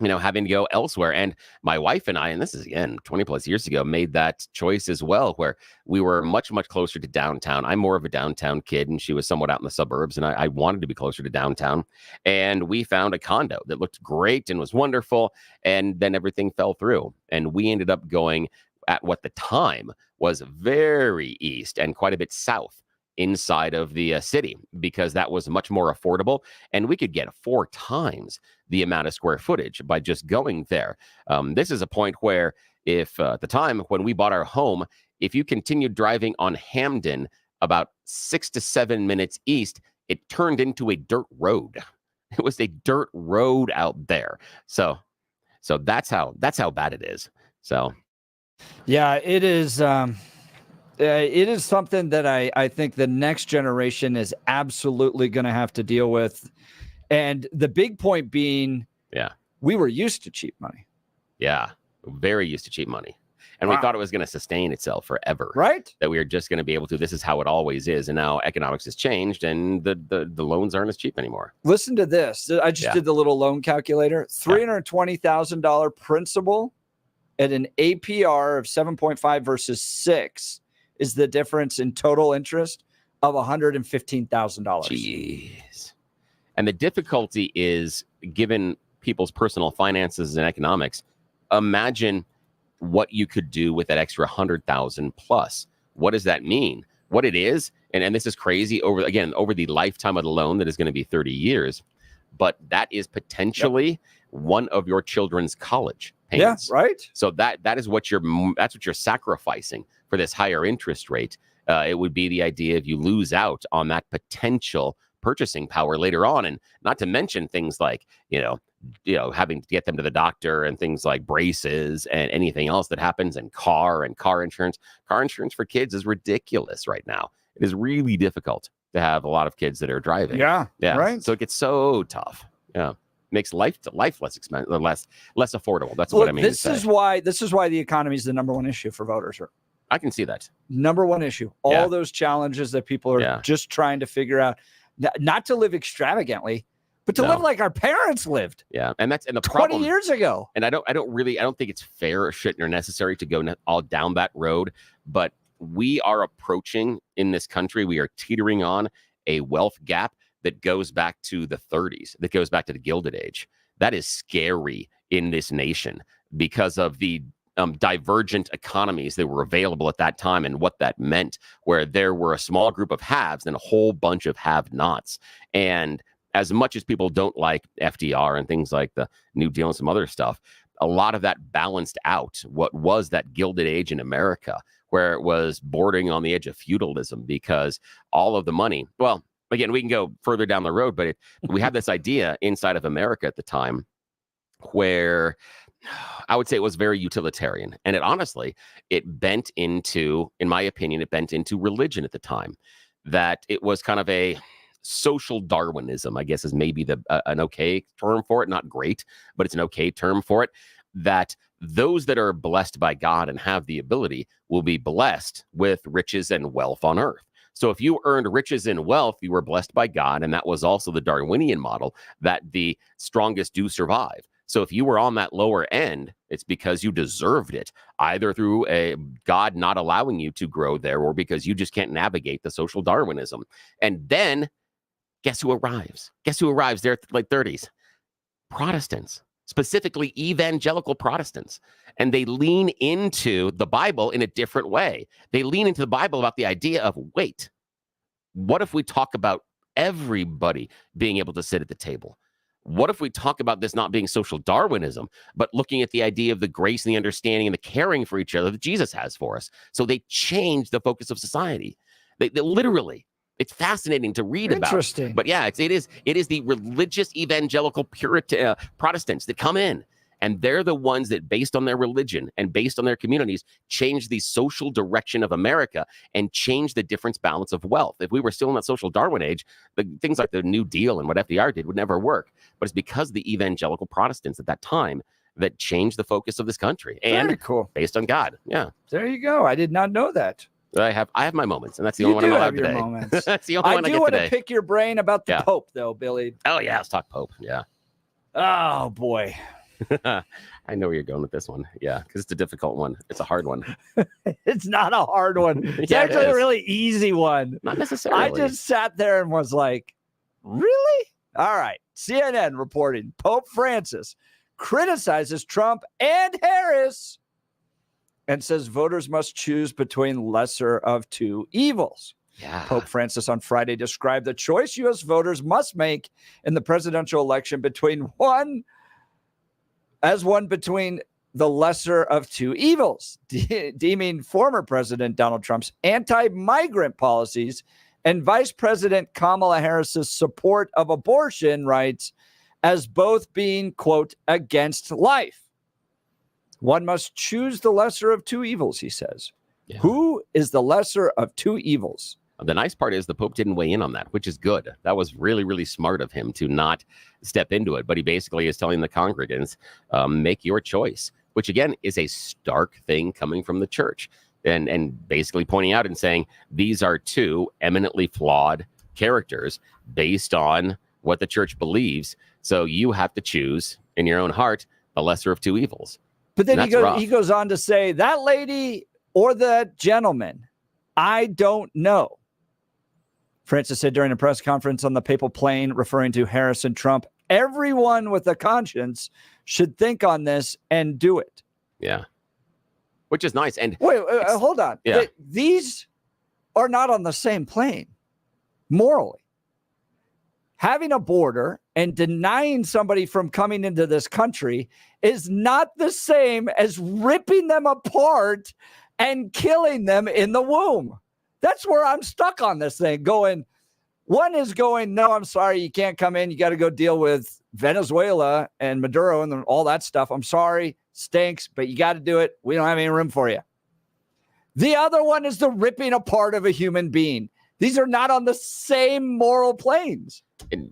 having to go elsewhere. And my wife and I, and this is again 20 plus years ago, made that choice as well, where we were much, much closer to downtown. I'm more of a downtown kid, and she was somewhat out in the suburbs, and I wanted to be closer to downtown. And we found a condo that looked great and was wonderful. And then everything fell through. And we ended up going at what the time was very east and quite a bit south inside of the city, because that was much more affordable, and we could get 4 times the amount of square footage by just going there. This is a point where if at the time when we bought our home, if you continued driving on Hamden about 6 to 7 minutes east, it turned into a dirt road. It was a dirt road out there. So that's how bad it is. So yeah, it is. It is something that I think the next generation is absolutely going to have to deal with. And the big point being, we were used to cheap money. Yeah, very used to cheap money. And we thought it was going to sustain itself forever. Right. That we were just going to be able to, this is how it always is. And now economics has changed, and the loans aren't as cheap anymore. Listen to this. I just did the little loan calculator. $320,000 principal at an APR of 7.5 versus 6 is the difference in total interest of $115,000. Jeez. And the difficulty is, given people's personal finances and economics, imagine what you could do with that extra 100,000 plus. What does that mean? What it is, and this is crazy over the lifetime of the loan that is going to be 30 years, but that is potentially one of your children's college payments. Yeah, right. So that is what you're sacrificing for this higher interest rate. It would be the idea if you lose out on that potential purchasing power later on, and not to mention things like having to get them to the doctor and things like braces and anything else that happens, and car insurance. Car insurance for kids is ridiculous right now. It is really difficult to have a lot of kids that are driving. Yeah, right. So it gets so tough. Yeah, makes life less expensive, less affordable. That's what I mean. This is why the economy is the number one issue for voters. I can see that. Number one issue. All those challenges that people are just trying to figure out, not to live extravagantly, but to live like our parents lived. Yeah, and the 20 problem, years ago. And I don't think it's fair or shit or necessary to go all down that road. But we are approaching, in this country, we are teetering on a wealth gap that goes back to the 30s, that goes back to the Gilded Age. That is scary in this nation because of the divergent economies that were available at that time and what that meant, where there were a small group of haves and a whole bunch of have-nots. And as much as people don't like FDR and things like the New Deal and some other stuff, a lot of that balanced out what was that Gilded Age in America, where it was bordering on the edge of feudalism, because all of the money, well, again, we can go further down the road, but we had this idea inside of America at the time where I would say it was very utilitarian. And it bent into, in my opinion, religion at the time, that it was kind of a social Darwinism, I guess is maybe an okay term for it. Not great, but it's an okay term for it, that those that are blessed by God and have the ability will be blessed with riches and wealth on earth. So if you earned riches and wealth, you were blessed by God. And that was also the Darwinian model, that the strongest do survive. So if you were on that lower end, it's because you deserved it, either through a God not allowing you to grow there, or because you just can't navigate the social Darwinism. And then guess who arrives? Guess who arrives there at the late 30s? Protestants, specifically evangelical Protestants. And they lean into the Bible in a different way. They lean into the Bible about the idea of, wait, what if we talk about everybody being able to sit at the table? What if we talk about this not being social Darwinism, but looking at the idea of the grace and the understanding and the caring for each other that Jesus has for us? So they changed the focus of society. They literally, it's fascinating to read about. Interesting. But yeah, it is the religious evangelical Puritan Protestants that come in. And they're the ones that, based on their religion and based on their communities, change the social direction of America and change the difference balance of wealth. If we were still in that social Darwin age, the things like the New Deal and what FDR did would never work. But it's because of the evangelical Protestants at that time that changed the focus of this country. And Very cool. Based on God. Yeah. There you go. I did not know that. I have my moments, and that's the only one I'm allowed today. Moments. That's the only one I do get want today. to pick your brain about the Pope, though, Billy. Oh, yeah. Let's talk Pope. Yeah. Oh, boy. I know where you're going with this one. Yeah, because it's a difficult one. It's a hard one. It's not a hard one. It's Yeah, it actually a is. really easy one. Not necessarily. I just sat there and was like, really? All right. CNN reporting Pope Francis criticizes Trump and Harris and says voters must choose between lesser of two evils. Yeah. Pope Francis on Friday described the choice U.S. voters must make in the presidential election between one between the lesser of two evils, deeming former President Donald Trump's anti-migrant policies and Vice President Kamala Harris's support of abortion rights as both being, quote, against life. One must choose the lesser of two evils, he says. Yeah. Who is the lesser of two evils? The nice part is the Pope didn't weigh in on that, which is good. That was really, really smart of him to not step into it. But he basically is telling the congregants, make your choice, which again is a stark thing coming from the church. And basically pointing out and saying, these are two eminently flawed characters based on what the church believes. So you have to choose in your own heart the lesser of two evils. But then he goes on to say, that lady or that gentleman, I don't know. Francis said during a press conference on the papal plane, referring to Harris and Trump, everyone with a conscience should think on this and do it. Yeah. Which is nice. And wait, hold on. Yeah. These are not on the same plane morally. Having a border and denying somebody from coming into this country is not the same as ripping them apart and killing them in the womb. That's where I'm stuck on this thing going. One is going, no, I'm sorry, you can't come in. You got to go deal with Venezuela and Maduro and all that stuff. I'm sorry, stinks, but you got to do it. We don't have any room for you. The other one is the ripping apart of a human being. These are not on the same moral planes.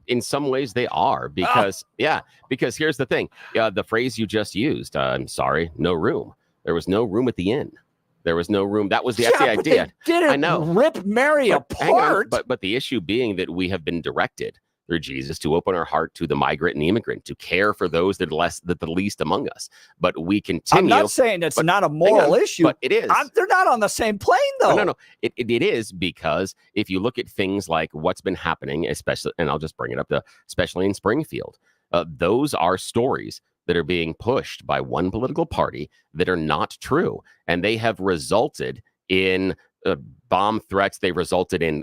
In some ways they are because here's the thing. The phrase you just used, I'm sorry, no room. There was no room at the inn. There was no room. That's the idea. They didn't I know. Rip Mary apart. But the issue being that we have been directed through Jesus to open our heart to the migrant and the immigrant, to care for those that the least among us. But we continue. I'm not saying it's not a moral issue. But it is. They're not on the same plane, though. No. It is because if you look at things like what's been happening, especially, and I'll just bring it up especially in Springfield, those are stories that are being pushed by one political party that are not true. And they have resulted in bomb threats. They resulted in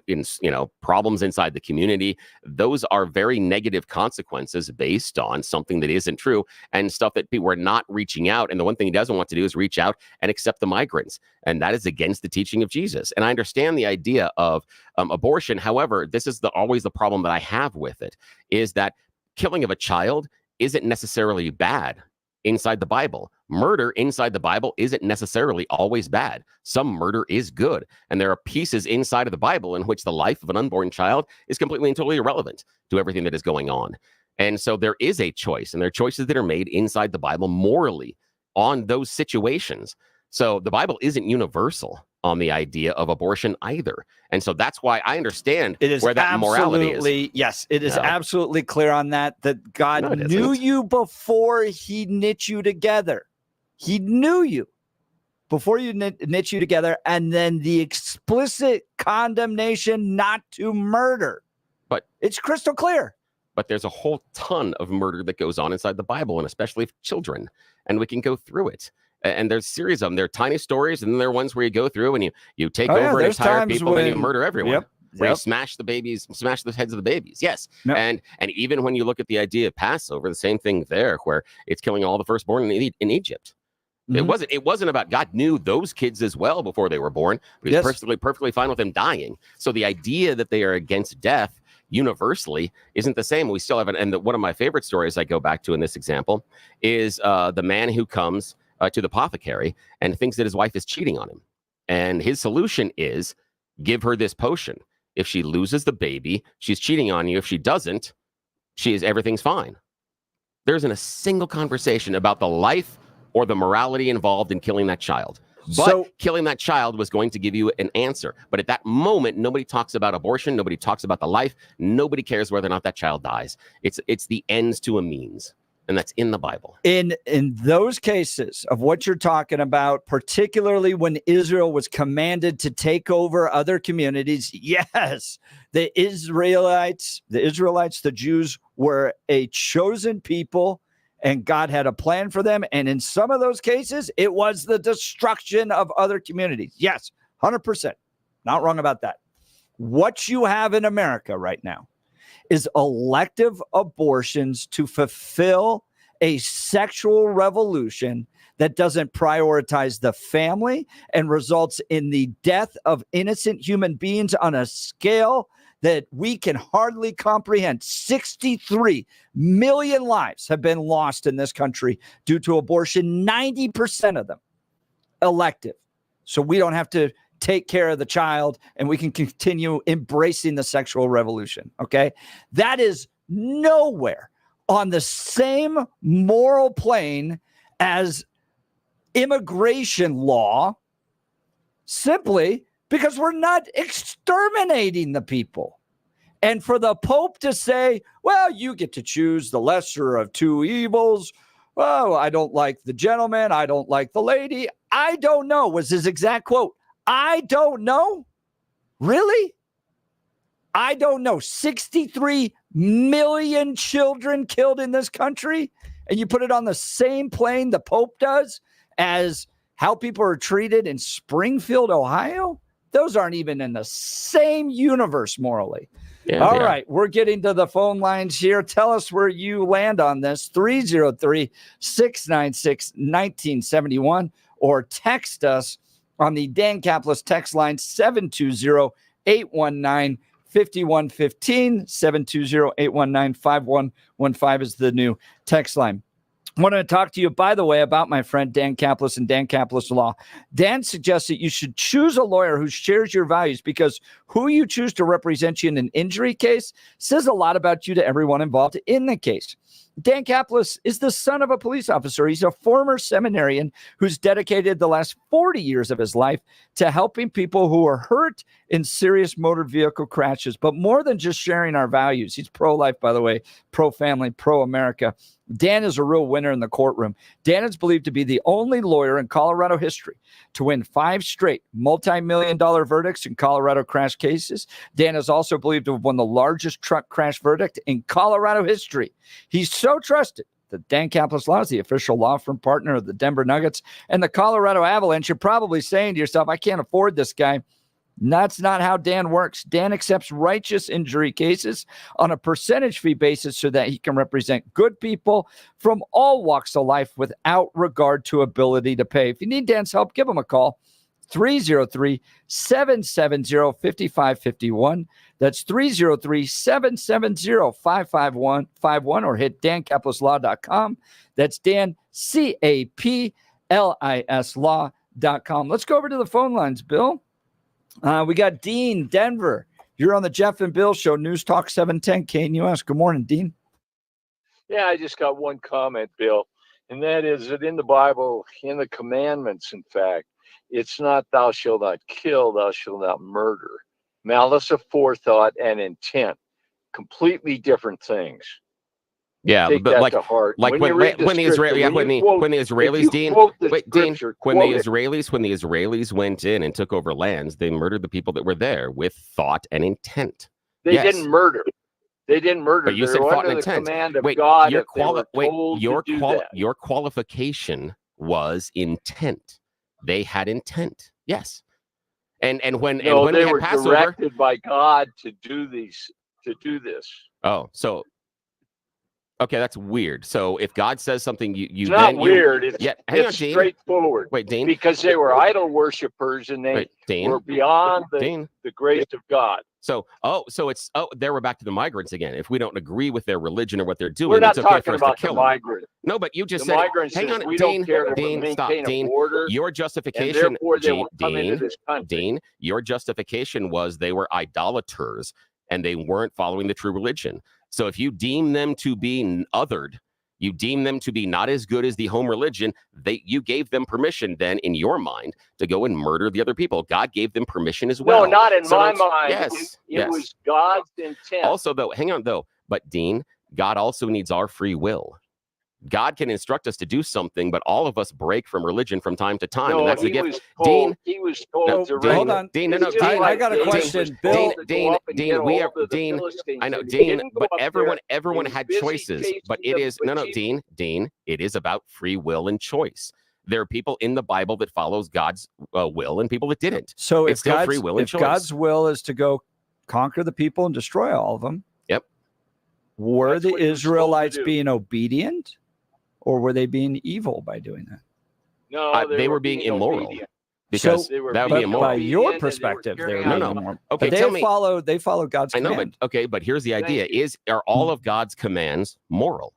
problems inside the community. Those are very negative consequences based on something that isn't true and stuff that people are not reaching out. And the one thing he doesn't want to do is reach out and accept the migrants. And that is against the teaching of Jesus. And I understand the idea of abortion. However, this is always the problem that I have with it, is that killing of a child isn't necessarily bad inside the Bible. Murder inside the Bible isn't necessarily always bad. Some murder is good. And there are pieces inside of the Bible in which the life of an unborn child is completely and totally irrelevant to everything that is going on. And so there is a choice, and there are choices that are made inside the Bible morally on those situations. So the Bible isn't universal on the idea of abortion either. And so that's why I understand where that morality is. Yes, it is absolutely clear on that God knew you before he knit you together. He knew you before you knit you together, and then the explicit condemnation not to murder. But it's crystal clear. But there's a whole ton of murder that goes on inside the Bible, and especially children. And we can go through it. And there's a series of them. There are tiny stories, and then there are ones where you go through and you take over an entire people and you murder everyone. Yep. where you smash the heads of the babies. Yes. Yep. And even when you look at the idea of Passover, the same thing there, where it's killing all the firstborn in Egypt. Mm-hmm. It wasn't about, God knew those kids as well before they were born, but he was perfectly fine with them dying. So the idea that they are against death universally isn't the same. We still have one of my favorite stories I go back to in this example is the man who comes to the apothecary and thinks that his wife is cheating on him. And his solution is give her this potion. If she loses the baby, she's cheating on you. If she doesn't, everything's fine. There isn't a single conversation about the life or the morality involved in killing that child. But killing that child was going to give you an answer. But at that moment, nobody talks about abortion. Nobody talks about the life. Nobody cares whether or not that child dies. It's the ends to a means. And that's in the Bible. In those cases of what you're talking about, particularly when Israel was commanded to take over other communities, yes, the Israelites, the Jews were a chosen people, and God had a plan for them. And in some of those cases, it was the destruction of other communities. Yes, 100%. Not wrong about that. What you have in America right now is elective abortions to fulfill a sexual revolution that doesn't prioritize the family and results in the death of innocent human beings on a scale that we can hardly comprehend. 63 million lives have been lost in this country due to abortion, 90% of them elective. So we don't have to take care of the child and we can continue embracing the sexual revolution, okay? That is nowhere on the same moral plane as immigration law, simply because we're not exterminating the people. And for the Pope to say, well, you get to choose the lesser of two evils. Oh, I don't like the gentleman. I don't like the lady. I don't know, was his exact quote. I don't know. Really? I don't know. 63 million children killed in this country. And you put it on the same plane the Pope does as how people are treated in Springfield, Ohio. Those aren't even in the same universe morally. Yeah, All right, we're getting to the phone lines here. Tell us where you land on this, 303-696-1971, or text us on the Dan Caplis text line, 720-819-5115. 720-819-5115 is the new text line. I want to talk to you, by the way, about my friend Dan Caplis and Dan Caplis Law. Dan suggests that you should choose a lawyer who shares your values, because who you choose to represent you in an injury case says a lot about you to everyone involved in the case. Dan Caplis is the son of a police officer. He's a former seminarian who's dedicated the last 40 years of his life to helping people who are hurt in serious motor vehicle crashes. But more than just sharing our values, he's pro-life, by the way, pro-family, pro-America. Dan is a real winner in the courtroom. Dan is believed to be the only lawyer in Colorado history to win 5 straight multi-million-dollar verdicts in Colorado crash cases. Dan is also believed to have won the largest truck crash verdict in Colorado history. He's so trusted that Dan Caplis Law is the official law firm partner of the Denver Nuggets and the Colorado Avalanche. You're probably saying to yourself, I can't afford this guy. That's not how Dan works. Dan accepts righteous injury cases on a percentage fee basis so that he can represent good people from all walks of life without regard to ability to pay. If you need Dan's help, give him a call. 303-770-5551. That's 303-770-55151, or hit dancaplisLaw.com. That's Dan, CAPLIS law.com. Let's go over to the phone lines, Bill. We got Dean, Denver. You're on the Jeff and Bill Show, News Talk 710 KNUS. Good morning, Dean. Yeah, I just got one comment, Bill, and that is that in the Bible, in the commandments, in fact, it's not thou shalt not kill, thou shalt not murder. Malice aforethought and intent, completely different things. Yeah, Take but that like to heart. when the Israelis went in and took over lands, they murdered the people that were there with thought and intent. They didn't murder. They didn't murder. But you said thought and intent. Your qualification was intent. They had intent. Yes. And when No, and when they we were had Passover, directed by God to do this. oh, so okay, that's weird. So if God says something, you It's not weird. It's, hang on, it's Dean. straightforward. Wait, Dean. Because they were idol worshipers and they were beyond the grace of God. So there we're back to the migrants again. If we don't agree with their religion or what they're doing, We're not it's okay for talking us about to kill the them. migrant. No, but you just The said, migrants hang says on, we Dean, don't care to Dean, maintain stop, a Dean. border, Your and justification, therefore they won't come into this country. Dean, your justification was they were idolaters and they weren't following the true religion. So if you deem them to be othered, you deem them to be not as good as the home religion, you gave them permission then in your mind to go and murder the other people. God gave them permission as well. No, not in my mind. Yes, it was God's intent. Also, though, hang on, though. But, Dean, God also needs our free will. God can instruct us to do something, but all of us break from religion from time to time. No, and that's the he gift. was told, Dean, he was told no, to hold on. Dean, Dean, I got a question. Bill, Dean, we are Dean. I know, Dean, but everyone had choices. But it is Dean, it is about free will and choice. There are people in the Bible that follows God's will and people that didn't. So it's still free will and choice. If God's will is to go conquer the people and destroy all of them, yep. Were the Israelites being obedient, or were they being evil by doing that? No, they were being immoral. Obedient. Because that would be immoral. By your perspective, they were being immoral. Okay, but they follow God's command. I know, but here's the idea: are all of God's commands moral?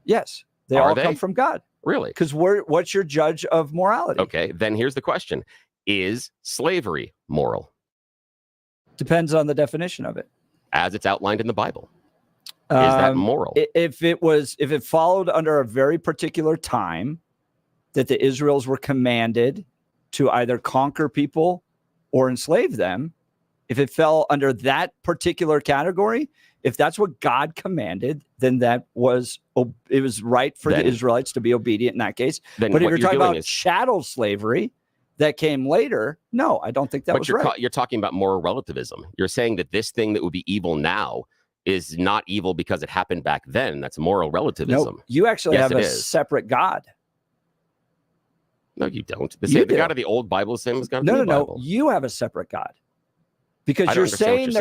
Yes, they all come from God. Really? Because what's your judge of morality? Okay, then here's the question: is slavery moral? Depends on the definition of it, as it's outlined in the Bible. Is that moral? If it followed under a very particular time that the Israels were commanded to either conquer people or enslave them, if it fell under that particular category, if that's what God commanded, then it was right for the Israelites to be obedient in that case. But if you're talking about chattel slavery that came later, no, I don't think that was right. You're talking about moral relativism. You're saying that this thing that would be evil now is not evil because it happened back then. That's moral relativism. No, you actually have a separate God. No, you don't. The God of the old Bible is the same as God of the new Bible. No. You have a separate God. Because you're saying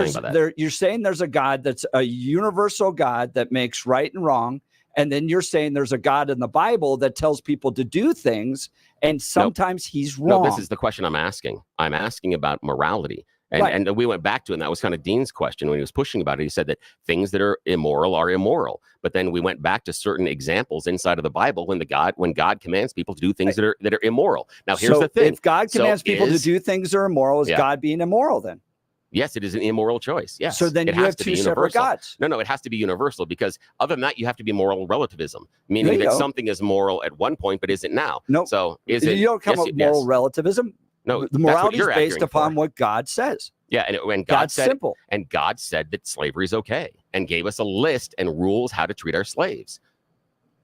there's a God that's a universal God that makes right and wrong. And then you're saying there's a God in the Bible that tells people to do things. And sometimes he's wrong. No, this is the question I'm asking. I'm asking about morality. And we went back to it, and that was kind of Dean's question when he was pushing about it. He said that things that are immoral. But then we went back to certain examples inside of the Bible when God commands people to do things that are immoral. Now, here's the thing. If God commands people to do things that are immoral, is God being immoral then? Yes, it is an immoral choice. Yes. So then you have two separate gods. No, it has to be universal because other than that, you have to be moral relativism, meaning that something is moral at one point, but isn't now. No. So is it? You don't come up with moral relativism. No, the morality is based upon what God says. Yeah, and God said simple. And God said that slavery is okay and gave us a list and rules how to treat our slaves.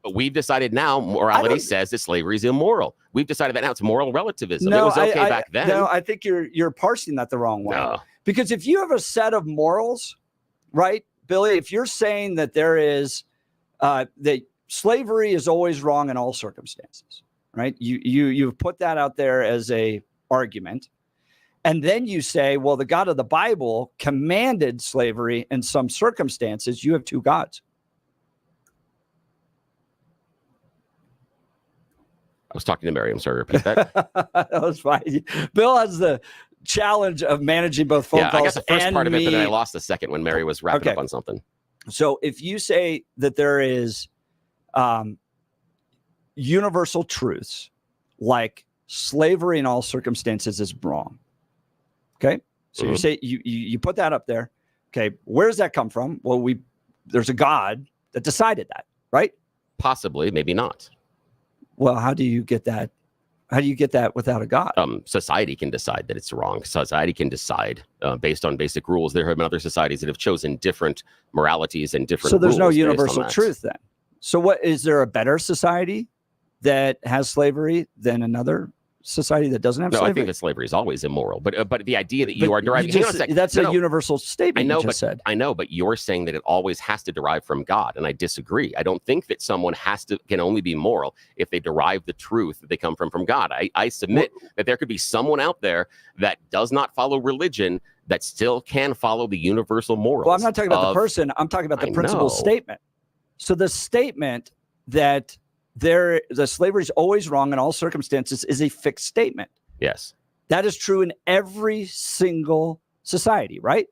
But we've decided now morality says that slavery is immoral. We've decided that now it's moral relativism. No, it was okay back then. No, I think you're parsing that the wrong way. No. Because if you have a set of morals, right, Billy, if you're saying that there is that slavery is always wrong in all circumstances, right? You've put that out there as a argument. And then you say, well, the God of the Bible commanded slavery in some circumstances. You have two gods. I was talking to Mary. I'm sorry to repeat that. That was fine. Bill has the challenge of managing both phone calls. I got the first part of it, but then I lost the second when Mary was wrapping up on something. So if you say that there is universal truths, like slavery in all circumstances is wrong. Okay. So you say you put that up there. Okay. Where does that come from? Well, there's a God that decided that, right? Possibly, maybe not. Well, how do you get that? How do you get that without a God? Society can decide that it's wrong. Society can decide based on basic rules. There have been other societies that have chosen different moralities and different. So there's no rules universal truth then. So what is there a better society that has slavery than another society that doesn't have No, slavery? I think that slavery is always immoral. But the idea that you But are deriving, you hang on a just- second. that's No, a no. universal statement. I know, you just said. I know, but you're saying that it always has to derive from God, and I disagree. I don't think that someone can only be moral if they derive the truth that they come from God. I submit that there could be someone out there that does not follow religion that still can follow the universal morals. Well, I'm not talking about the person. I'm talking about the principal statement. So the statement that the slavery is always wrong in all circumstances is a fixed statement. Yes. That is true in every single society, right?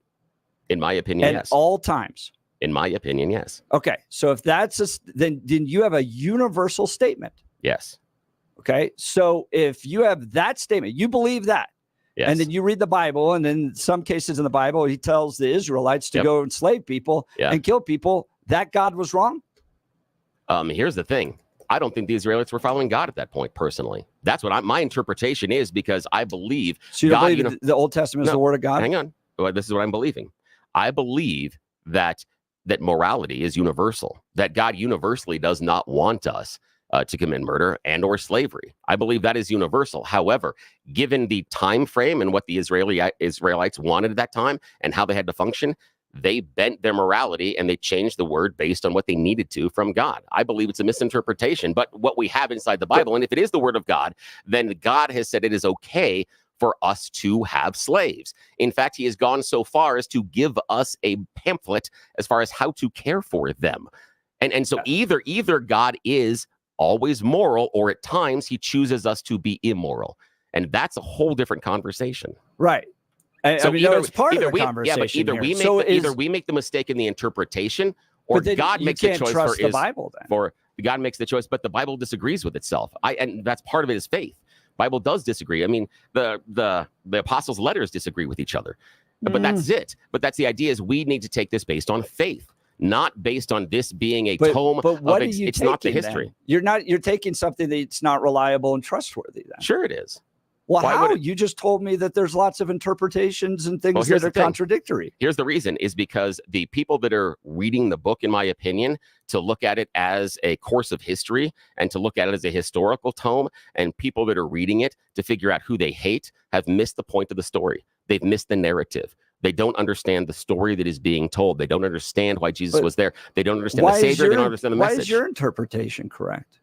In my opinion, At yes. all times. In my opinion, yes. Okay. So if that's then you have a universal statement. Yes. Okay. So if you have that statement, you believe that. Yes. And then you read the Bible, and in some cases in the Bible, he tells the Israelites to go enslave people and kill people. That God was wrong? Here's the thing. I don't think the Israelites were following God at that point, personally. That's what my interpretation is, because I believe So you God, believe the Old Testament is the word of God? Hang on. Well, this is what I'm believing. I believe that morality is universal, that God universally does not want us to commit murder and or slavery. I believe that is universal. However, given the time frame and what the Israelites wanted at that time and how they had to function, they bent their morality and they changed the word based on what they needed to from God. I believe it's a misinterpretation, but what we have inside the Bible, and if it is the word of God, then God has said it is okay for us to have slaves. In fact, he has gone so far as to give us a pamphlet as far as how to care for them. And so either God is always moral, or at times he chooses us to be immoral. And that's a whole different conversation. Right. So I mean, it's part of the conversation. Either we make the mistake in the interpretation, or God makes the choice trust the Bible. Then God makes the choice, but the Bible disagrees with itself. And that's part of it is faith. Bible does disagree. I mean, the apostles' letters disagree with each other, but that's it. But that's the idea: is we need to take this based on faith, not based on this being a tome. But what of are you it's not the taking, history. then? You're taking something that's not reliable and trustworthy. Then Sure, it is. Well, Why how? would it- You just told me that there's lots of interpretations and things here's that are the thing. contradictory. Here's the reason, is because the people that are reading the book, in my opinion, to look at it as a course of history and to look at it as a historical tome, and people that are reading it to figure out who they hate, have missed the point of the story. They've missed the narrative. They don't understand the story that is being told. They don't understand why Jesus was there. They don't understand the Savior. They don't understand the message. Why is your interpretation correct?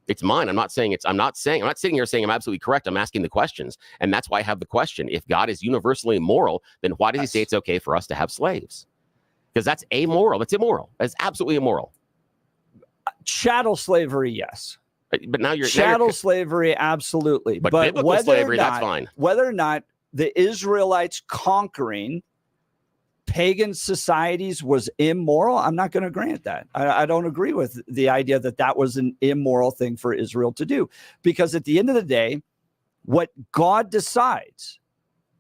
It's mine. I'm not sitting here saying I'm absolutely correct. I'm asking the questions. And that's why I have the question. If God is universally moral, then why does he say it's okay for us to have slaves? Because that's amoral. That's immoral. That's absolutely immoral. Chattel slavery, yes. But now you're chattel slavery, absolutely. But biblical whether slavery, or not, that's fine. Whether or not the Israelites conquering pagan societies was immoral, I'm not going to grant that. I don't agree with the idea that that was an immoral thing for Israel to do, because at the end of the day, what God decides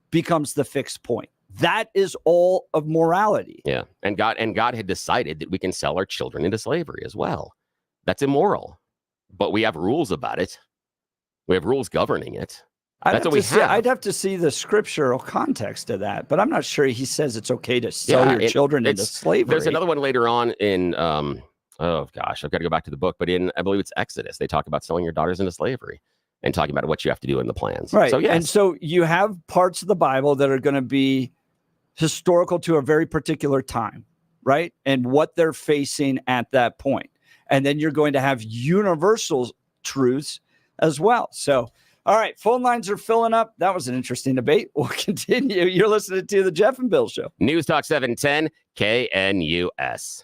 becomes the fixed point. That is all of morality. Yeah. And God had decided that we can sell our children into slavery as well. That's immoral. But we have rules about it. We have rules governing it. That's what we have. I'd have to see the scriptural context of that, but I'm not sure he says it's okay to sell your children into slavery. There's another one later on in, oh gosh, I've got to go back to the book, but I believe it's Exodus. They talk about selling your daughters into slavery and talking about what you have to do in the plans. Right. So, yes. And so you have parts of the Bible that are going to be historical to a very particular time, right? And what they're facing at that point. And then you're going to have universal truths as well. So, all right, phone lines are filling up. That was an interesting debate. We'll continue. You're listening to the Jeff and Bill Show. News Talk 710 KNUS.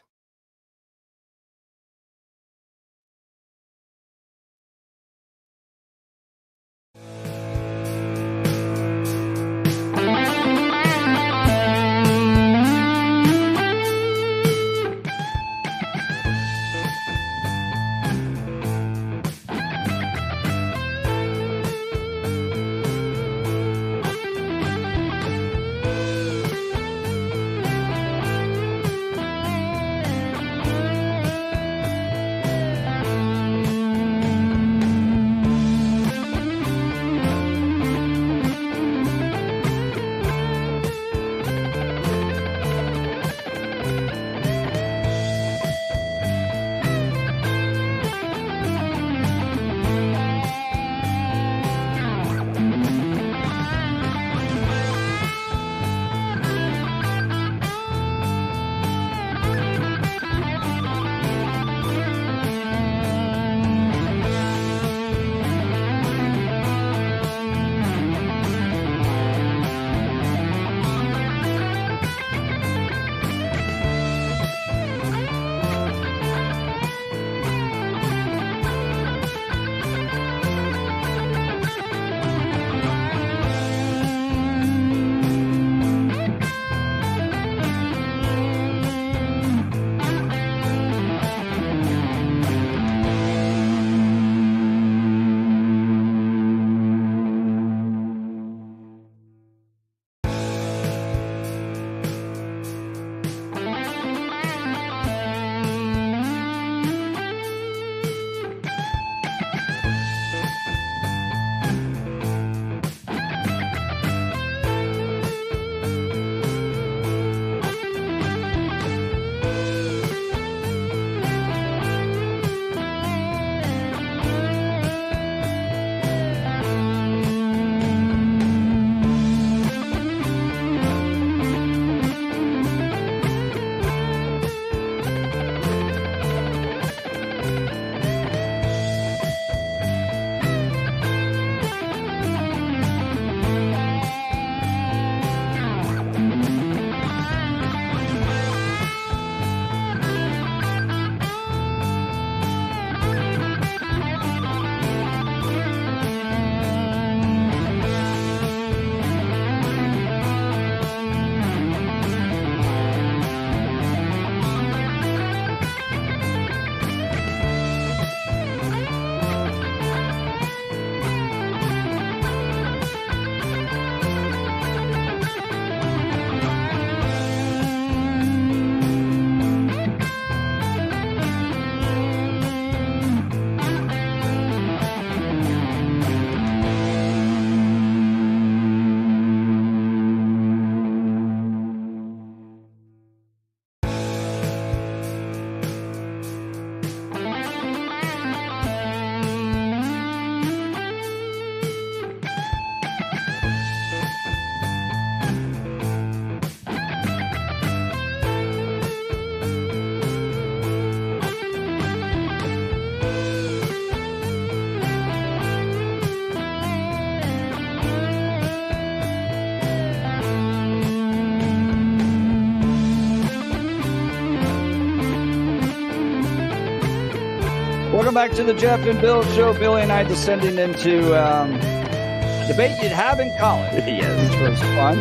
Welcome back to the Jeff and Bill Show. Billy and I descending into a debate you'd have in college. Yes. Which was fun.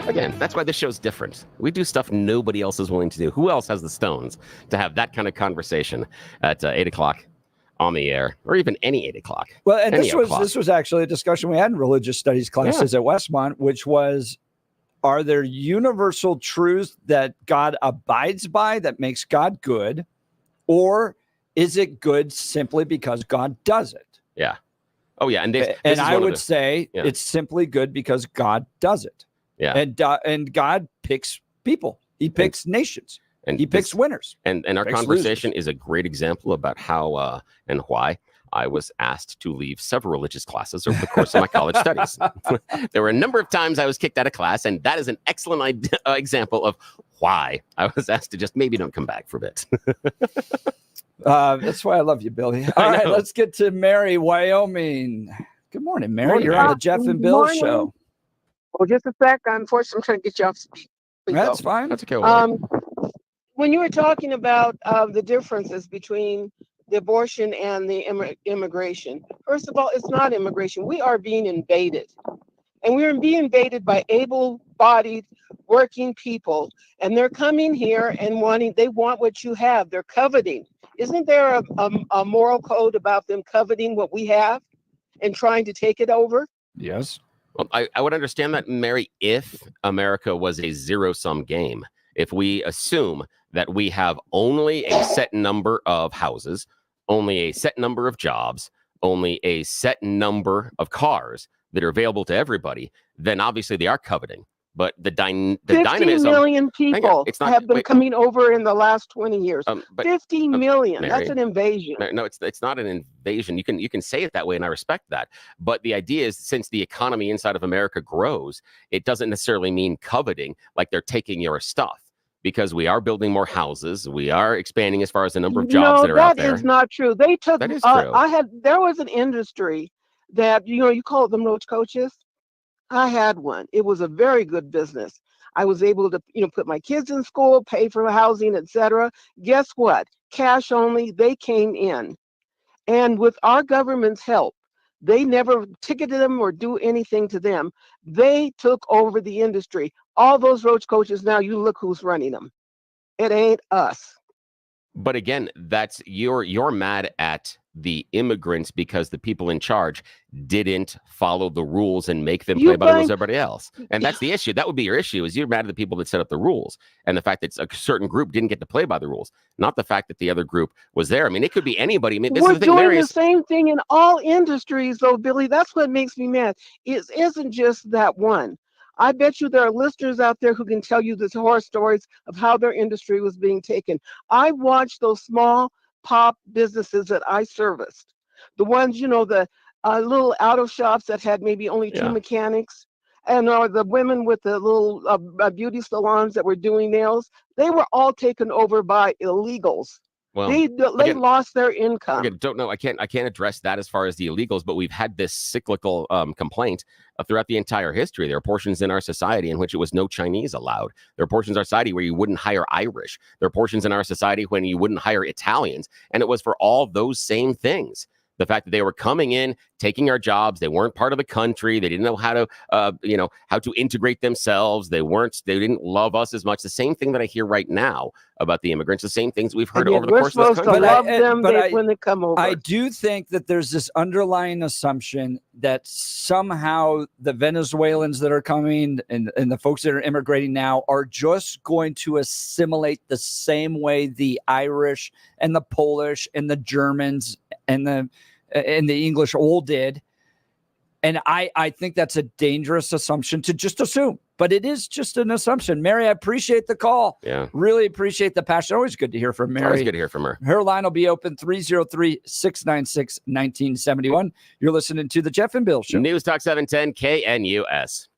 Again, that's why this show's different. We do stuff nobody else is willing to do. Who else has the stones to have that kind of conversation at 8 o'clock on the air, or even any 8 o'clock? Well, and this was actually a discussion we had in religious studies classes at Westmont, which was, are there universal truths that God abides by that makes God good, or is it good simply because God does it? Yeah. Oh, yeah. And I would say it's simply good because God does it. Yeah. And God picks people. He picks nations. And he picks winners. And our conversation is a great example about how and why I was asked to leave several religious classes over the course of my college studies. There were a number of times I was kicked out of class, and that is an excellent example of why I was asked to just maybe don't come back for a bit. That's why I love you, Billy. All right, let's get to Mary, Wyoming. Good morning, Mary. You're on the Jeff and Bill Show. Well, just a sec. Unfortunately, I'm trying to get you off speed. That's fine. That's okay. When you were talking about the differences between the abortion and the immigration, first of all, it's not immigration. We are being invaded. And we're being invaded by able-bodied working people. And they're coming here and they want what you have. They're coveting. Isn't there a moral code about them coveting what we have and trying to take it over? Yes. Well, I would understand that, Mary, if America was a zero-sum game. If we assume that we have only a set number of houses, only a set number of jobs, only a set number of cars that are available to everybody, then obviously they are coveting. But the dynamism... 50 million people have been coming over in the last 20 years. 50 million. Mary, that's an invasion. No, it's not an invasion. You can say it that way, and I respect that. But the idea is, since the economy inside of America grows, it doesn't necessarily mean coveting, like they're taking your stuff. Because we are building more houses, we are expanding as far as the number of jobs that are out there. That is not true. They took. That is true. There was an industry that you call them roach coaches. I had one. It was a very good business. I was able to put my kids in school, pay for housing, etc. Guess what? Cash only. They came in, and with our government's help, they never ticketed them or do anything to them. They took over the industry. All those roach coaches now, you look who's running them. It ain't us. But again, that's you're mad at the immigrants because the people in charge didn't follow the rules and make them play by the rules of everybody else. And that's the issue. That would be your issue, is you're mad at the people that set up the rules and the fact that a certain group didn't get to play by the rules, not the fact that the other group was there. I mean, it could be anybody. I mean, this We're is the thing, doing the same thing in all industries, though, Billy. That's what makes me mad. It isn't just that one. I bet you there are listeners out there who can tell you the horror stories of how their industry was being taken. I watched those small pop businesses that I serviced. The ones, the little auto shops that had maybe only two mechanics, and or the women with the little beauty salons that were doing nails. They were all taken over by illegals. Well, they lost their income. Again, don't know. I can't address that as far as the illegals, but we've had this cyclical complaint throughout the entire history. There are portions in our society in which it was no Chinese allowed. There are portions in our society where you wouldn't hire Irish. There are portions in our society when you wouldn't hire Italians, and it was for all those same things. The fact that they were coming in, taking our jobs, they weren't part of the country, they didn't know how to, how to integrate themselves. They didn't love us as much. The same thing that I hear right now about the immigrants, the same things we've heard over the course of this country. When they come over. I do think that there's this underlying assumption that somehow the Venezuelans that are coming and the folks that are immigrating now are just going to assimilate the same way the Irish and the Polish and the Germans and the English all did. And I think that's a dangerous assumption to just assume, but it is just an assumption. Mary, I appreciate the call. Yeah. Really appreciate the passion. Always good to hear from Mary. Always good to hear from her. Her line will be open 303-696-1971. You're listening to the Jeff and Bill Show. News Talk 710 KNUS.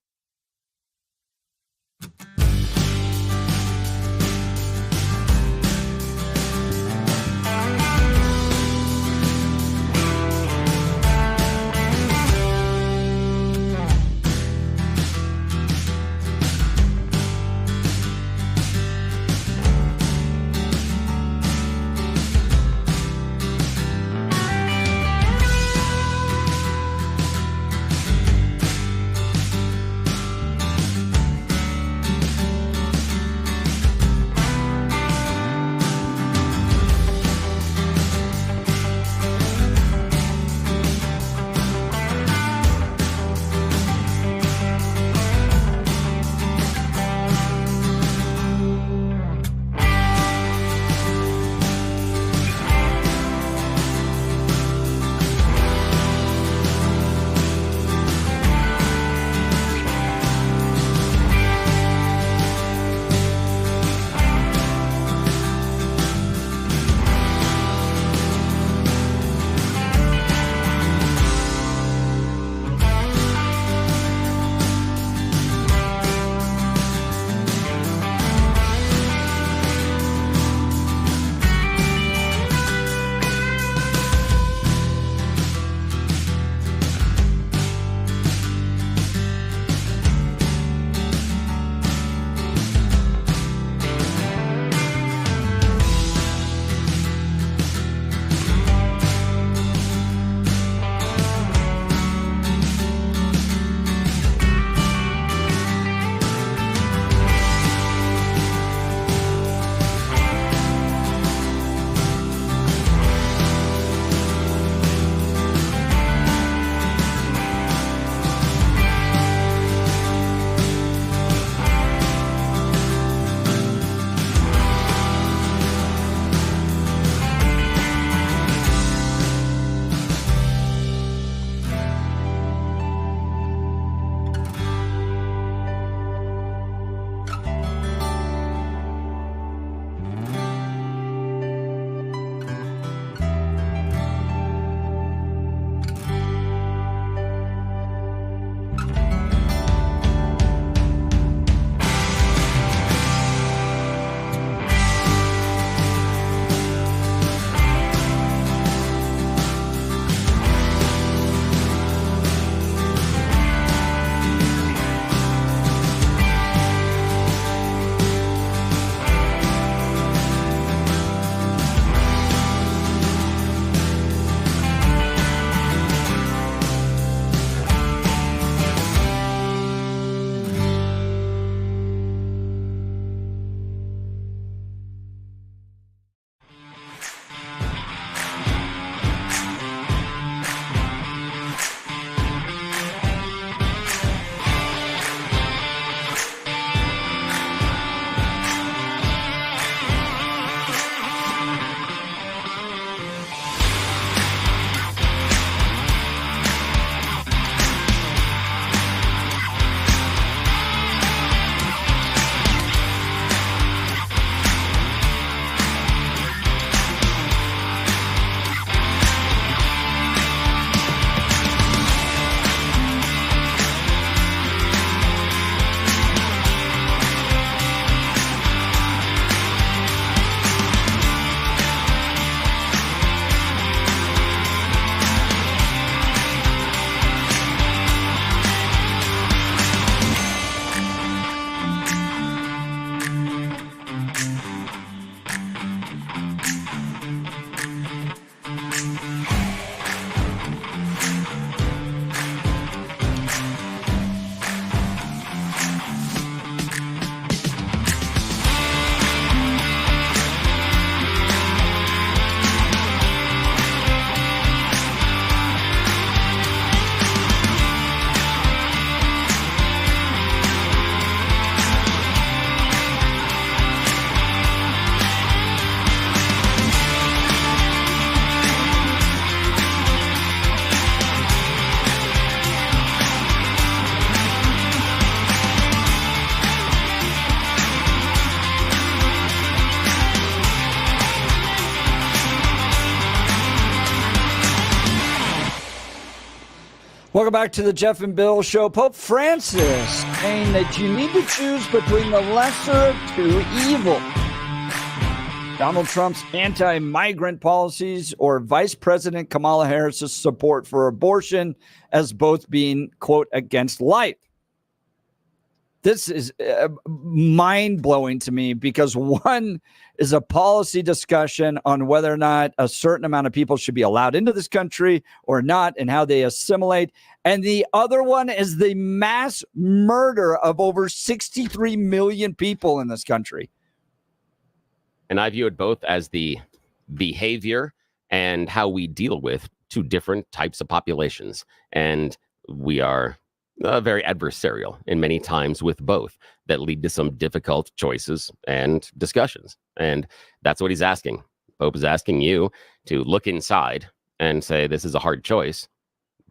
Welcome back to the Jeff and Bill Show. Pope Francis saying that you need to choose between the lesser of two evils. Donald Trump's anti-migrant policies or Vice President Kamala Harris's support for abortion as both being, quote, against life. This is mind-blowing to me because one is a policy discussion on whether or not a certain amount of people should be allowed into this country or not and how they assimilate. And the other one is the mass murder of over 63 million people in this country. And I view it both as the behavior and how we deal with two different types of populations. And we are very adversarial in many times with both that lead to some difficult choices and discussions. And that's what he's asking. Pope is asking you to look inside and say, this is a hard choice.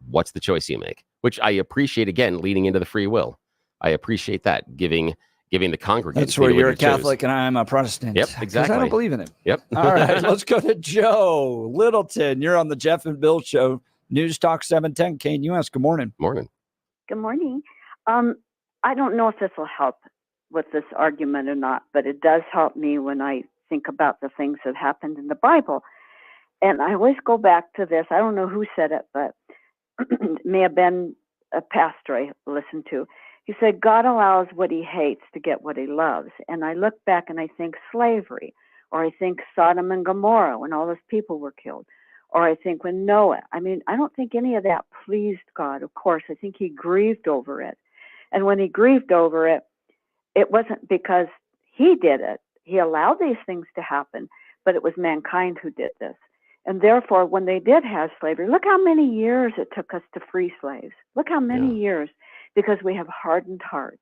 What's the choice you make? Which I appreciate, again, leading into the free will. I appreciate that, giving the congregants. That's where you're a Catholic and I'm a Protestant. Yep, exactly. I don't believe in it. Yep. All right, let's go to Joe Littleton. You're on the Jeff and Bill Show, News Talk 710 KNUS. Good morning. Morning. Good morning. I don't know if this will help with this argument or not, but it does help me when I think about the things that happened in the Bible. And I always go back to this. I don't know who said it, but it may have been a pastor I listened to. He said, God allows what he hates to get what he loves. And I look back and I think slavery, or I think Sodom and Gomorrah when all those people were killed, or I think when Noah. I mean, I don't think any of that pleased God, of course. I think he grieved over it. And when he grieved over it, it wasn't because he did it. He allowed these things to happen, but it was mankind who did this. And therefore, when they did have slavery, look how many years it took us to free slaves. Look how many years, because we have hardened hearts.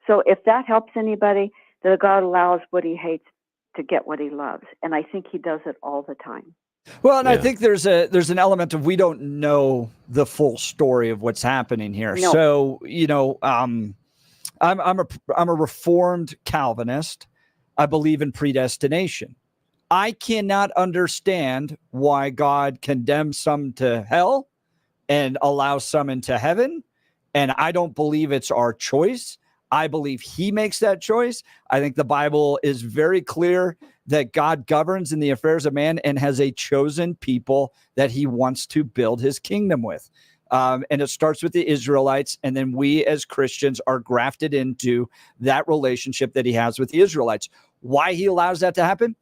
So if that helps anybody, that God allows what he hates to get what he loves. And I think he does it all the time. Well, and I think there's an element of we don't know the full story of what's happening here. No. So, I'm a Reformed Calvinist. I believe in predestination. I cannot understand why God condemns some to hell and allows some into heaven. And I don't believe it's our choice. I believe he makes that choice. I think the Bible is very clear that God governs in the affairs of man and has a chosen people that he wants to build his kingdom with. And it starts with the Israelites. And then we as Christians are grafted into that relationship that he has with the Israelites. Why he allows that to happen?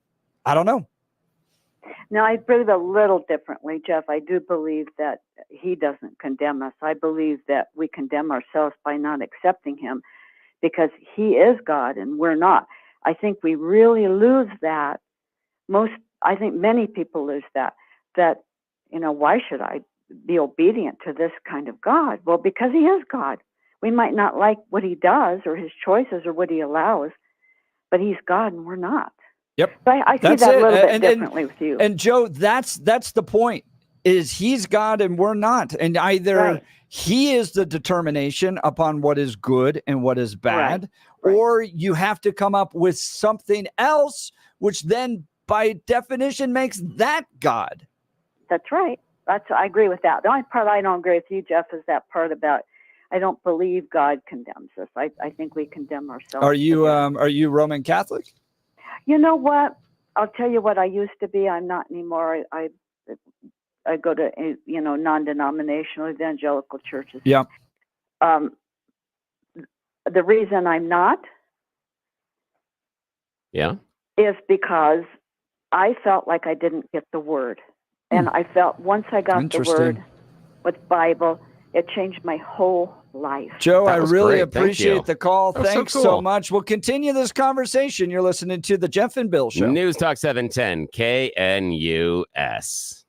I don't know. Now, I believe a little differently, Jeff. I do believe that he doesn't condemn us. I believe that we condemn ourselves by not accepting him because he is God and we're not. I think we really lose that. I think many people lose that, why should I be obedient to this kind of God? Well, because he is God. We might not like what he does or his choices or what he allows, but he's God and we're not. Yep. So I see that a little bit differently with you. And Joe, that's the point, is he's God and we're not. And either he is the determination upon what is good and what is bad, or you have to come up with something else, which then by definition makes that God. That's right. I agree with that. The only part I don't agree with you, Jeff, is that part about I don't believe God condemns us. I think we condemn ourselves. Are you Roman Catholic? You know what? I'll tell you what I used to be. I'm not anymore. I go to non-denominational evangelical churches. Yeah. The reason I'm not is because I felt like I didn't get the word. And I felt once I got the word with Bible, it changed my whole life. Joe, I really appreciate the call. Thanks so much. We'll continue this conversation. You're listening to the Jeff and Bill Show. News Talk 710 KNUS.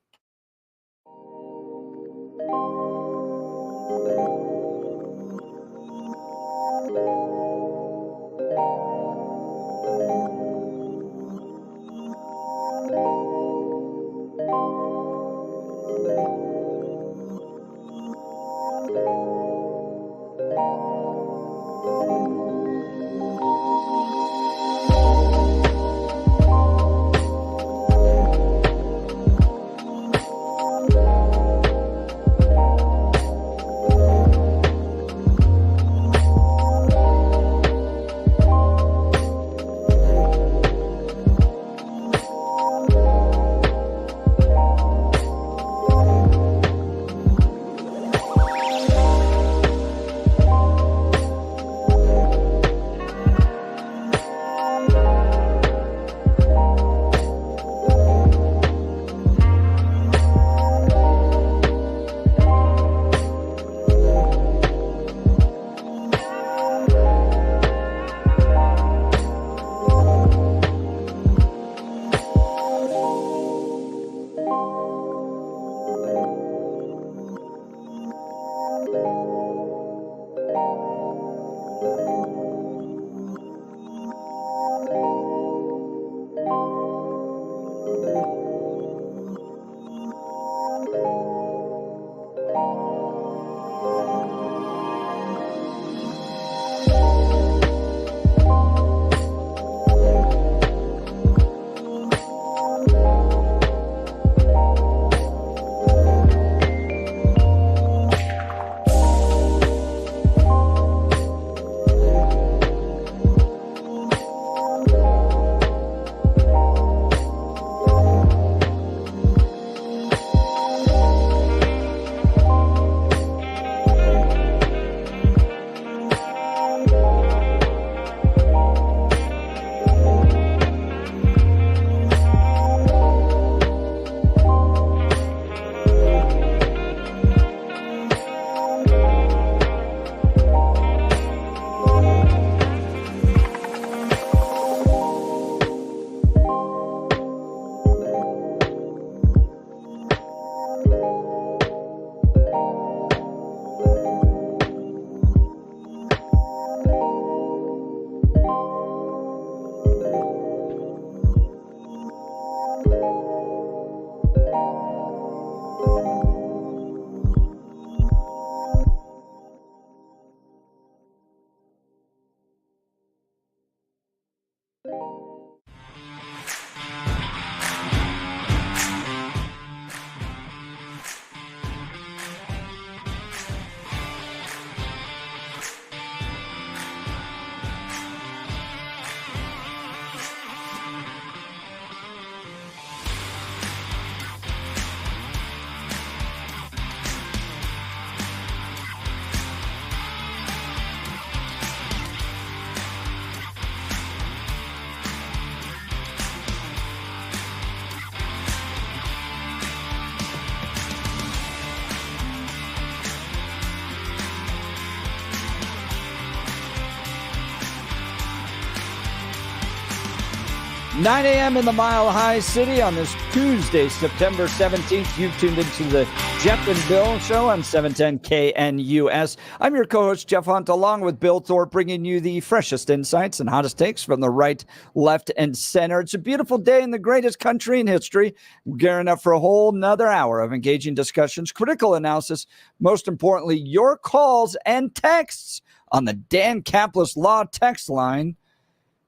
9 a.m. in the Mile High City on this Tuesday, September 17th. You've tuned into the Jeff and Bill Show on 710 KNUS. I'm your co-host, Jeff Hunt, along with Bill Thorpe, bringing you the freshest insights and hottest takes from the right, left, and center. It's a beautiful day in the greatest country in history. We're gearing up for a whole nother hour of engaging discussions, critical analysis, most importantly, your calls and texts on the Dan Caplis Law text line,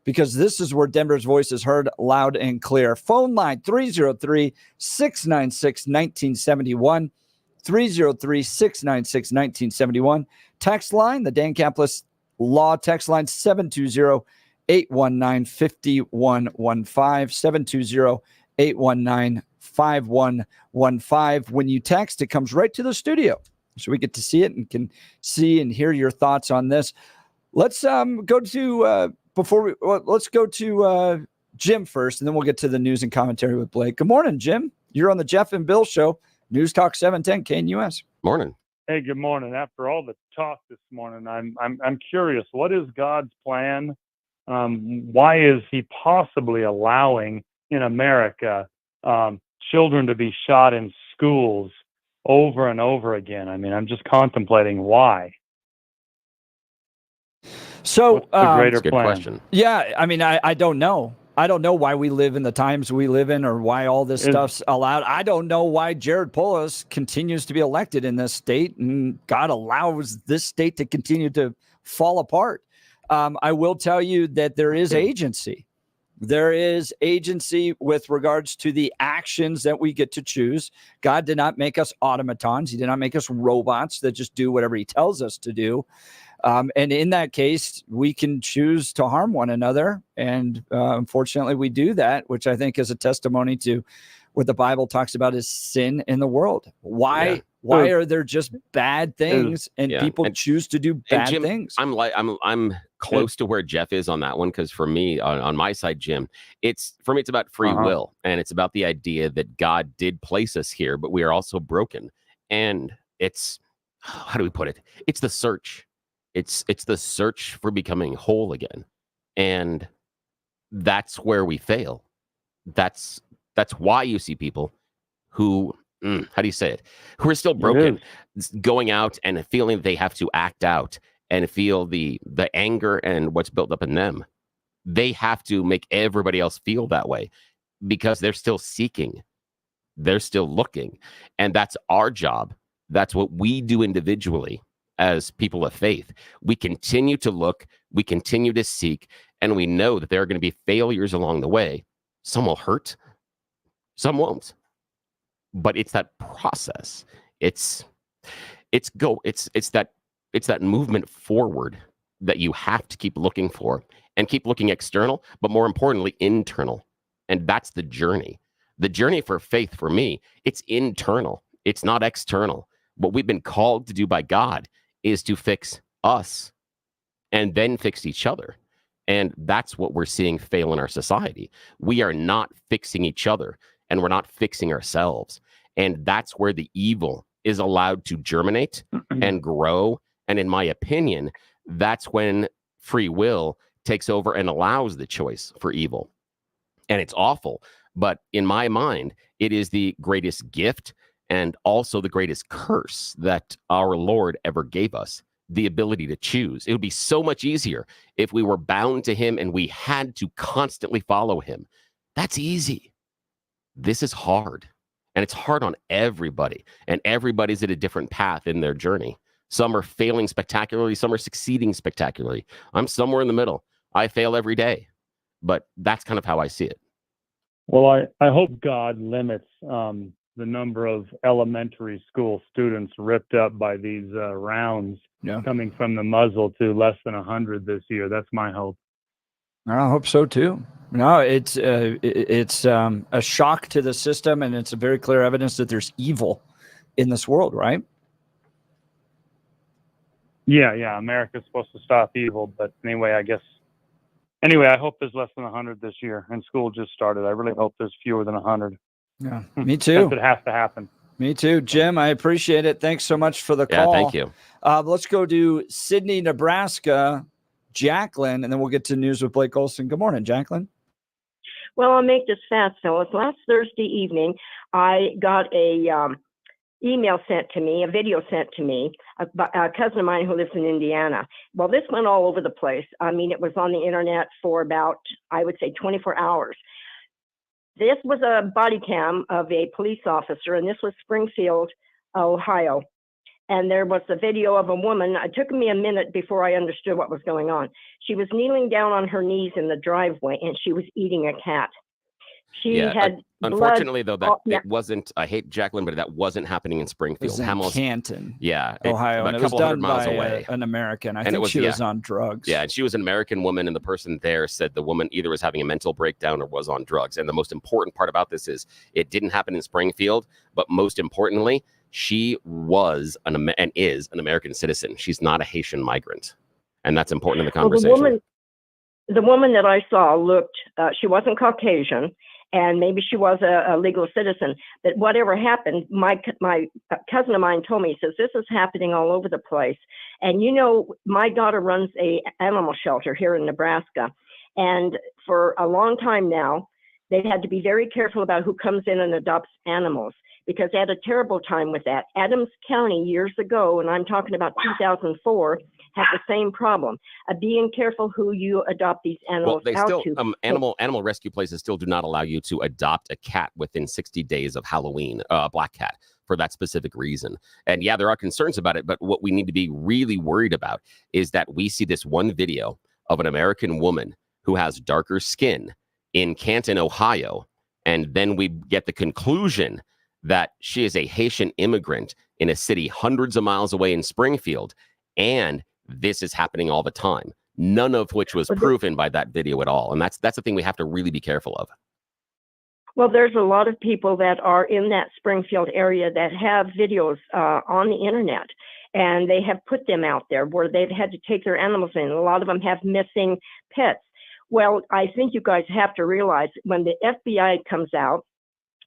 because this is where Denver's voice is heard loud and clear. Phone line 303-696-1971, 303-696-1971. Text line, the Dan Caplis Law text line, 720-819-5115, 720-819-5115. When you text, it comes right to the studio, so we get to see it and can see and hear your thoughts on this. Let's go to let's go to Jim first, and then we'll get to the news and commentary with Blake. Good morning, Jim. You're on the Jeff and Bill Show, News Talk 710 KNUS. Morning. Hey, good morning. After all the talk this morning, I'm curious. What is God's plan? Why is He possibly allowing in America children to be shot in schools over and over again? I mean, I'm just contemplating why. So, the greater good plan? Question. Yeah, I mean, I don't know. I don't know why we live in the times we live in, or why all this stuff's allowed. I don't know why Jared Polis continues to be elected in this state, and God allows this state to continue to fall apart. I will tell you that there is agency. There is agency with regards to the actions that we get to choose. God did not make us automatons. He did not make us robots that just do whatever He tells us to do. And in that case, we can choose to harm one another. And unfortunately, we do that, which I think is a testimony to what the Bible talks about as sin in the world. Why are there just bad things and people choose to do bad Jim, things? I'm close to where Jeff is on that one, because for me, on my side, Jim, it's about free will, and it's about the idea that God did place us here, but we are also broken. And it's, how do we put it? It's the search. It's the search for becoming whole again. And that's where we fail. That's why you see people who, how do you say it? Who are still broken, going out and feeling they have to act out and feel the anger and what's built up in them. They have to make everybody else feel that way because they're still seeking. They're still looking. And that's our job. That's what we do individually. As people of faith, we continue to look, we continue to seek, and we know that there are going to be failures along the way. Some will hurt, some won't. But it's that process. It's that movement forward that you have to keep looking for, and keep looking external, but more importantly, internal. And that's the journey. The journey for faith, for me, it's internal. It's not external. What we've been called to do by God is to fix us and then fix each other. And that's what we're seeing fail in our society. We are not fixing each other, and we're not fixing ourselves. And that's where the evil is allowed to germinate and grow. And in my opinion, that's when free will takes over and allows the choice for evil. And it's awful. But in my mind, it is the greatest gift and also the greatest curse that our Lord ever gave us, the ability to choose. It would be so much easier if we were bound to Him and we had to constantly follow Him. That's easy. This is hard. And it's hard on everybody. And everybody's at a different path in their journey. Some are failing spectacularly. Some are succeeding spectacularly. I'm somewhere in the middle. I fail every day. But that's kind of how I see it. Well, I hope God limits the number of elementary school students ripped up by these rounds coming from the muzzle to less than 100 this year. That's my hope. I hope so too. No, it's a shock to the system, and it's a very clear evidence that there's evil in this world, right? Yeah. America's supposed to stop evil, but anyway, I hope there's less than 100 this year, and school just started. I really hope there's fewer than 100. Yeah, me too. It has to happen. Me too, Jim. I appreciate it. Thanks so much for the call. Yeah, thank you. Let's go to Sydney, Nebraska. Jacqueline, and then we'll get to news with Blake Olson. Good morning, Jacqueline. Well, I'll make this fast, fellas. Last Thursday evening, I got a email sent to me, a video sent to me, a cousin of mine who lives in Indiana. Well, this went all over the place. I mean, it was on the internet for about, I would say, 24 hours. This was a body cam of a police officer, and this was Springfield, Ohio. And there was a video of a woman. It took me a minute before I understood what was going on. She was kneeling down on her knees in the driveway, and she was eating a cat. She had unfortunately, blood, though, that it wasn't. I hate Jacqueline, but that wasn't happening in Springfield. It was in Canton, Ohio, Ohio, and a it was couple hundred done miles by away. an American. I And think she was on drugs. Yeah, and she was an American woman, and the person there said the woman either was having a mental breakdown or was on drugs. And the most important part about this is it didn't happen in Springfield, but most importantly, she was and is an American citizen. She's not a Haitian migrant, and that's important in the conversation. The woman that I saw looked. She wasn't Caucasian. And maybe she was a legal citizen, but whatever happened, my cousin of mine told me, he says, this is happening all over the place. And, you know, my daughter runs a animal shelter here in Nebraska. And for a long time now, they've had to be very careful about who comes in and adopts animals, because they had a terrible time with that. Adams County years ago, and I'm talking about 2004, had the same problem of being careful who you adopt these animals out to. Animal rescue places still do not allow you to adopt a cat within 60 days of Halloween, a black cat, for that specific reason. And yeah, there are concerns about it, but what we need to be really worried about is that we see this one video of an American woman who has darker skin in Canton, Ohio, and then we get the conclusion that she is a Haitian immigrant in a city hundreds of miles away in Springfield, and this is happening all the time, none of which was proven by that video at all. And that's the thing we have to really be careful of. Well, there's a lot of people that are in that Springfield area that have videos on the internet, and they have put them out there where they've had to take their animals in. A lot of them have missing pets. Well, I think you guys have to realize when the FBI comes out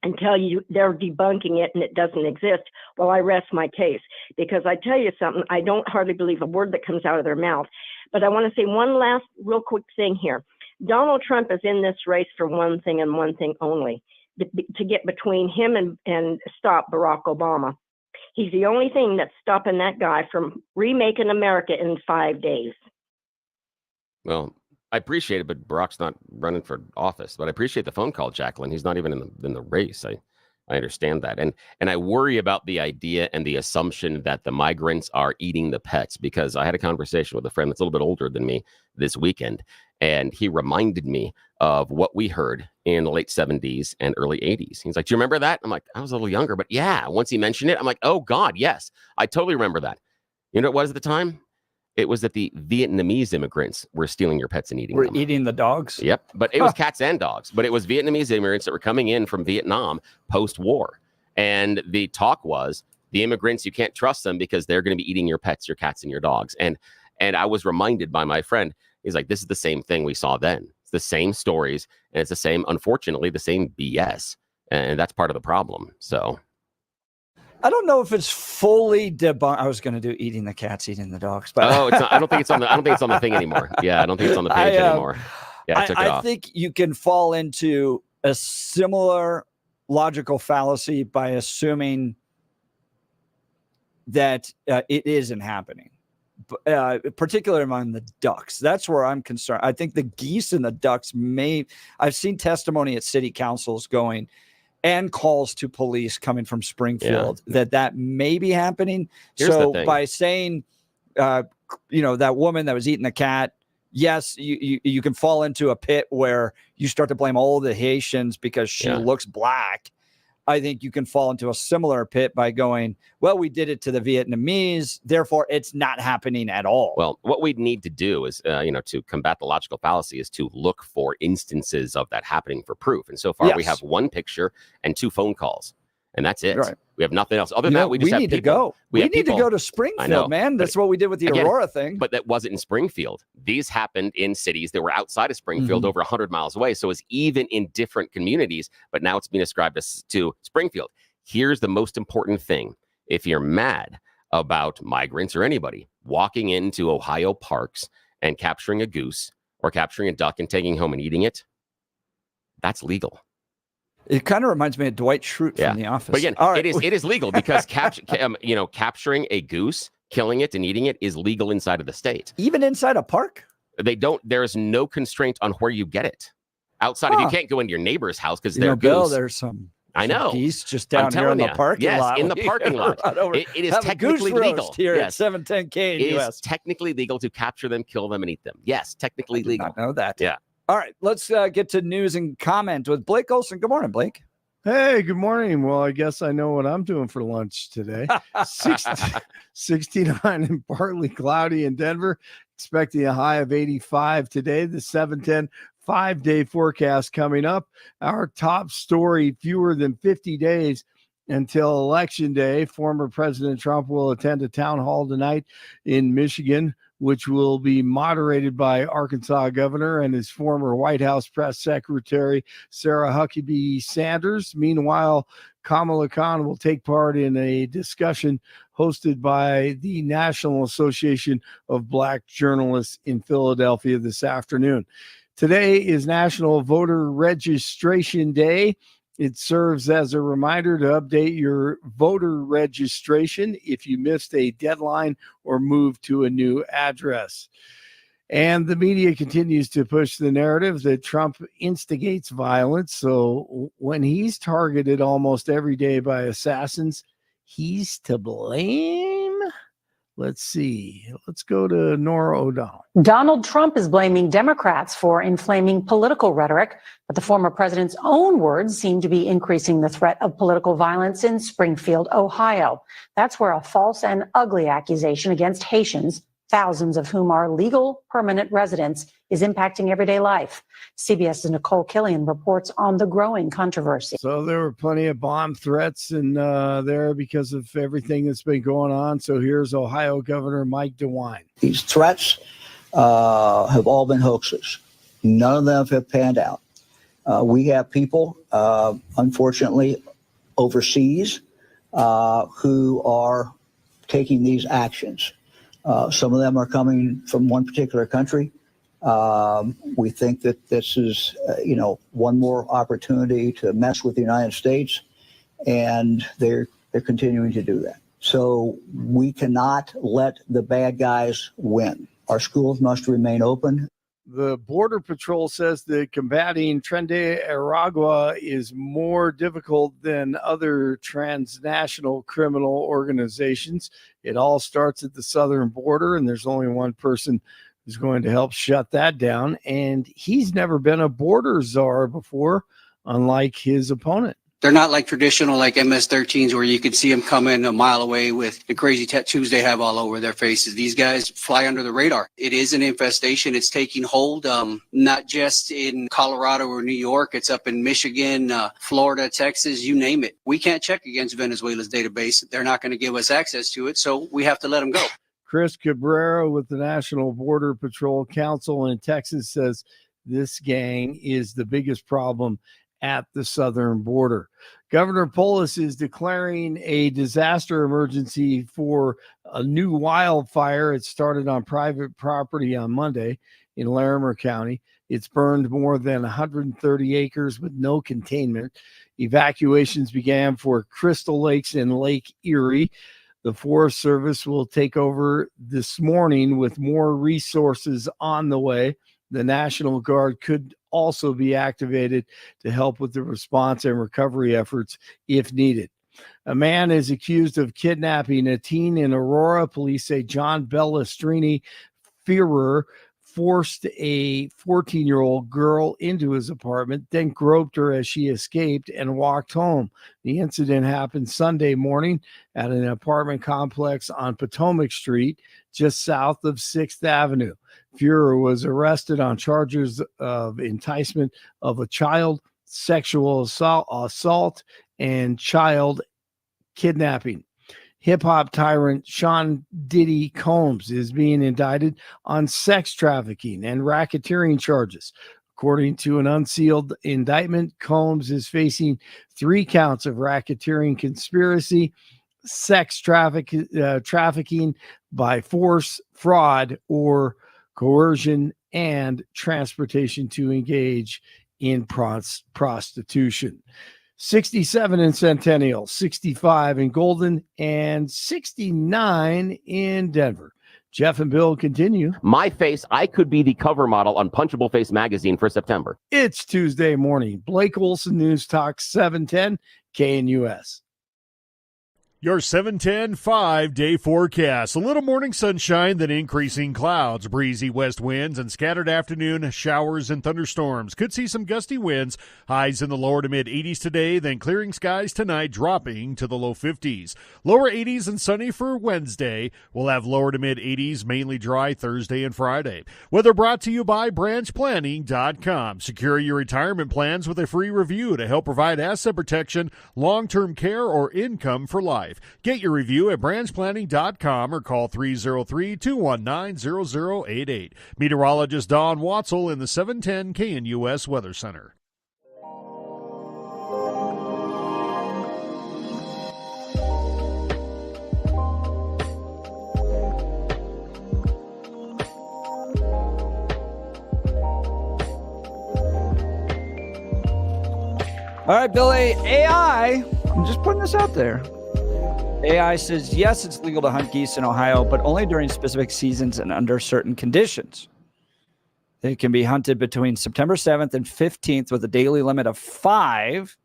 and tell you they're debunking it and it doesn't exist, well, I rest my case, because I tell you something, I don't hardly believe a word that comes out of their mouth. But I want to say one last real quick thing here. Donald Trump is in this race for one thing and one thing only, to get between him and stop Barack Obama. He's the only thing that's stopping that guy from remaking America in 5 days. Well, I appreciate it, but Barack's not running for office. But I appreciate the phone call, Jacqueline. He's not even in the race. I understand that. And I worry about the idea and the assumption that the migrants are eating the pets, because I had a conversation with a friend that's a little bit older than me this weekend, and he reminded me of what we heard in the late 70s and early 80s. He's like, do you remember that? I'm like, I was a little younger, but yeah, once he mentioned it, I'm like, oh God, yes, I totally remember that. You know what it was at the time? It was that the Vietnamese immigrants were stealing your pets and eating them. Eating the dogs? Yep. But it was cats and dogs. But it was Vietnamese immigrants that were coming in from Vietnam post-war. And the talk was, the immigrants, you can't trust them because they're going to be eating your pets, your cats, and your dogs. And I was reminded by my friend, he's like, this is the same thing we saw then. It's the same stories. And it's the same, unfortunately, the same BS. And that's part of the problem. So I don't know if it's fully debunked. I was going to do eating the cats, eating the dogs, but it's not, I don't think it's on the thing anymore. Yeah, I don't think it's on the page anymore. Yeah, I took it off. I think you can fall into a similar logical fallacy by assuming that it isn't happening, particularly among the ducks. That's where I'm concerned. I think the geese and the ducks I've seen testimony at city councils going, and calls to police coming from Springfield that may be happening. So by saying, that woman that was eating the cat, yes, you can fall into a pit where you start to blame all the Haitians because she looks black. I think you can fall into a similar pit by going, well, we did it to the Vietnamese, therefore it's not happening at all. Well, what we need to do is, to combat the logical fallacy is to look for instances of that happening for proof. And so far we have one picture and 2 phone calls, and that's it. Right. We have nothing else. Other than that, we just have people. To go. We need to go to Springfield, man. That's what we did with the Aurora thing. But that wasn't in Springfield. These happened in cities that were outside of Springfield, over 100 miles away. So it's even in different communities, but now it's being ascribed to Springfield. Here's the most important thing. If you're mad about migrants or anybody walking into Ohio parks and capturing a goose or capturing a duck and taking home and eating it, that's legal. It kind of reminds me of Dwight Schrute from The Office. But again, it is legal because capturing a goose, killing it, and eating it is legal inside of the state. Even inside a park? There is no constraint on where you get it. Outside, you can't go into your neighbor's house because they're Bill, goose. there's some geese just I'm down here in the telling parking you. lot. Yes, in the parking lot. It is technically legal. Here at 710K in It US. is technically legal to capture them, kill them, and eat them. Yes, technically legal. I did not know that. Yeah. All right, let's get to news and comment with Blake Olson. Good morning, Blake. Hey, good morning. Well, I guess I know what I'm doing for lunch today. 69 and partly cloudy in Denver. Expecting a high of 85 today. The 710 5-day forecast coming up. Our top story, fewer than 50 days until Election Day. Former President Trump will attend a town hall tonight in Michigan, which will be moderated by Arkansas governor and his former White House press secretary, Sarah Huckabee Sanders. Meanwhile, Kamala Khan will take part in a discussion hosted by the National Association of Black Journalists in Philadelphia this afternoon. Today is National Voter Registration Day. It serves as a reminder to update your voter registration if you missed a deadline or moved to a new address. And the media continues to push the narrative that Trump instigates violence. So when he's targeted almost every day by assassins, he's to blame. Let's see. Let's go to Nora O'Donnell. Donald Trump is blaming Democrats for inflaming political rhetoric, but the former president's own words seem to be increasing the threat of political violence in Springfield, Ohio. That's where a false and ugly accusation against Haitians, thousands of whom are legal permanent residents, is impacting everyday life. CBS's Nicole Killian reports on the growing controversy. So there were plenty of bomb threats in there because of everything that's been going on. So here's Ohio Governor Mike DeWine. These threats have all been hoaxes. None of them have panned out. We have people, unfortunately, overseas who are taking these actions. Some of them are coming from one particular country. We think that this is, one more opportunity to mess with the United States, and they're continuing to do that. So we cannot let the bad guys win. Our schools must remain open. The Border Patrol says that combating Tren de Aragua is more difficult than other transnational criminal organizations. It all starts at the southern border, and there's only one person who's going to help shut that down. And he's never been a border czar before, unlike his opponent. They're not like traditional like MS-13s where you can see them coming a mile away with the crazy tattoos they have all over their faces. These guys fly under the radar. It is an infestation. It's taking hold, not just in Colorado or New York. It's up in Michigan, Florida, Texas, you name it. We can't check against Venezuela's database. They're not going to give us access to it, so we have to let them go. Chris Cabrera with the National Border Patrol Council in Texas says this gang is the biggest problem at the southern border. Governor Polis is declaring a disaster emergency for a new wildfire. It started on private property on Monday in Larimer County. It's burned more than 130 acres with no containment. Evacuations began for Crystal Lakes and Lake Erie. The Forest Service will take over this morning with more resources on the way. The National Guard could also be activated to help with the response and recovery efforts if needed. A man is accused of kidnapping a teen in Aurora. Police say John Bellastrini Fearer forced a 14-year-old girl into his apartment, then groped her as she escaped and walked home. The incident happened Sunday morning at an apartment complex on Potomac Street, just south of 6th Avenue. Fearer was arrested on charges of enticement of a child, sexual assault, and child kidnapping. Hip-hop tyrant Sean Diddy Combs is being indicted on sex trafficking and racketeering charges. According to an unsealed indictment, Combs is facing 3 counts of racketeering conspiracy, sex trafficking by force, fraud, or coercion, and transportation to engage in prostitution. 67 in Centennial, 65 in Golden, and 69 in Denver. Jeff and Bill continue. My face, I could be the cover model on Punchable Face magazine for September. It's Tuesday morning. Blake Olson News Talk 710 KNUS. Your 710 5-day forecast. A little morning sunshine, then increasing clouds, breezy west winds, and scattered afternoon showers and thunderstorms. Could see some gusty winds. Highs in the lower to mid 80s today, then clearing skies tonight, dropping to the low 50s. Lower 80s and sunny for Wednesday. We'll have lower to mid 80s, mainly dry Thursday and Friday. Weather brought to you by branchplanning.com. Secure your retirement plans with a free review to help provide asset protection, long-term care, or income for life. Get your review at branchplanning.com or call 303-219-0088. Meteorologist Don Watzel in the 710 KNUS Weather Center. All right, Billy, AI, I'm just putting this out there. AI says, yes, it's legal to hunt geese in Ohio, but only during specific seasons and under certain conditions. They can be hunted between September 7th and 15th with a daily limit of 5.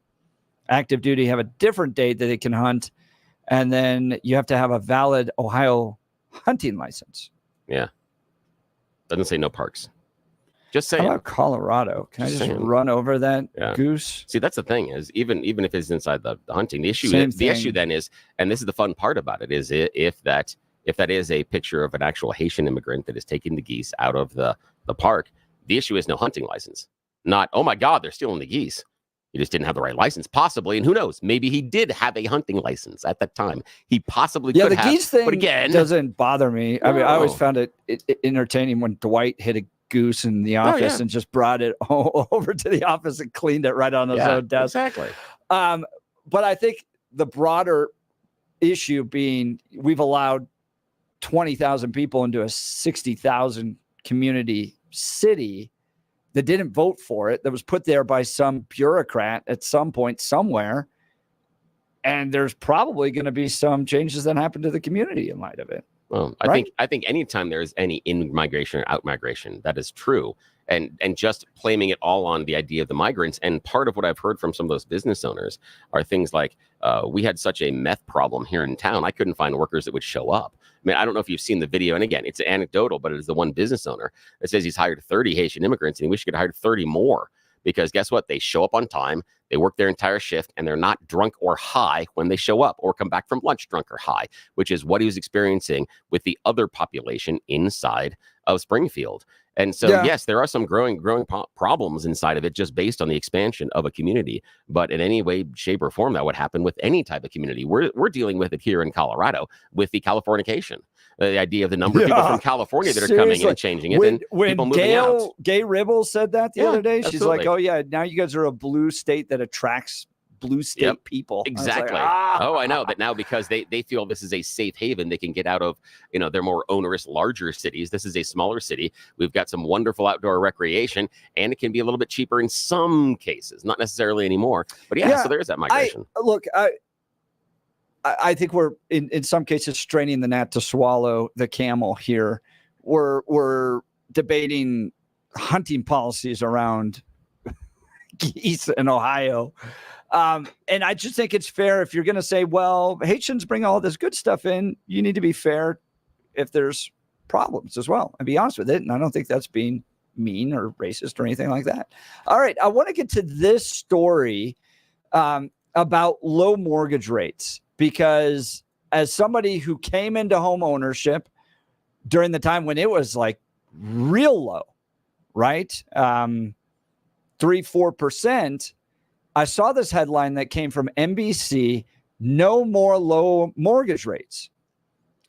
Active duty have a different date that they can hunt, and then you have to have a valid Ohio hunting license. Yeah. Doesn't say no parks. Just saying. How about Colorado? Can I just run over that goose? See, that's the thing is even if it's inside the hunting, the issue then is, and this is the fun part about it, is if that is a picture of an actual Haitian immigrant that is taking the geese out of the park, the issue is no hunting license. Not, oh my God, they're stealing the geese. He just didn't have the right license, possibly, and who knows? Maybe he did have a hunting license at that time. He possibly could have. Yeah, the geese thing but again, doesn't bother me. I mean, I always found it entertaining when Dwight hit a goose in the office and just brought it over to the office and cleaned it right on his own desk. Exactly. But I think the broader issue being we've allowed 20,000 people into a 60,000 community city that didn't vote for it, that was put there by some bureaucrat at some point somewhere. And there's probably going to be some changes that happen to the community in light of it. Well, I think anytime there's any in-migration or out-migration, that is true. And just blaming it all on the idea of the migrants. And part of what I've heard from some of those business owners are things like, we had such a meth problem here in town, I couldn't find workers that would show up. I mean, I don't know if you've seen the video. And again, it's anecdotal, but it is the one business owner that says he's hired 30 Haitian immigrants and he wishes he could hire 30 more. Because guess what? They show up on time, they work their entire shift, and they're not drunk or high when they show up or come back from lunch drunk or high, which is what he was experiencing with the other population inside of Springfield. And so, yes, there are some growing problems inside of it just based on the expansion of a community. But in any way, shape, or form, that would happen with any type of community. We're dealing with it here in Colorado with the Californication. The idea of the number of people from California that are coming in and changing it. When people moving out. Gay Ribble said that the other day, she's absolutely. like, oh, yeah, now you guys are a blue state that attracts blue state people. Exactly. I know that now because they feel this is a safe haven. They can get out of, their more onerous, larger cities. This is a smaller city. We've got some wonderful outdoor recreation, and it can be a little bit cheaper in some cases, not necessarily anymore. But so there is that migration. I think we're in some cases straining the gnat to swallow the camel here. We're debating hunting policies around geese in Ohio. And I just think it's fair if you're going to say, well, Haitians bring all this good stuff in, you need to be fair if there's problems as well and be honest with it. And I don't think that's being mean or racist or anything like that. All right. I want to get to this story about low mortgage rates, because as somebody who came into home ownership during the time when it was like real low, right? 3-4%. I saw this headline that came from NBC, no more low mortgage rates.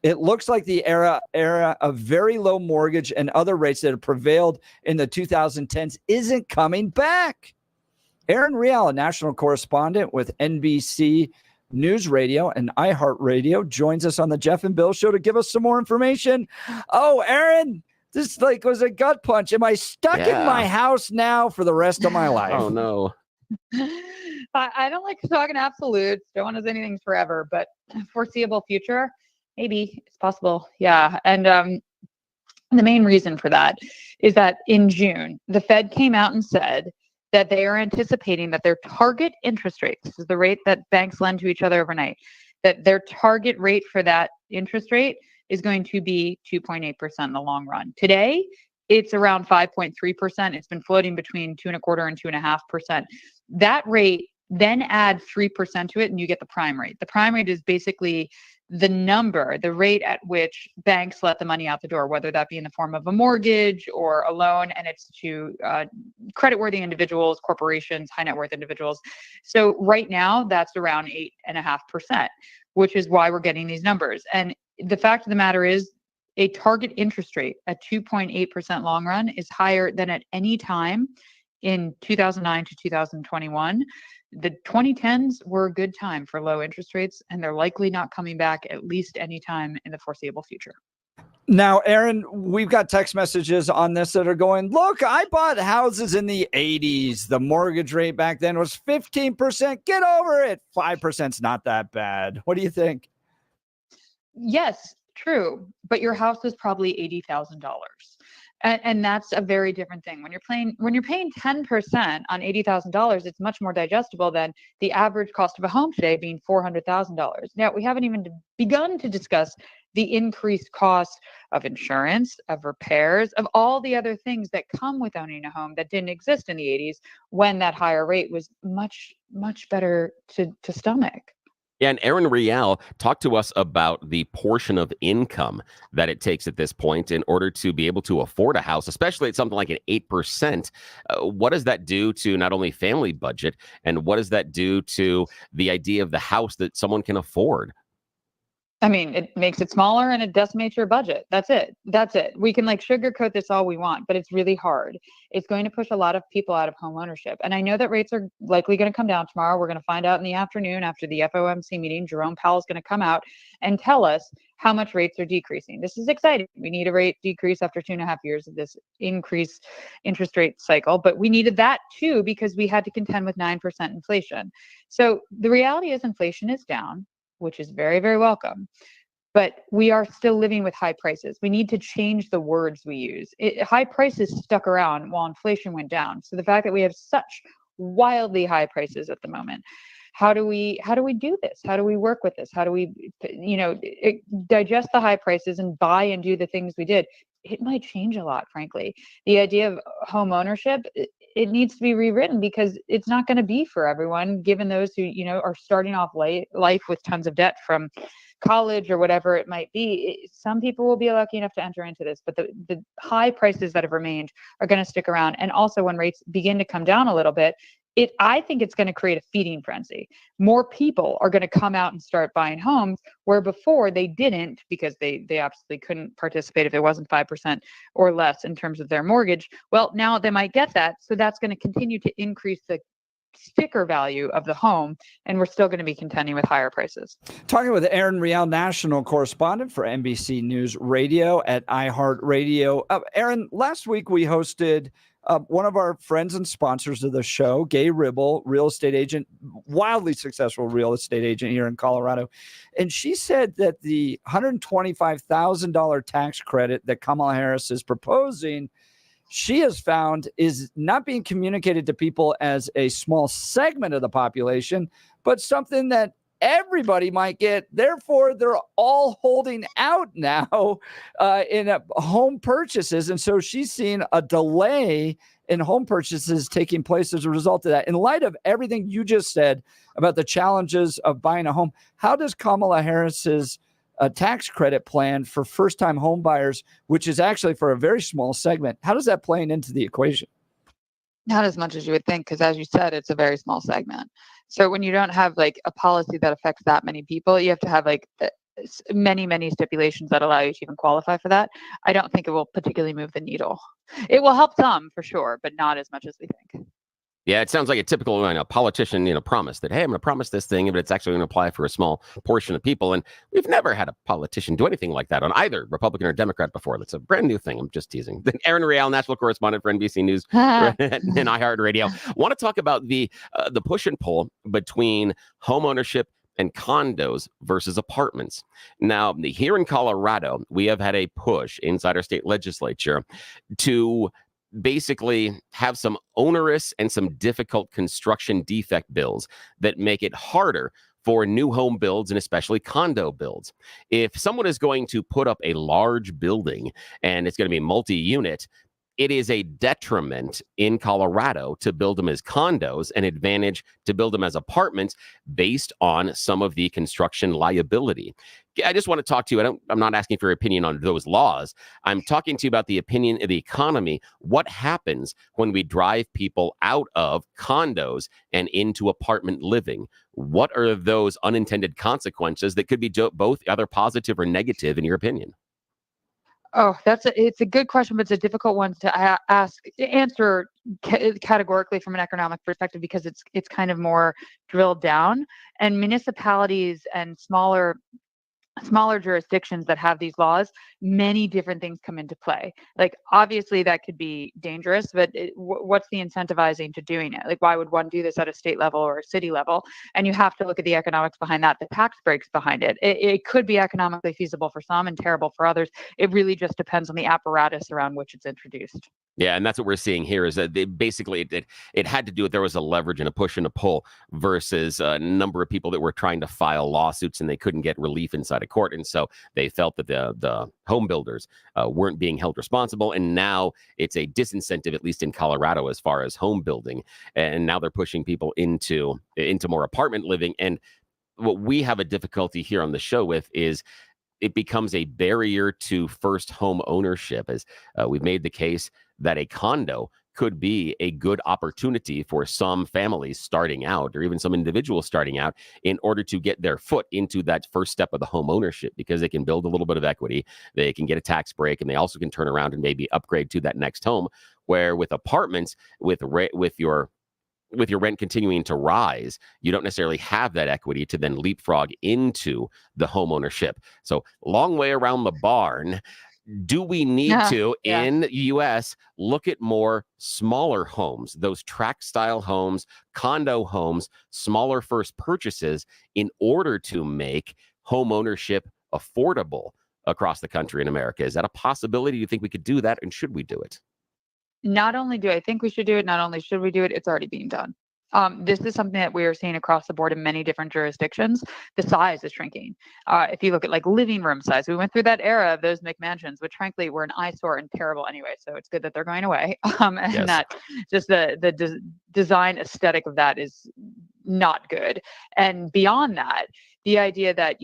It looks like the era of very low mortgage and other rates that have prevailed in the 2010s isn't coming back. Erin, a national correspondent with NBC News Radio and iHeart Radio, joins us on the Jeff and Bill Show to give us some more information. Oh, Erin, This like was a gut punch. Am I stuck in my house now for the rest of my life? Oh no. I don't like talking absolutes. Don't want to say anything forever, but foreseeable future, maybe it's possible. Yeah. And the main reason for that is that in June, the Fed came out and said that they are anticipating that their target interest rate, this is the rate that banks lend to each other overnight, that their target rate for that interest rate is going to be 2.8% in the long run. Today, it's around 5.3%. It's been floating between 2.25% and 2.5%. That rate, then add 3% to it and you get the prime rate. The prime rate is basically the rate at which banks let the money out the door, whether that be in the form of a mortgage or a loan, and it's to creditworthy individuals, corporations, high net worth individuals. So right now, that's around 8.5%, which is why we're getting these numbers. And the fact of the matter is, a target interest rate at 2.8% long run is higher than at any time in 2009 to 2021. The 2010s were a good time for low interest rates, and they're likely not coming back at least any time in the foreseeable future. Now, Erin, we've got text messages on this that are going, look, I bought houses in the 80s. The mortgage rate back then was 15%. Get over it. 5% is not that bad. What do you think? Yes, true. But your house is probably $80,000. And that's a very different thing. When you're paying 10% on $80,000, it's much more digestible than the average cost of a home today being $400,000. Now, we haven't even begun to discuss the increased cost of insurance, of repairs, of all the other things that come with owning a home that didn't exist in the 80s when that higher rate was much, much better to stomach. Yeah, and Erin Real talked to us about the portion of income that it takes at this point in order to be able to afford a house, especially at something like an 8%. What does that do to not only family budget, and what does that do to the idea of the house that someone can afford? I mean, it makes it smaller and it decimates your budget. That's it. We can sugarcoat this all we want, but it's really hard. It's going to push a lot of people out of home ownership. And I know that rates are likely going to come down tomorrow. We're going to find out in the afternoon after the FOMC meeting. Jerome Powell is going to come out and tell us how much rates are decreasing. This is exciting. We need a rate decrease after 2.5 years of this increased interest rate cycle, but we needed that too because we had to contend with 9% inflation. So the reality is inflation is down, which is very, very welcome. But we are still living with high prices. We need to change the words we use. High prices stuck around while inflation went down. So the fact that we have such wildly high prices at the moment, how do we do this? How do we work with this? How do we, digest the high prices and buy and do the things we did? It might change a lot, frankly. The idea of home ownership, it needs to be rewritten because it's not going to be for everyone, given those who, are starting off life with tons of debt from college or whatever it might be. Some people will be lucky enough to enter into this, but the high prices that have remained are going to stick around. And also when rates begin to come down a little bit, I think it's going to create a feeding frenzy. More people are going to come out and start buying homes where before they didn't because they absolutely couldn't participate if it wasn't 5% or less in terms of their mortgage. Well, now they might get that. So that's going to continue to increase the sticker value of the home, and we're still going to be contending with higher prices. Talking with Erin Real, national correspondent for NBC News Radio at iHeart Radio. Erin, last week we hosted one of our friends and sponsors of the show, Gay Ribble, real estate agent, wildly successful real estate agent here in Colorado. And she said that the $125,000 tax credit that Kamala Harris is proposing, she has found is not being communicated to people as a small segment of the population, but something that everybody might get. Therefore, they're all holding out now in home purchases. And so she's seen a delay in home purchases taking place as a result of that. In light of everything you just said about the challenges of buying a home, how does Kamala Harris's tax credit plan for first-time home buyers, which is actually for a very small segment, how does that play into the equation? Not as much as you would think, because as you said, it's a very small segment. So when you don't have a policy that affects that many people, you have to have many, many stipulations that allow you to even qualify for that. I don't think it will particularly move the needle. It will help some for sure, but not as much as we think. Yeah, it sounds like a typical politician, promise that, hey, I'm going to promise this thing, but it's actually going to apply for a small portion of people. And we've never had a politician do anything like that on either Republican or Democrat before. That's a brand new thing. I'm just teasing. Erin Real, national correspondent for NBC News and iHeart Radio. Want to talk about the push and pull between home ownership and condos versus apartments. Now, here in Colorado, we have had a push inside our state legislature to basically have some onerous and some difficult construction defect bills that make it harder for new home builds and especially condo builds. If someone is going to put up a large building and it's going to be multi-unit, it is a detriment in Colorado to build them as condos, an advantage to build them as apartments based on some of the construction liability. I just want to talk to you. I'm not asking for your opinion on those laws. I'm talking to you about the opinion of the economy. What happens when we drive people out of condos and into apartment living? What are those unintended consequences that could be both either positive or negative in your opinion? Oh, it's a good question, but it's a difficult one to answer categorically from an economic perspective because it's kind of more drilled down. And municipalities and smaller jurisdictions that have these laws, many different things come into play. Like, obviously that could be dangerous, but what's the incentivizing to doing it? Like, why would one do this at a state level or a city level? And you have to look at the economics behind that, the tax breaks behind it. It could be economically feasible for some and terrible for others. It really just depends on the apparatus around which it's introduced. Yeah, and that's what we're seeing here is that it had to do with there was a leverage and a push and a pull versus a number of people that were trying to file lawsuits and they couldn't get relief inside of court. And so they felt that the home builders weren't being held responsible. And now it's a disincentive, at least in Colorado, as far as home building. And now they're pushing people into more apartment living. And what we have a difficulty here on the show with is it becomes a barrier to first home ownership, as we've made the case that a condo could be a good opportunity for some families starting out or even some individuals starting out in order to get their foot into that first step of the home ownership, because they can build a little bit of equity, they can get a tax break, and they also can turn around and maybe upgrade to that next home. Where with apartments, with your rent continuing to rise, you don't necessarily have that equity to then leapfrog into the home ownership. So long way around the barn. Do we need to, in the U.S., look at more smaller homes, those tract style homes, condo homes, smaller first purchases in order to make home ownership affordable across the country in America? Is that a possibility? Do you think we could do that? And should we do it? Not only do I think we should do it, not only should we do it, it's already being done. This is something that we are seeing across the board in many different jurisdictions. The size is shrinking. If you look at like living room size, we went through that era of those McMansions, which frankly were an eyesore and terrible anyway. So it's good that they're going away. And that just the design aesthetic of that is not good. And beyond that, the idea that,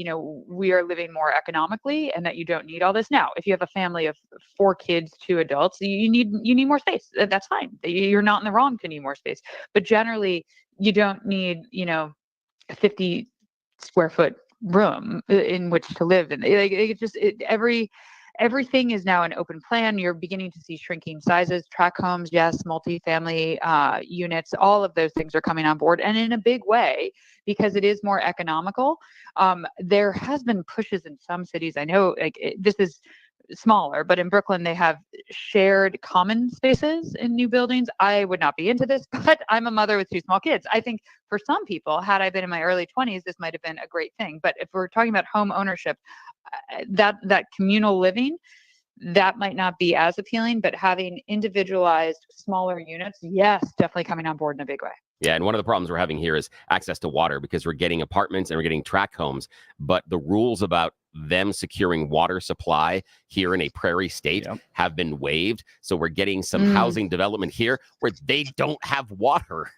we are living more economically and that you don't need all this. Now, if you have a family of 4 kids, 2 adults, you need more space. That's fine. You're not in the wrong to need more space. But generally, you don't need, a 50 square foot room in which to live. And everything is now an open plan. You're beginning to see shrinking sizes, tract homes, yes, multifamily units, all of those things are coming on board, and in a big way, because it is more economical. There has been pushes in some cities. I know this is smaller, but in Brooklyn, they have shared common spaces in new buildings. I would not be into this, but I'm a mother with 2 small kids. I think for some people, had I been in my early 20s, this might have been a great thing. But if we're talking about home ownership, that communal living, that might not be as appealing, but having individualized smaller units, yes, definitely coming on board in a big way. Yeah, and one of the problems we're having here is access to water, because we're getting apartments and we're getting tract homes, but the rules about them securing water supply here in a prairie state have been waived. So we're getting some housing development here where they don't have water.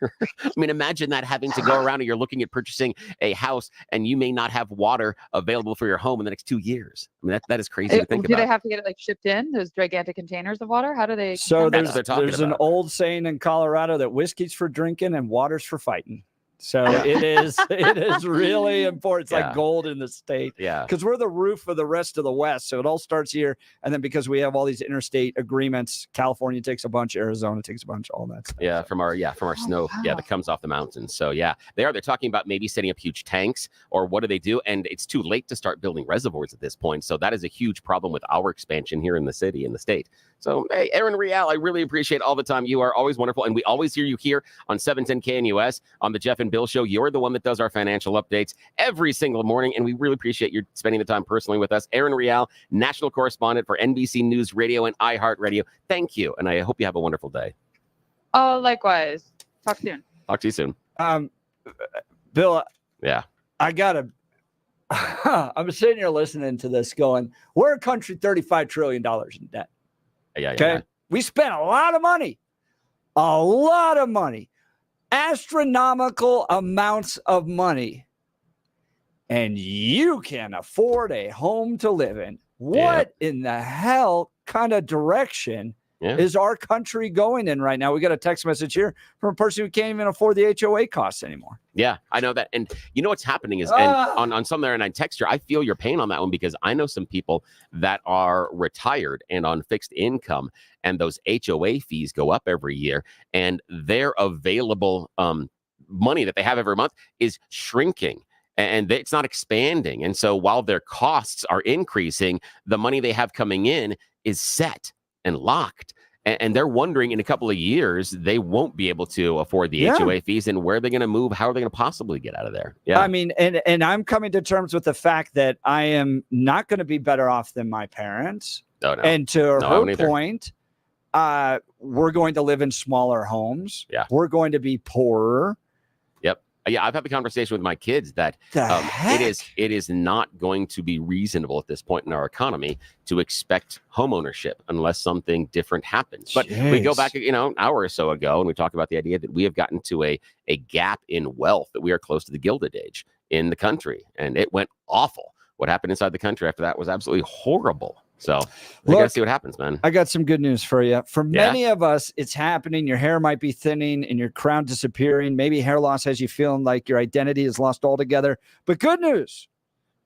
I mean, imagine that, having to go around and you're looking at purchasing a house and you may not have water available for your home in the next 2 years. I mean, that is crazy to think about. Do they have to get it shipped in, those gigantic containers of water? How do they? So there's an old saying in Colorado that whiskey's for drinking and water's for fighting. So it is really important. It's Yeah. like gold in the state. Yeah. Because we're the roof of the rest of the West. So it all starts here. And then because we have all these interstate agreements, California takes a bunch, Arizona takes a bunch, all that stuff. Yeah, from our snow, that comes off the mountains. So yeah, they're talking about maybe setting up huge tanks, or what do they do? And it's too late to start building reservoirs at this point. So that is a huge problem with our expansion here in the city, in the state. So hey, Erin Real, I really appreciate all the time. You are always wonderful, and we always hear you here on 710 KNUS on the Jeff and Bill Show. You're the one that does our financial updates every single morning, and we really appreciate you spending the time personally with us. Erin Real, national correspondent for NBC News Radio and iHeart Radio. Thank you, and I hope you have a wonderful day. Oh, likewise. Talk soon. Talk to you soon. Bill, Yeah. I gotta. I'm sitting here listening to this, going, "We're a country $35 trillion in debt." Yeah. Okay, we spent a lot of money, astronomical amounts of money, and you can't afford a home to live in. What in the hell kind of direction is our country going in right now? We got a text message here from a person who can't even afford the HOA costs anymore. Yeah, I know that. And you know what's happening is, and on some there, and I text you, I feel your pain on that one, because I know some people that are retired and on fixed income, and those HOA fees go up every year, and their available money that they have every month is shrinking. And it's not expanding. And so while their costs are increasing, the money they have coming in is set and locked. And they're wondering, in a couple of years, they won't be able to afford the HOA fees. And where are they going to move? How are they going to possibly get out of there? Yeah. I mean, and I'm coming to terms with the fact that I am not going to be better off than my parents. Oh, no. And to her point, we're going to live in smaller homes. Yeah. We're going to be poorer. Yep. Yeah, I've had the conversation with my kids that it is not going to be reasonable at this point in our economy to expect home ownership unless something different happens. But we go back, an hour or so ago, and we talk about the idea that we have gotten to a gap in wealth, that we are close to the Gilded Age in the country, and it went awful. What happened inside the country after that was absolutely horrible. So we got to see what happens, man. I got some good news for you. For many of us, it's happening. Your hair might be thinning and your crown disappearing. Maybe hair loss has you feeling like your identity is lost altogether. But good news,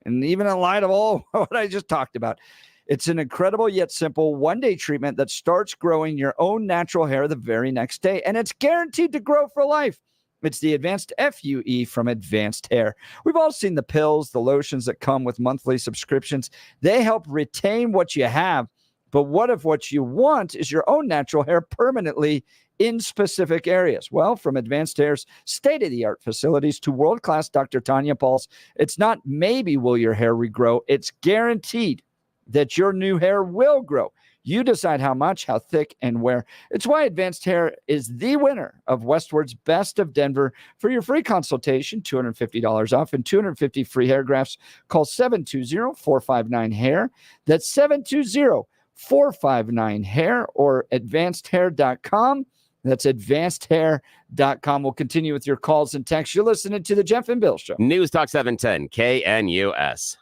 and even in light of all what I just talked about, it's an incredible yet simple one-day treatment that starts growing your own natural hair the very next day. And it's guaranteed to grow for life. It's the Advanced FUE from Advanced Hair. We've all seen the pills, the lotions that come with monthly subscriptions. They help retain what you have. But what if what you want is your own natural hair permanently in specific areas? Well, from Advanced Hair's state-of-the-art facilities to world-class Dr. Tanya Pauls, it's not maybe will your hair regrow. It's guaranteed that your new hair will grow. You decide how much, how thick, and where. It's why Advanced Hair is the winner of Westward's Best of Denver. For your free consultation, $250 off and 250 free hair grafts. Call 720-459-HAIR. That's 720-459-HAIR or advancedhair.com. That's advancedhair.com. We'll continue with your calls and texts. You're listening to the Jeff and Bill Show. News Talk 710 KNUS.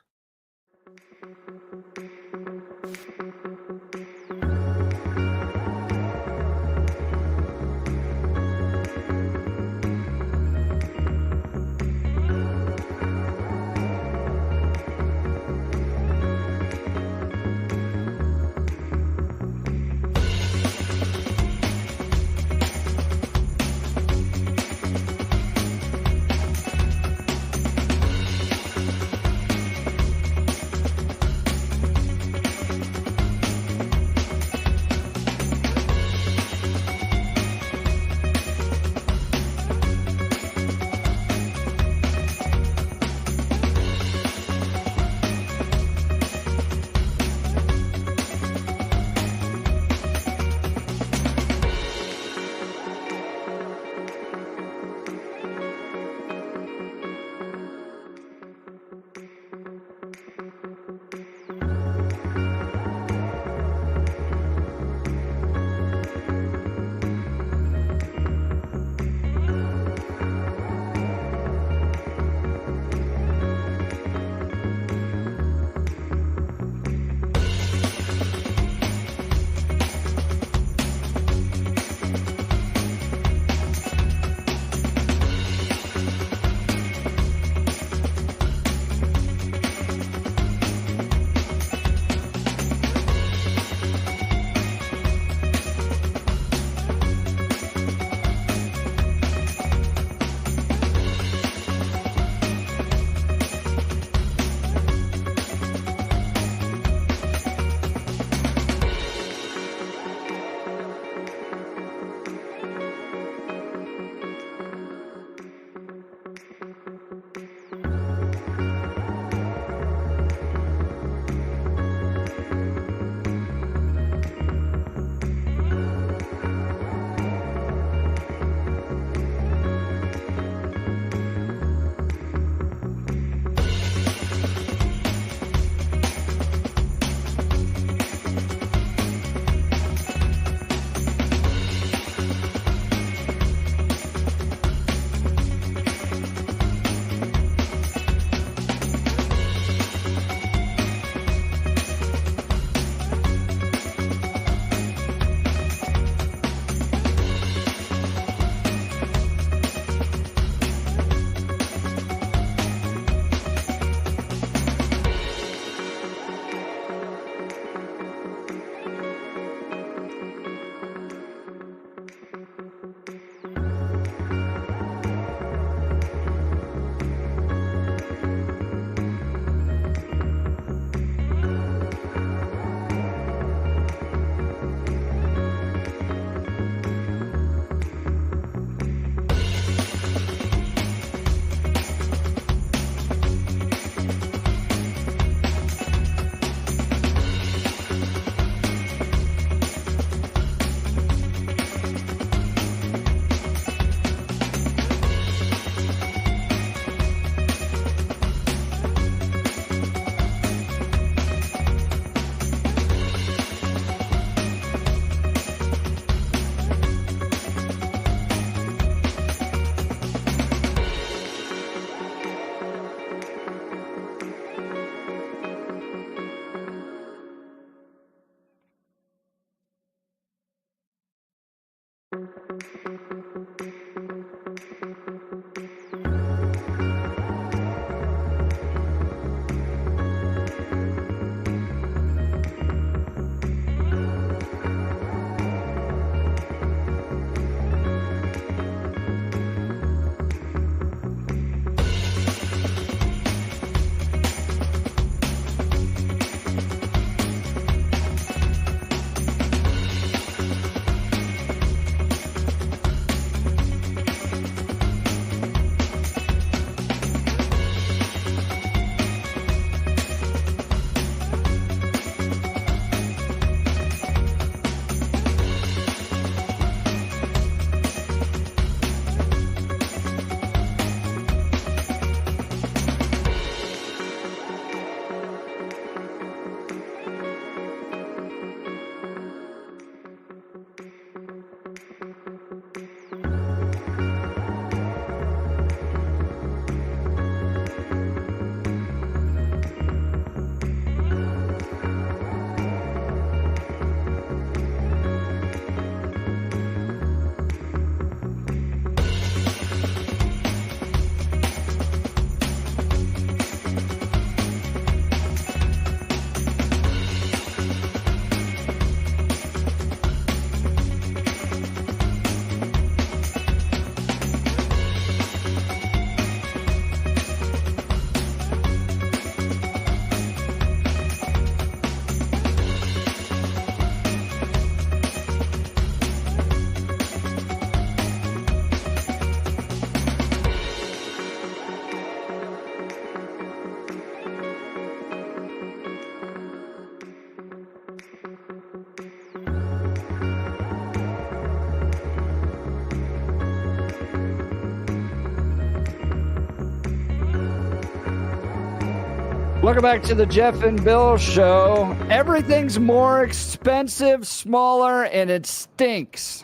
Welcome back to the Jeff and Bill Show. Everything's more expensive, smaller, and it stinks.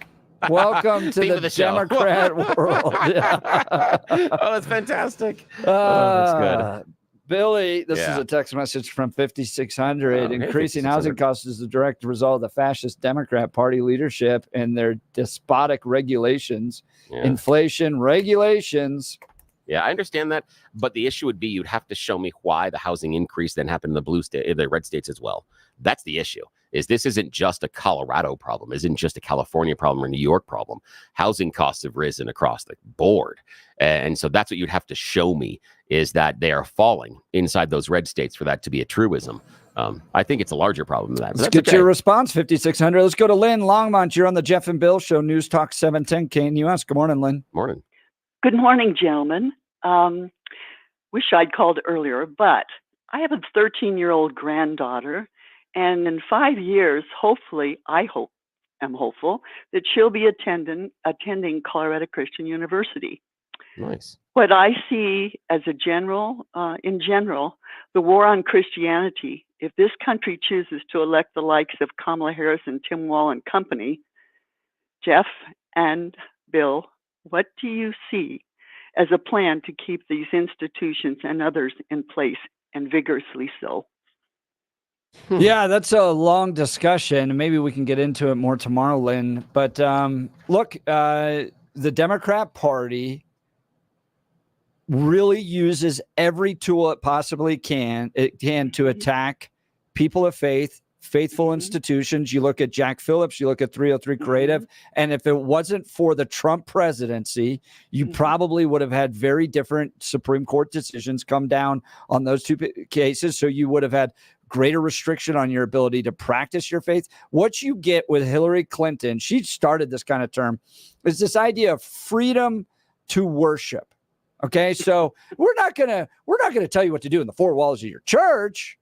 Welcome to the Democrat world. Oh, that's fantastic. That's good. Billy, this is a text message from 5600. Increasing housing costs is the direct result of the fascist Democrat Party leadership and their despotic regulations, inflation regulations. Yeah, I understand that, but the issue would be you'd have to show me why the housing increase then happened in the red states as well. That's the issue. Is this isn't just a Colorado problem, isn't just a California problem or New York problem. Housing costs have risen across the board, and so that's what you'd have to show me is that they are falling inside those red states for that to be a truism. I think it's a larger problem than that. Let's get your response, 5600. Let's go to Lynn Longmont. You're on the Jeff and Bill Show, News Talk 710 KNUS. Good morning, Lynn. Morning. Good morning, gentlemen. Wish I'd called earlier, but I have a 13-year-old granddaughter, and in 5 years, hopefully, I'm hopeful that she'll be attending Colorado Christian University. Nice. What I see as in general, the war on Christianity, if this country chooses to elect the likes of Kamala Harris and Tim Wall and company, Jeff and Bill, what do you see as a plan to keep these institutions and others in place, and vigorously so? Yeah, that's a long discussion. Maybe we can get into it more tomorrow, Lynn. But look, the Democrat Party really uses every tool it possibly can to attack people of faith, faithful institutions. You look at Jack Phillips, you look at 303 Creative, and if it wasn't for the Trump presidency, you probably would have had very different Supreme Court decisions come down on those two cases. So you would have had greater restriction on your ability to practice your faith. What you get with Hillary Clinton, she started this kind of term, is this idea of freedom to worship. Okay, so we're not gonna tell you what to do in the four walls of your church.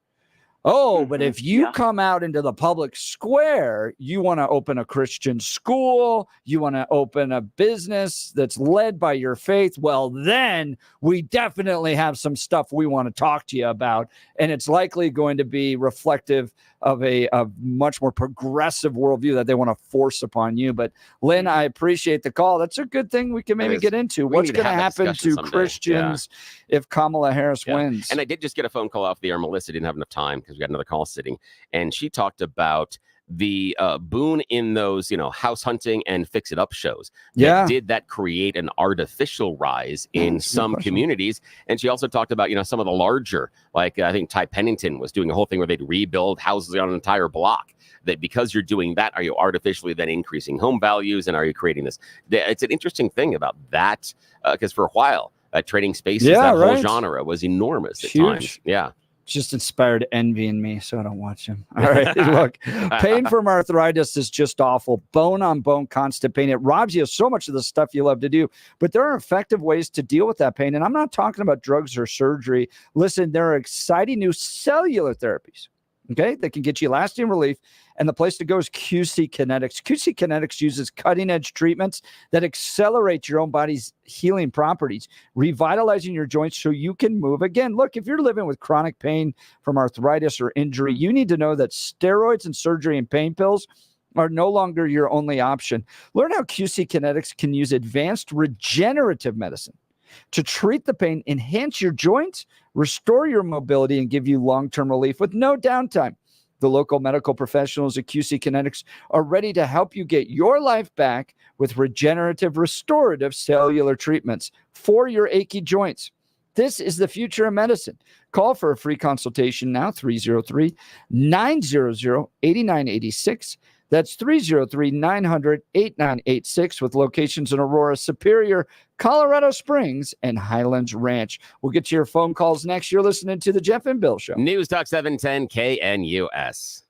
Oh, but if you come out into the public square, you want to open a Christian school, you want to open a business that's led by your faith, well, then we definitely have some stuff we want to talk to you about. And it's likely going to be reflective of a much more progressive worldview that they want to force upon you. But Lynn, I appreciate the call. That's a good thing we can maybe get into. What's going to happen to Christians if Kamala Harris wins? And I did just get a phone call off the air. Melissa didn't have enough time because we got another call sitting. And she talked about the boon in those, house hunting and fix it up shows. Yeah. Did that create an artificial rise in some communities? And she also talked about, some of the larger, like I think Ty Pennington was doing a whole thing where they'd rebuild houses on an entire block. That because you're doing that, are you artificially then increasing home values, and are you creating this? It's an interesting thing about that, because for a while, trading spaces, that whole genre was enormous at times. Yeah. Just inspired envy in me, so I don't watch him. All right, look, pain from arthritis is just awful. Bone-on-bone constant pain. It robs you of so much of the stuff you love to do. But there are effective ways to deal with that pain, and I'm not talking about drugs or surgery. Listen, there are exciting new cellular therapies, okay, that can get you lasting relief. And the place to go is QC Kinetics. QC Kinetics uses cutting-edge treatments that accelerate your own body's healing properties, revitalizing your joints so you can move again. Look, if you're living with chronic pain from arthritis or injury, you need to know that steroids and surgery and pain pills are no longer your only option. Learn how QC Kinetics can use advanced regenerative medicine to treat the pain, enhance your joints, restore your mobility, and give you long-term relief with no downtime. The local medical professionals at QC Kinetics are ready to help you get your life back with regenerative, restorative cellular treatments for your achy joints. This is the future of medicine. Call for a free consultation now, 303-900-8986. That's 303-900-8986 with locations in Aurora, Superior, Colorado Springs, and Highlands Ranch. We'll get to your phone calls next. You're listening to the Jeff and Bill Show. News Talk 710 KNUS.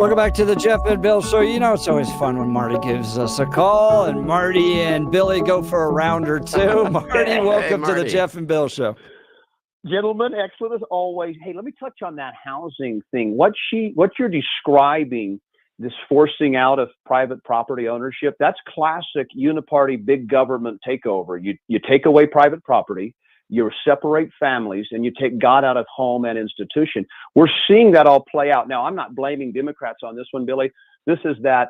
Welcome back to the Jeff and Bill Show. You know, it's always fun when Marty gives us a call, and Marty and Billy go for a round or two. Marty, welcome to the Jeff and Bill Show. Gentlemen, excellent as always. Hey, let me touch on that housing thing. What you're describing, this forcing out of private property ownership, that's classic uniparty big government takeover. You take away private property, you separate families, and you take God out of home and institution. We're seeing that all play out. Now, I'm not blaming Democrats on this one, Billy. This is that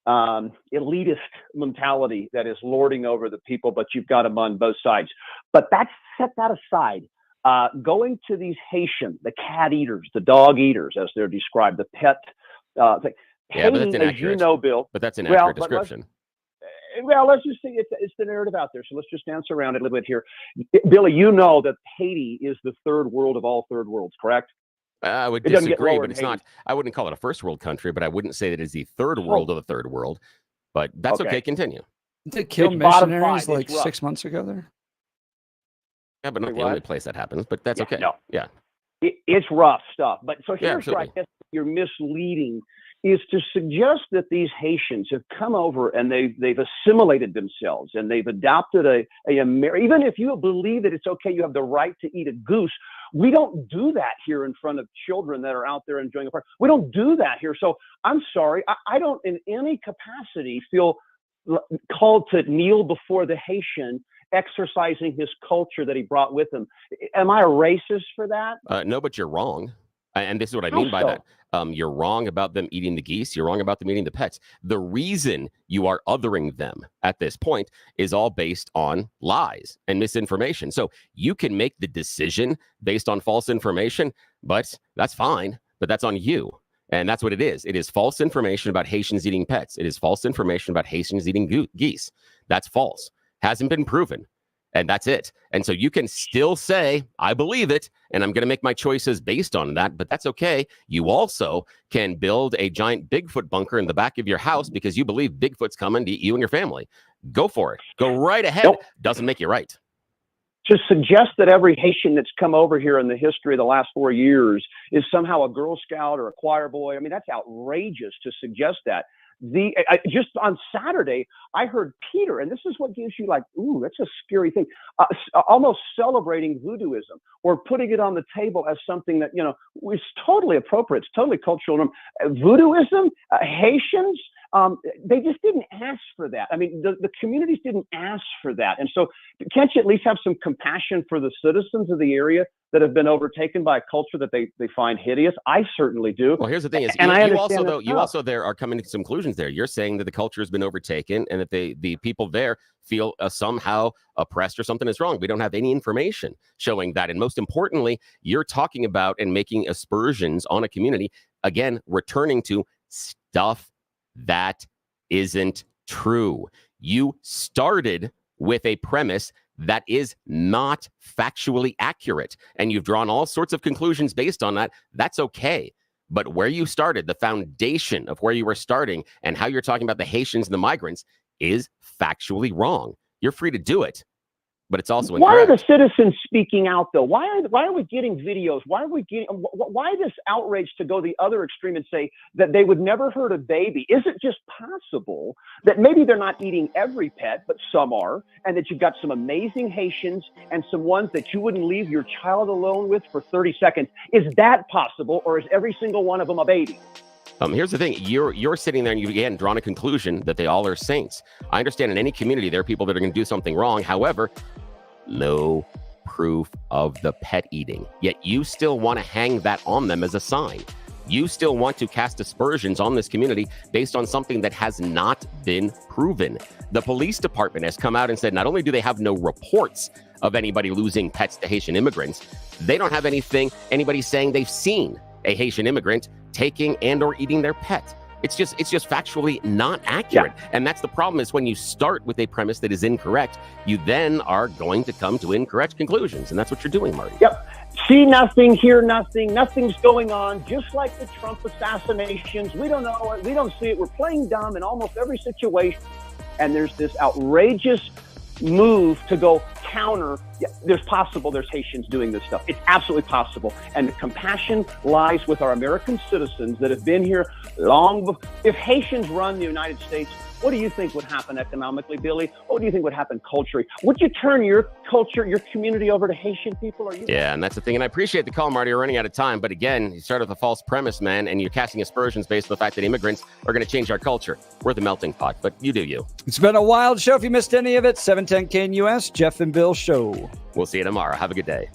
elitist mentality that is lording over the people, but you've got them on both sides. But set that aside. Going to these Haitian, the cat eaters, the dog eaters, as they're described, the pet thing. Yeah, but that's inaccurate. As you know, Bill. But that's an accurate description. Let's just say it's the narrative out there. So let's just dance around it a little bit here. Billy, you know that Haiti is the third world of all third worlds, correct? I would disagree, but it's not. I wouldn't call it a first world country, but I wouldn't say that it's the third world of the third world. But that's okay. Continue. They killed missionaries like 6 months ago there. Yeah, but not the only place that happens. But that's okay. No. Yeah. It's rough stuff. But so here's absolutely. where I guess you're misleading, is to suggest that these Haitians have come over and they've assimilated themselves and they've adopted even if you believe that it's okay, you have the right to eat a goose. We don't do that here in front of children that are out there enjoying a party. We don't do that here. So I'm sorry, I don't in any capacity feel called to kneel before the Haitian exercising his culture that he brought with him. Am I a racist for that? No, but you're wrong. And this is what I mean by that. You're wrong about them eating the geese. You're wrong about them eating the pets. The reason you are othering them at this point is all based on lies and misinformation. So you can make the decision based on false information, but that's fine. But that's on you. And that's what it is. It is false information about Haitians eating pets. It is false information about Haitians eating geese. That's false. Hasn't been proven. And that's it. And so you can still say, I believe it, and I'm going to make my choices based on that, but that's okay. You also can build a giant Bigfoot bunker in the back of your house because you believe Bigfoot's coming to eat you and your family. Go for it. Go right ahead. Nope. Doesn't make you right. To suggest that every Haitian that's come over here in the history of the last 4 years is somehow a Girl Scout or a choir boy, I mean, that's outrageous to suggest that. Just on Saturday, I heard Peter, and this is what gives you like, ooh, that's a scary thing, almost celebrating voodooism or putting it on the table as something that, is totally appropriate. It's totally cultural. Voodooism, Haitians, they just didn't ask for that. I mean, the communities didn't ask for that. And so can't you at least have some compassion for the citizens of the area that have been overtaken by a culture that they find hideous? I certainly do. Well, here's the thing is, and you also there are coming to some conclusions there. You're saying that the culture has been overtaken and that the people there feel somehow oppressed or something is wrong. We don't have any information showing that. And most importantly, you're talking about and making aspersions on a community, again, returning to stuff that isn't true. You started with a premise that is not factually accurate, and you've drawn all sorts of conclusions based on that. That's okay. But where you started, the foundation of where you were starting and how you're talking about the Haitians and the migrants is factually wrong. You're free to do it, but it's also incorrect. Why are the citizens speaking out, though? Why are we getting videos? Why this outrage to go the other extreme and say that they would never hurt a baby? Is it just possible that maybe they're not eating every pet, but some are, and that you've got some amazing Haitians and some ones that you wouldn't leave your child alone with for 30 seconds? Is that possible, or is every single one of them a baby? Here's the thing. You're sitting there and you've again drawn a conclusion that they all are saints. I understand in any community there are people that are going to do something wrong. However, no proof of the pet eating. Yet you still want to hang that on them as a sign. You still want to cast aspersions on this community based on something that has not been proven. The police department has come out and said not only do they have no reports of anybody losing pets to Haitian immigrants, they don't have anybody saying they've seen a Haitian immigrant taking and or eating their pet. It's just factually not accurate. Yeah. And that's the problem, is when you start with a premise that is incorrect, you then are going to come to incorrect conclusions. And that's what you're doing, Marty. Yep. See nothing, hear nothing, nothing's going on, just like the Trump assassinations. We don't know it, we don't see it. We're playing dumb in almost every situation. And there's this outrageous move to go counter Yeah, there's Haitians doing this stuff. It's absolutely possible. And the compassion lies with our American citizens that have been here long before. If Haitians run the United States, what do you think would happen economically, Billy? What do you think would happen culturally? Would you turn your culture, your community over to Haitian people? Yeah, and that's the thing. And I appreciate the call, Marty. You're running out of time. But again, you start with a false premise, man, and you're casting aspersions based on the fact that immigrants are going to change our culture. We're the melting pot, but you do you. It's been a wild show. If you missed any of it, 710 KNUS, Jeff and Bill Show. We'll see you tomorrow. Have a good day.